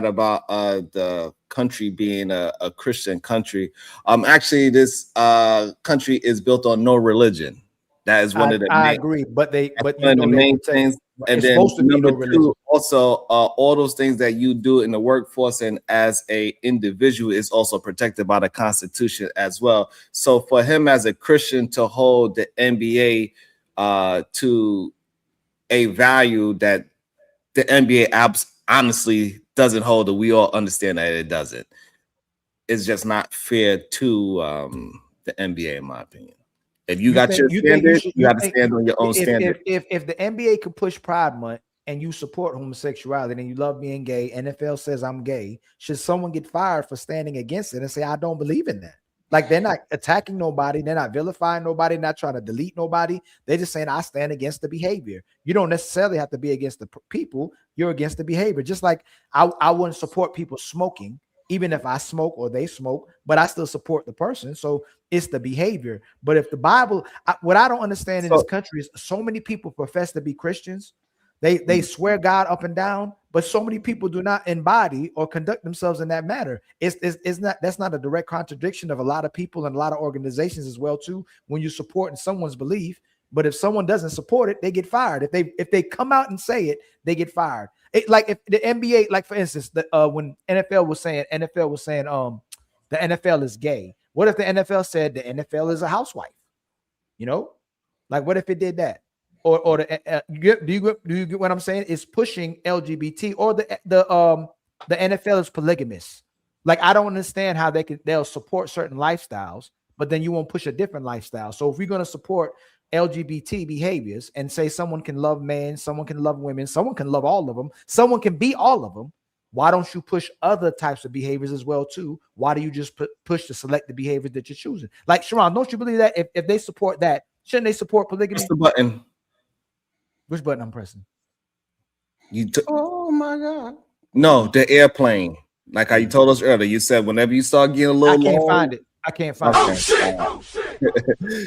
about the country being a Christian country. Actually, this country is built on no religion. That is one of the I agree, but one of the main things. And then number two, also all those things that you do in the workforce and as a individual is also protected by the Constitution as well. So for him as a Christian to hold the NBA to a value that the NBA honestly doesn't hold, that we all understand that it doesn't. It's just not fair to the NBA, in my opinion. If you got your standard, you got to stand on your own standard. If the NBA could push Pride Month and you support homosexuality and you love being gay, NFL says I'm gay, should someone get fired for standing against it and say, I don't believe in that? Like, they're not attacking nobody. They're not vilifying nobody, not trying to delete nobody. They're just saying, I stand against the behavior. You don't necessarily have to be against the people. You're against the behavior. Just like I wouldn't support people smoking, even if I smoke or they smoke, but I still support the person. So it's the behavior. But if the Bible, what I don't understand in this country is so many people profess to be Christians. They swear God up and down, but so many people do not embody or conduct themselves in that manner. That's not a direct contradiction of a lot of people and a lot of organizations as well too, when you're supporting someone's belief. But if someone doesn't support it, they get fired. If they come out and say it, they get fired. Like if the NBA, like for instance, when NFL was saying the NFL is gay. What if the NFL said the NFL is a housewife? Like what if it did that? Or do you get what I'm saying? It's pushing LGBT, or the NFL is polygamous. Like I don't understand how they'll support certain lifestyles, but then you won't push a different lifestyle. So if we're going to support LGBT behaviors and say someone can love men, someone can love women, someone can love all of them, someone can be all of them, why don't you push other types of behaviors as well too? Why do you just push the selective behaviors that you're choosing? Like Sharon, don't you believe that if they support that, shouldn't they support polygamy? Press the button. Which button I'm pressing? Oh my God. No, the airplane. Like how you told us earlier, you said whenever you start getting a little I can't long, find it. I can't find it.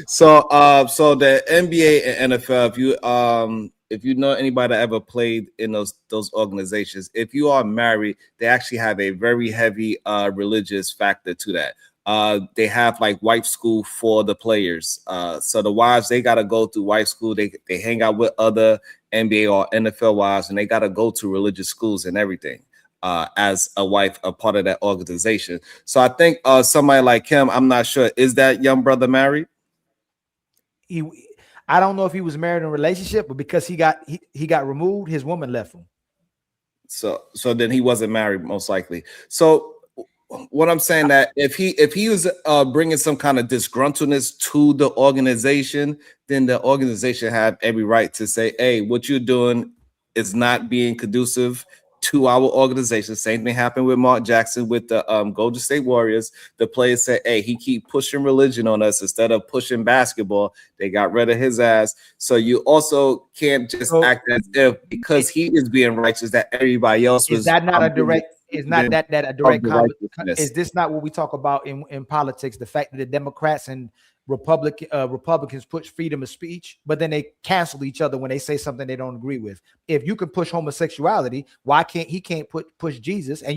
So the NBA and NFL, if you know anybody that ever played in those organizations, if you are married, they actually have a very heavy religious factor to that. They have like wife school for the players. So the wives, they gotta go through wife school. They hang out with other NBA or NFL wives, and they gotta go to religious schools and everything. As a wife, a part of that organization. So I think somebody like him, I'm not sure, is that young brother married? I don't know if he was married in a relationship, but because he got removed, his woman left him. So then he wasn't married, most likely. So what I'm saying that if he was bringing some kind of disgruntledness to the organization, then the organization have every right to say, hey, what you're doing is not being conducive to our organization. Same thing happened with Mark Jackson with the Golden State Warriors. The players said, hey, he keep pushing religion on us instead of pushing basketball. They got rid of his ass. So you also can't just act as if because he is being righteous that everybody else was. Is that not a direct? Is not that a direct comment? Is this not what we talk about in politics? The fact that the Democrats and Republicans push freedom of speech, but then they cancel each other when they say something they don't agree with. If you can push homosexuality, why can't he push Jesus? And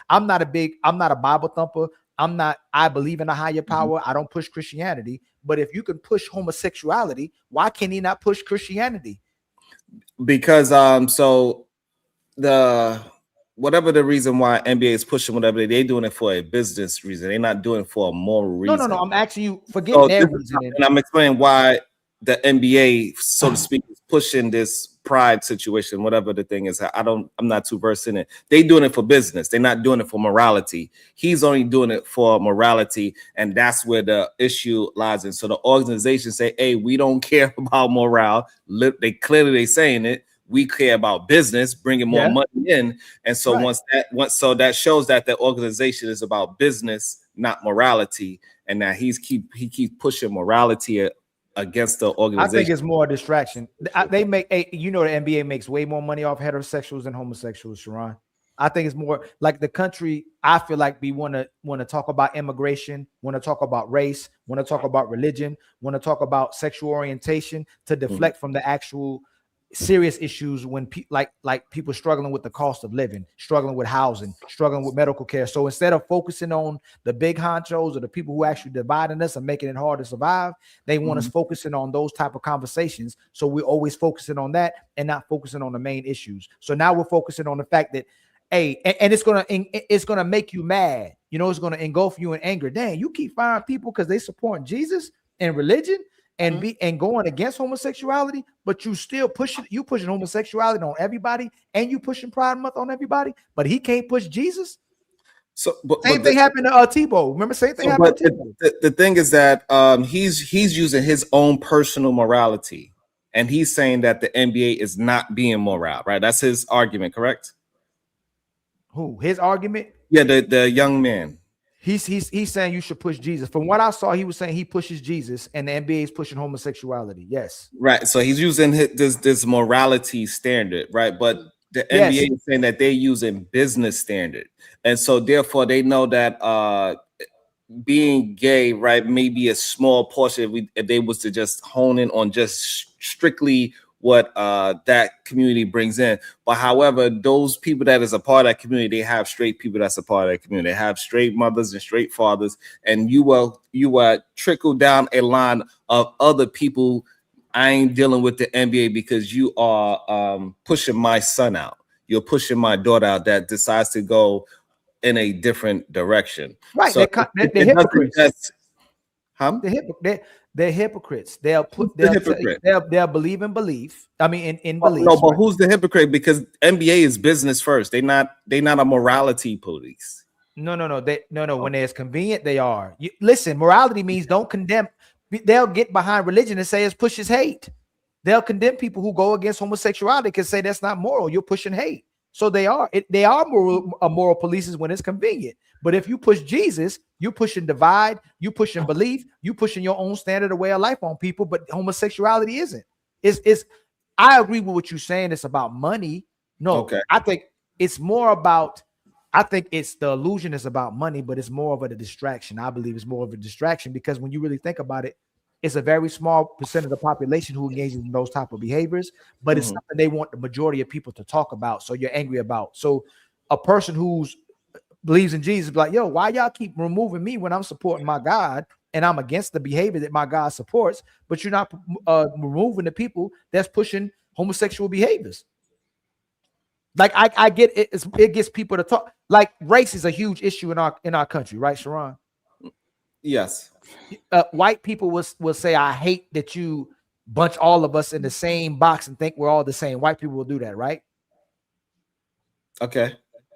I'm not a Bible thumper. I believe in a higher power. I don't push Christianity. But if you can push homosexuality, why can he not push Christianity? Because whatever the reason why NBA is pushing whatever they're doing it for a business reason. They're not doing it for a moral reason. No. I'm asking you, forget their reason. And I'm explaining why the NBA, so to speak, is pushing this pride situation, whatever the thing is. I'm not too versed in it. They're doing it for business. They're not doing it for morality. He's only doing it for morality, and that's where the issue lies in. So the organization say, hey, we don't care about morale. They saying it. We care about business, bringing more money in, and so so that shows that the organization is about business, not morality, and that he keeps pushing morality against the organization. I think it's more a distraction. They make the NBA makes way more money off heterosexuals than homosexuals, Sharon. I think it's more like the country. I feel like we want to talk about immigration, want to talk about race, want to talk about religion, want to talk about sexual orientation to deflect from the actual serious issues when like people struggling with the cost of living, struggling with housing, struggling with medical care. So instead of focusing on the big honchos or the people who actually dividing us and making it hard to survive, they want us focusing on those type of conversations. So we're always focusing on that and not focusing on the main issues. So now we're focusing on the fact that, hey, and it's gonna make you mad. It's gonna engulf you in anger. Dang, you keep firing people because they support Jesus and religion and going against homosexuality, but you still pushing homosexuality on everybody, and you pushing Pride Month on everybody, but he can't push Jesus. So same thing happened to Tebow. Remember, same thing happened to Tebow. The thing is that he's using his own personal morality, and he's saying that the NBA is not being moral, right? That's his argument, correct? Who? His argument? Yeah, the young man. He's saying you should push Jesus. From what I saw, he was saying he pushes Jesus, and the NBA is pushing homosexuality. Yes, right. So he's using this morality standard, right? But the NBA is saying that they're using business standard, and so therefore they know that being gay, right, may be a small portion if they was to just hone in on just strictly what that community brings in. But however, those people that is a part of that community, they have straight people that's a part of that community. They have straight mothers and straight fathers, and you will trickle down a line of other people. I ain't dealing with the NBA because you are pushing my son out. You're pushing my daughter out that decides to go in a different direction. Right. So they're hypocrites. They're hypocrites. They'll believe in belief. I mean, in belief. No, but who's the hypocrite? Because NBA is business first. They're not a morality police. No. When it's convenient, they are. Listen, morality means don't condemn. they'll get behind religion and say it pushes hate. They'll condemn people who go against homosexuality because say that's not moral. You're pushing hate. So they are moral polices when it's convenient. But if you push Jesus, you're pushing divide, you pushing belief, you pushing your own standard of way of life on people. But homosexuality isn't. It's I agree with what you're saying. It's about money. No, I think it's more about. I think it's the illusion is about money, but it's more of a distraction. I believe it's more of a distraction because when you really think about it, it's a very small percent of the population who engages in those type of behaviors, but it's something they want the majority of people to talk about. So you're angry about. So a person who's believes in Jesus, be like, yo, why y'all keep removing me when I'm supporting my God and I'm against the behavior that my God supports, but you're not removing the people that's pushing homosexual behaviors. Like I get it. It gets people to talk. Like race is a huge issue in our country, right, Sharon? Yes. White people will say, I hate that you bunch all of us in the same box and think we're all the same. White people will do that, right? Okay.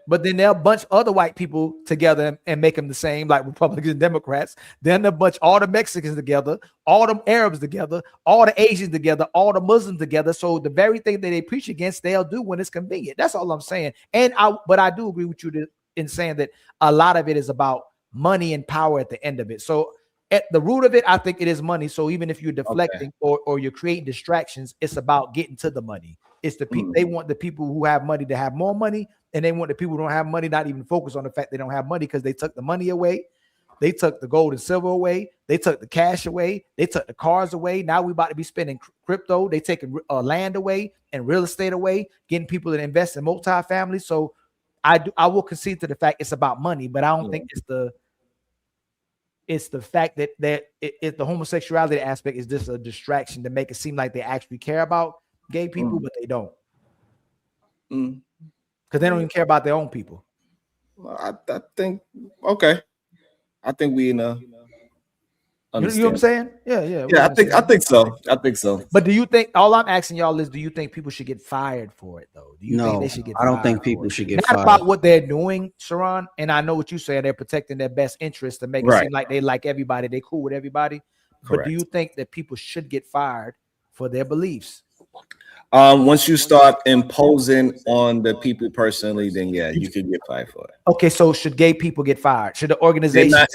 But then they'll bunch other white people together and make them the same, like Republicans and Democrats. Then they'll bunch all the Mexicans together, all the Arabs together, all the Asians together, all the Muslims together. So the very thing that they preach against, they'll do when it's convenient. That's all I'm saying. But I do agree with you in saying that a lot of it is about money and power at the end of it. So at the root of it, I think it is money. So even if you're deflecting or you're creating distractions, it's about getting to the money. It's the people. They want the people who have money to have more money, and they want the people who don't have money not even focus on the fact they don't have money because they took the money away. They took the gold and silver away. They took the cash away. They took the cars away. Now we about to be spending crypto. They taking land away and real estate away, getting people to invest in multi-family. So I will concede to the fact it's about money, but I don't think it's the fact that the homosexuality aspect is just a distraction to make it seem like they actually care about gay people, but they don't. Because they don't even care about their own people. I think I think we You know what I'm saying? Yeah. Yeah, I think so. But do you think all I'm asking y'all is, do you think people should get fired for it though? Do you think they should get I don't fired think people should get Not fired. about what they're doing, Sharon. And I know what you say, they're protecting their best interest to make it seem like they like everybody, they cool with everybody. But do you think that people should get fired for their beliefs? Once you start imposing on the people personally, then yeah, you can get fired for it. Okay, so should gay people get fired? Should the organization?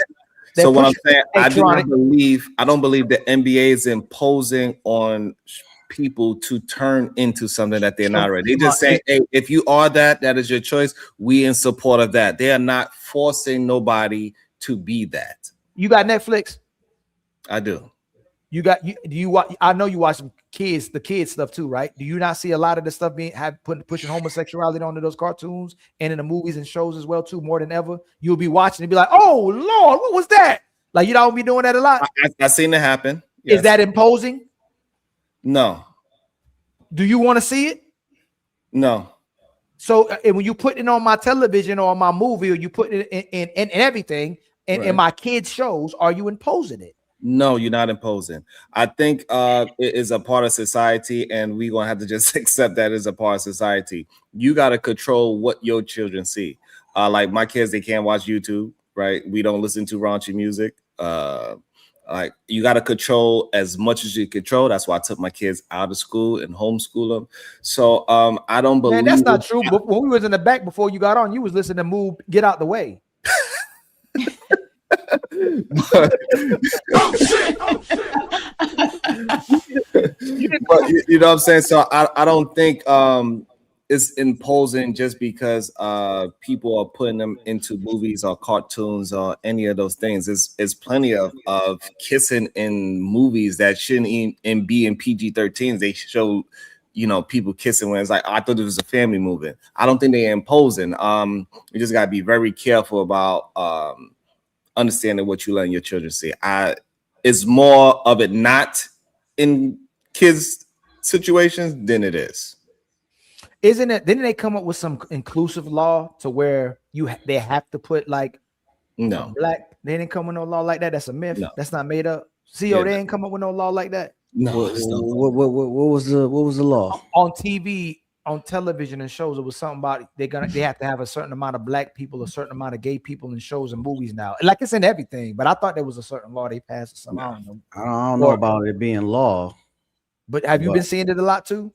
So what I'm saying, I don't believe the NBA is imposing on people to turn into something that they're not already. They just say, hey, if you are that is your choice. We in support of that. They are not forcing nobody to be that. You got Netflix? I do. Do you watch? I know you watch the kids stuff too, right? Do you not see a lot of the stuff pushing homosexuality onto those cartoons and in the movies and shows as well too, more than ever? You'll be watching and be like, oh Lord, what was that? Like you don't be doing that a lot. I've seen it happen. Yes. Is that imposing? No. Do you want to see it? No. So when you put it on my television or on my movie, or you put it in everything in my kids' shows, are you imposing it? No, you're not imposing. I think it is a part of society, and we're gonna have to just accept that as a part of society. You gotta control what your children see. Like my kids, they can't watch YouTube, right? We don't listen to raunchy music. Like you gotta control as much as you control. That's why I took my kids out of school and homeschool them. So I don't believe. Man, that's not true. But when we was in the back before you got on, you was listening to Move, Get Out the Way. But you know what I'm saying? So I don't think it's imposing just because people are putting them into movies or cartoons or any of those things. There's plenty of kissing in movies that shouldn't even be in PG-13s. They show people kissing when it's like, I thought it was a family movie. I don't think they're imposing. You just gotta be very careful about understanding what you letting your children see. It's more of it not in kids situations than it is. Isn't it? Didn't they come up with some inclusive law to where they have to put like black? They didn't come with no law like that. That's a myth. No. That's not made up. They didn't come up with no law like that. No. What was the law on TV? on television and shows, it was something about they have to have a certain amount of black people, a certain amount of gay people in shows and movies now. Like it's in everything, but I thought there was a certain law they passed or something. I don't know. I don't know about it being law. But have you been seeing it a lot too?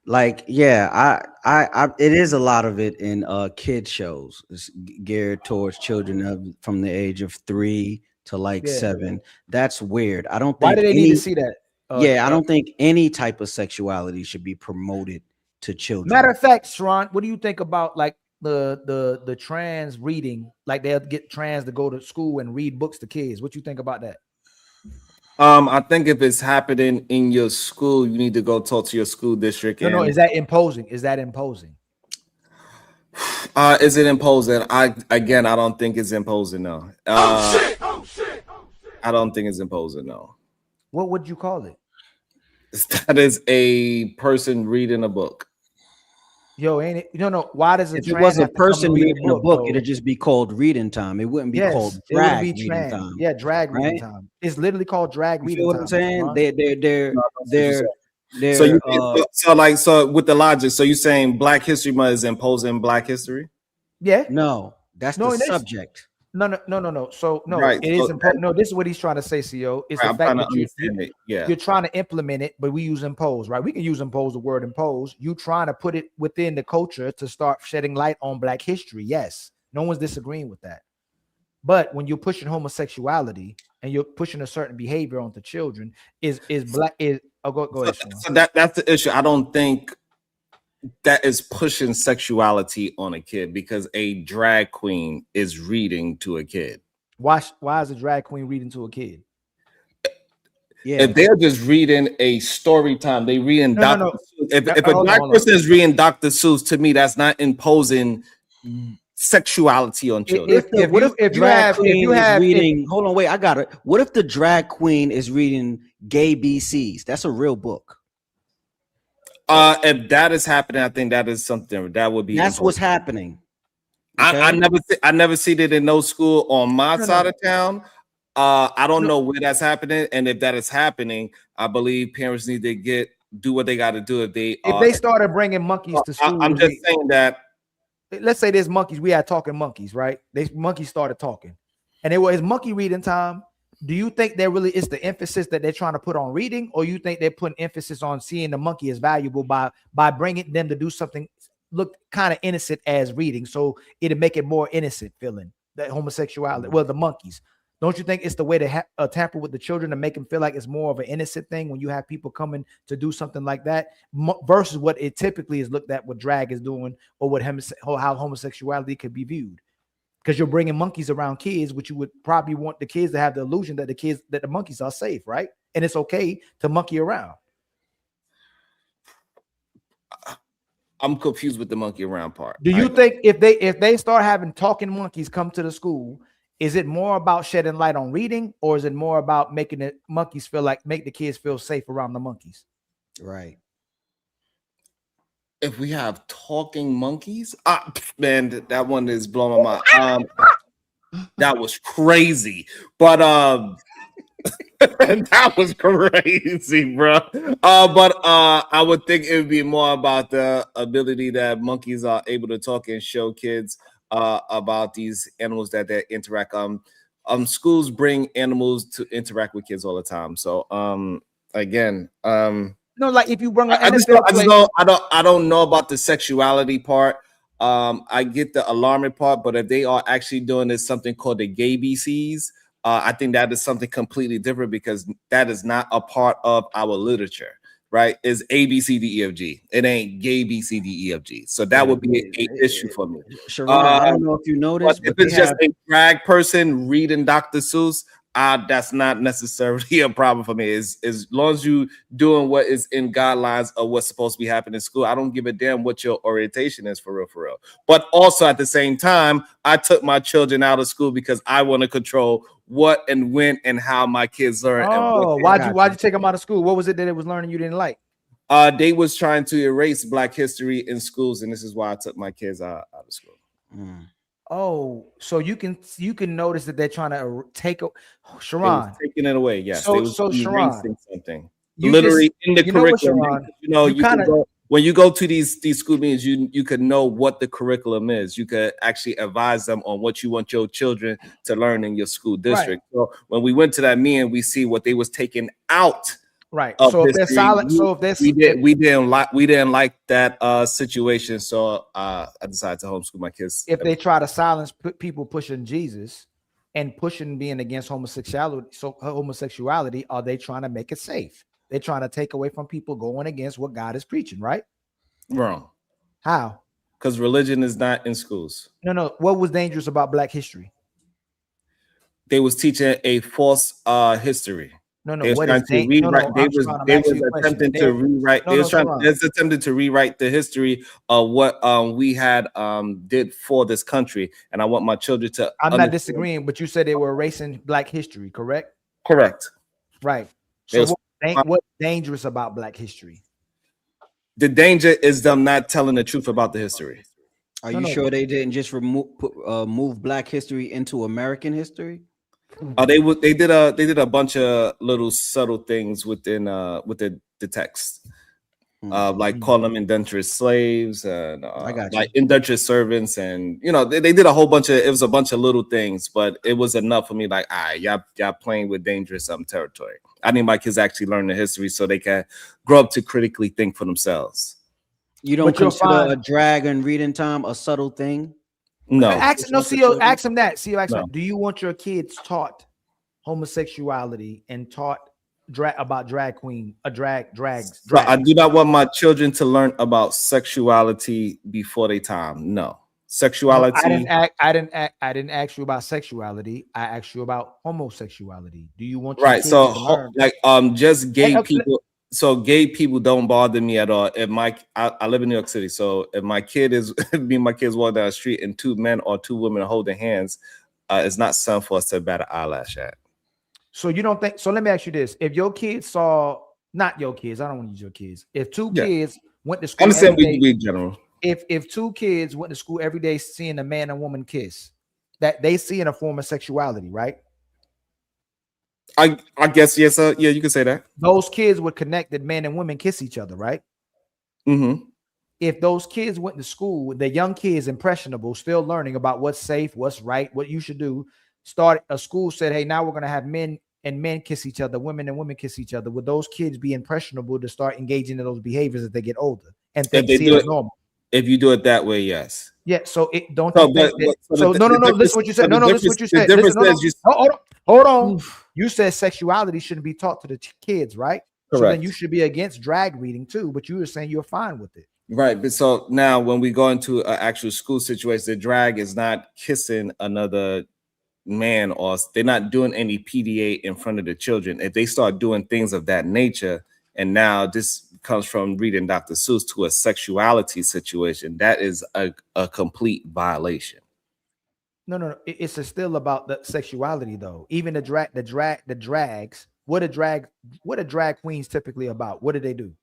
Like, yeah, I it is a lot of it in kids shows. It's geared towards children from the age of 3 to like 7. That's weird. I don't think Why do they need to see that? I don't think any type of sexuality should be promoted to children. Matter of fact, Sharon, what do you think about like the trans reading? Like they'll get trans to go to school and read books to kids. What you think about that? I think if it's happening in your school, you need to go talk to your school district. No, is that imposing? Is that imposing? Is it imposing? I don't think it's imposing. No. I don't think it's imposing. No. What would you call it? That is a person reading a book. Yo, ain't it? No. Why does if it was a person reading a book, it'd just be called reading time. It wouldn't be called drag reading time. Yeah, drag reading time. It's literally called drag reading time. You know what I'm saying? So with the logic, so you're saying Black History Month is imposing Black history? Yeah. No, that's the subject. No. So no, right. It is important. No, this is what he's trying to say, CO. It's the fact that you're trying to implement it, but we use impose, right? We can use impose, the word impose. You trying to put it within the culture to start shedding light on Black history. Yes, no one's disagreeing with that. But when you're pushing homosexuality and you're pushing a certain behavior onto children, go ahead, Sean. So that's the issue. I don't think that is pushing sexuality on a kid because a drag queen is reading to a kid. Why is a drag queen reading to a kid? Yeah, if they're just reading a story time, they reading Dr. Seuss. If a black person is reading Dr. Seuss, to me, that's not imposing sexuality on children. Hold on, wait, I got it. What if the drag queen is reading gay BCs? That's a real book. If that is happening, I think that is something that would be. That's imposing. What's happening. Okay? I never see it in no school on my side of town. I don't know where that's happening, and if that is happening, I believe parents need to do what they got to do. If they started bringing monkeys to school, I'm just saying that. Let's say there's monkeys. We had talking monkeys, right? Monkeys started talking, and it was monkey reading time. Do you think there really is the emphasis that they're trying to put on reading, or you think they're putting emphasis on seeing the monkey as valuable by bringing them to do something look kind of innocent as reading, so it'll make it more innocent feeling that homosexuality? Well, the monkeys. Don't you think it's the way to tamper with the children to make them feel like it's more of an innocent thing when you have people coming to do something like that versus what it typically is looked at what drag is doing or how homosexuality could be viewed? Because you're bringing monkeys around kids, which you would probably want the kids to have the illusion that the monkeys are safe, right? And it's okay to monkey around. I'm confused with the monkey around part. Do you think if they start having talking monkeys come to the school, is it more about shedding light on reading, or is it more about making the monkeys make the kids feel safe around the monkeys? Right. If we have talking monkeys, man, that one is blowing my mind. That was crazy, but that was crazy, bro. But I would think it would be more about the ability that monkeys are able to talk and show kids about these animals that they interact. Schools bring animals to interact with kids all the time. So again, no, like if you bring I don't know about the sexuality part. I get the alarming part, but if they are actually doing this something called the gay BCs, I think that is something completely different because that is not a part of our literature, right? It's A, B, C, D, E, F, G. It ain't gay B, C, D, E, F, G. So that would be an issue for me. Sharon, I don't know if you noticed, but if it's just a drag person reading Dr. Seuss, that's not necessarily a problem for me. As long as you doing what is in guidelines of what's supposed to be happening in school, I don't give a damn what your orientation is for real. But also at the same time, I took my children out of school because I want to control what and when and how my kids learn. Oh, why'd you take them out of school? What was it that it was learning you didn't like? They was trying to erase Black history in schools, and this is why I took my kids out of school. Oh, so you can notice that they're trying to take Sharon taking it away. Yes, so Sharon, something literally in the curriculum. when you go to these school meetings, you could know what the curriculum is. You could actually advise them on what you want your children to learn in your school district. Right. So when we went to that meeting, we see what they was taking out. Right. So if they're silent, so if there's we didn't like that situation. So I decided to homeschool my kids. If they try to silence people pushing Jesus and pushing being against homosexuality, are they trying to make it safe? They're trying to take away from people going against what God is preaching, right? Wrong. How? Because religion is not in schools. No. What was dangerous about Black history? They was teaching a false history. No. They was trying to rewrite. They was attempting to rewrite. They was attempting to rewrite the history of what we had did for this country. And I want my children to. I'm not disagreeing, but you said they were erasing Black history, correct? Correct. Right. So what's dangerous about Black history? The danger is them not telling the truth about the history. Are you sure they didn't just move Black history into American history? They did a bunch of little subtle things within with the text, like call them indentured slaves and like indentured servants, and they did a whole bunch of, it was a bunch of little things, but it was enough for me. Like, y'all playing with dangerous territory. I need my kids to actually learn the history so they can grow up to critically think for themselves. You don't consider a drag and reading time a subtle thing? No. Ask him that. Do you want your kids taught homosexuality and taught about drag queen, drags? I do not want my children to learn about sexuality before they time. No. Sexuality. No, I didn't ask you about sexuality. I asked you about homosexuality. Do you want your kids to learn? Like just gay people? So gay people don't bother me at all. If I live in New York City, so if my kid is me and my kids walk down the street and two men or two women are holding hands, it's not something for us to bat an eyelash at. So you don't think? So let me ask you this: if your kids saw, not your kids, I don't want to use your kids. If two kids went to school, I'm saying we general. If two kids went to school every day seeing a man and woman kiss, that they see in a form of sexuality, right? I guess yes, sir. Yeah, you can say that. Those kids would connect that men and women kiss each other, right? Mm-hmm. If those kids went to school, the young kids, impressionable, still learning about what's safe, what's right, what you should do. Start a school said, hey, now we're going to have men and men kiss each other, women and women kiss each other. Would those kids be impressionable to start engaging in those behaviors as they get older and see it as normal? If you do it that way, yes. Yeah. So it don't. No. Listen what you said. No. Listen what you said. Hold on. You said sexuality shouldn't be taught to the kids, right? Correct. So then you should be against drag reading too. But you were saying you're fine with it. Right. But so now when we go into an actual school situation, the drag is not kissing another man, or they're not doing any PDA in front of the children. If they start doing things of that nature, and now this comes from reading Dr. Seuss to a sexuality situation, that is a complete violation. No. It's still about the sexuality though. Even the drags. What are drag queens typically about? What do they do?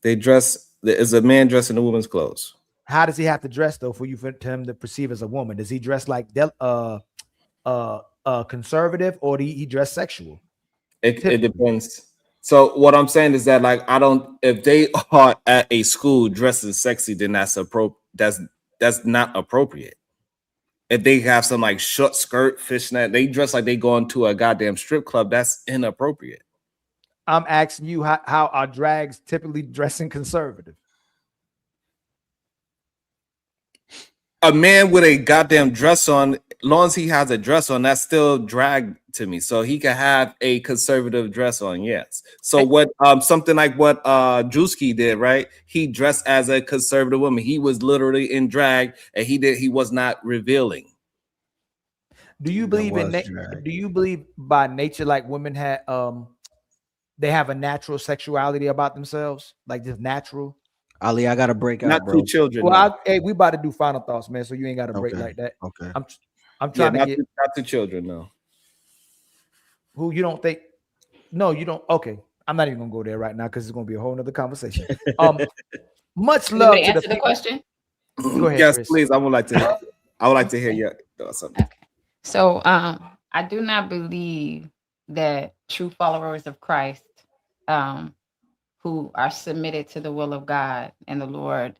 They dress. Is a man dressed in a woman's clothes. How does he have to dress though for him to perceive as a woman? Does he dress like conservative, or do he dress sexual? It depends. So what I'm saying is that, like, if they are at a school dressing sexy, then that's not appropriate. If they have some like short skirt, fishnet, they dress like they going to a goddamn strip club, that's inappropriate. I'm asking you how are drags typically dressing conservative? A man with a goddamn dress on, as long as he has a dress on, that's still drag to me. So he can have a conservative dress on, yes. So what something like what Drewski did, right? He dressed as a conservative woman. He was literally in drag, and he was not revealing. Do you believe do you believe by nature, like women they have a natural sexuality about themselves, like just natural? Ali, I gotta break out. Not bro. two children. Well, hey, we about to do final thoughts, man. So you ain't got to break like that. Okay. I'm trying to get not two children. No. Who you don't think? No, you don't. Okay, I'm not even gonna go there right now because it's gonna be a whole nother conversation. Much love to answer the question. Go ahead, yes, Chris. please. I would like to hear your thoughts. Okay. So I do not believe that true followers of Christ who are submitted to the will of God and the Lord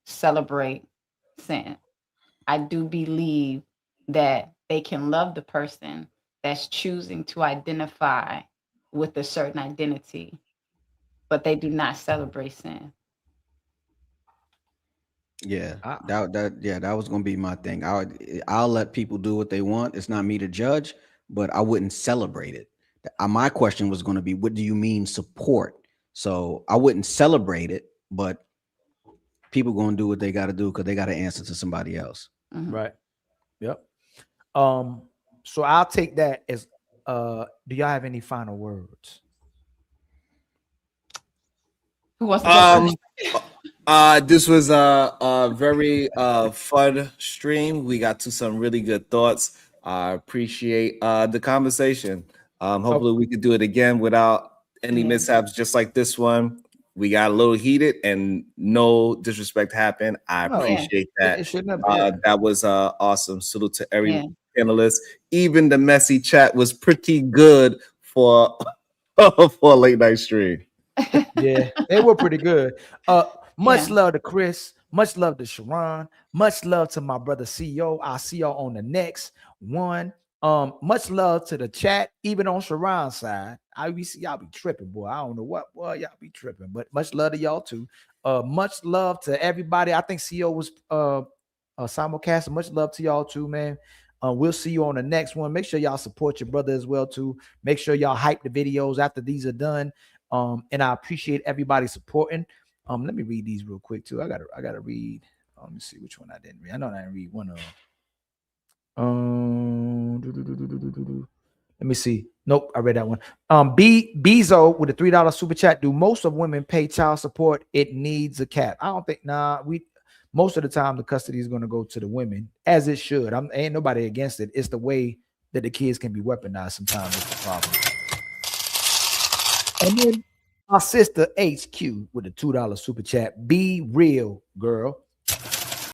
celebrate sin. I do believe that they can love the person that's choosing to identify with a certain identity, but they do not celebrate sin. Yeah, that was gonna be my thing. I'll let people do what they want. It's not me to judge, but I wouldn't celebrate it. My question was gonna be, what do you mean support? So I wouldn't celebrate it, but people gonna do what they got to do because they got to answer to somebody else. Right. Yep. So I'll take that as do y'all have any final words? Who wants to go first? This was a very fun stream. We got to some really good thoughts. I appreciate the conversation. Hopefully we could do it again without any mishaps, just like this one. We got a little heated and no disrespect happened. I appreciate that. That was awesome. Salute to every panelist. Even the messy chat was pretty good for for a late night stream. Yeah, they were pretty good. Much love to Chris. Much love to Sharon. Much love to my brother CEO. I'll see y'all on the next one. Much love to the chat, even on Sharon's side. Y'all be tripping, boy. I don't know what, boy, y'all be tripping, but much love to y'all too. Much love to everybody. I think CEO was simulcast. Much love to y'all too, man. We'll see you on the next one. Make sure y'all support your brother as well too. Make sure y'all hype the videos after these are done. And I appreciate everybody supporting. Let me read these real quick too. I gotta read. Let me see which one I didn't read. I know I didn't read one of them. Let me see. Nope, I read that one. Bezo with a $3 super chat. Do most of women pay child support? It needs a cap. I don't think. Most of the time the custody is going to go to the women, as it should. Ain't nobody against it. It's the way that the kids can be weaponized sometimes is the problem. And then our sister HQ with a $2 super chat. Be real, girl.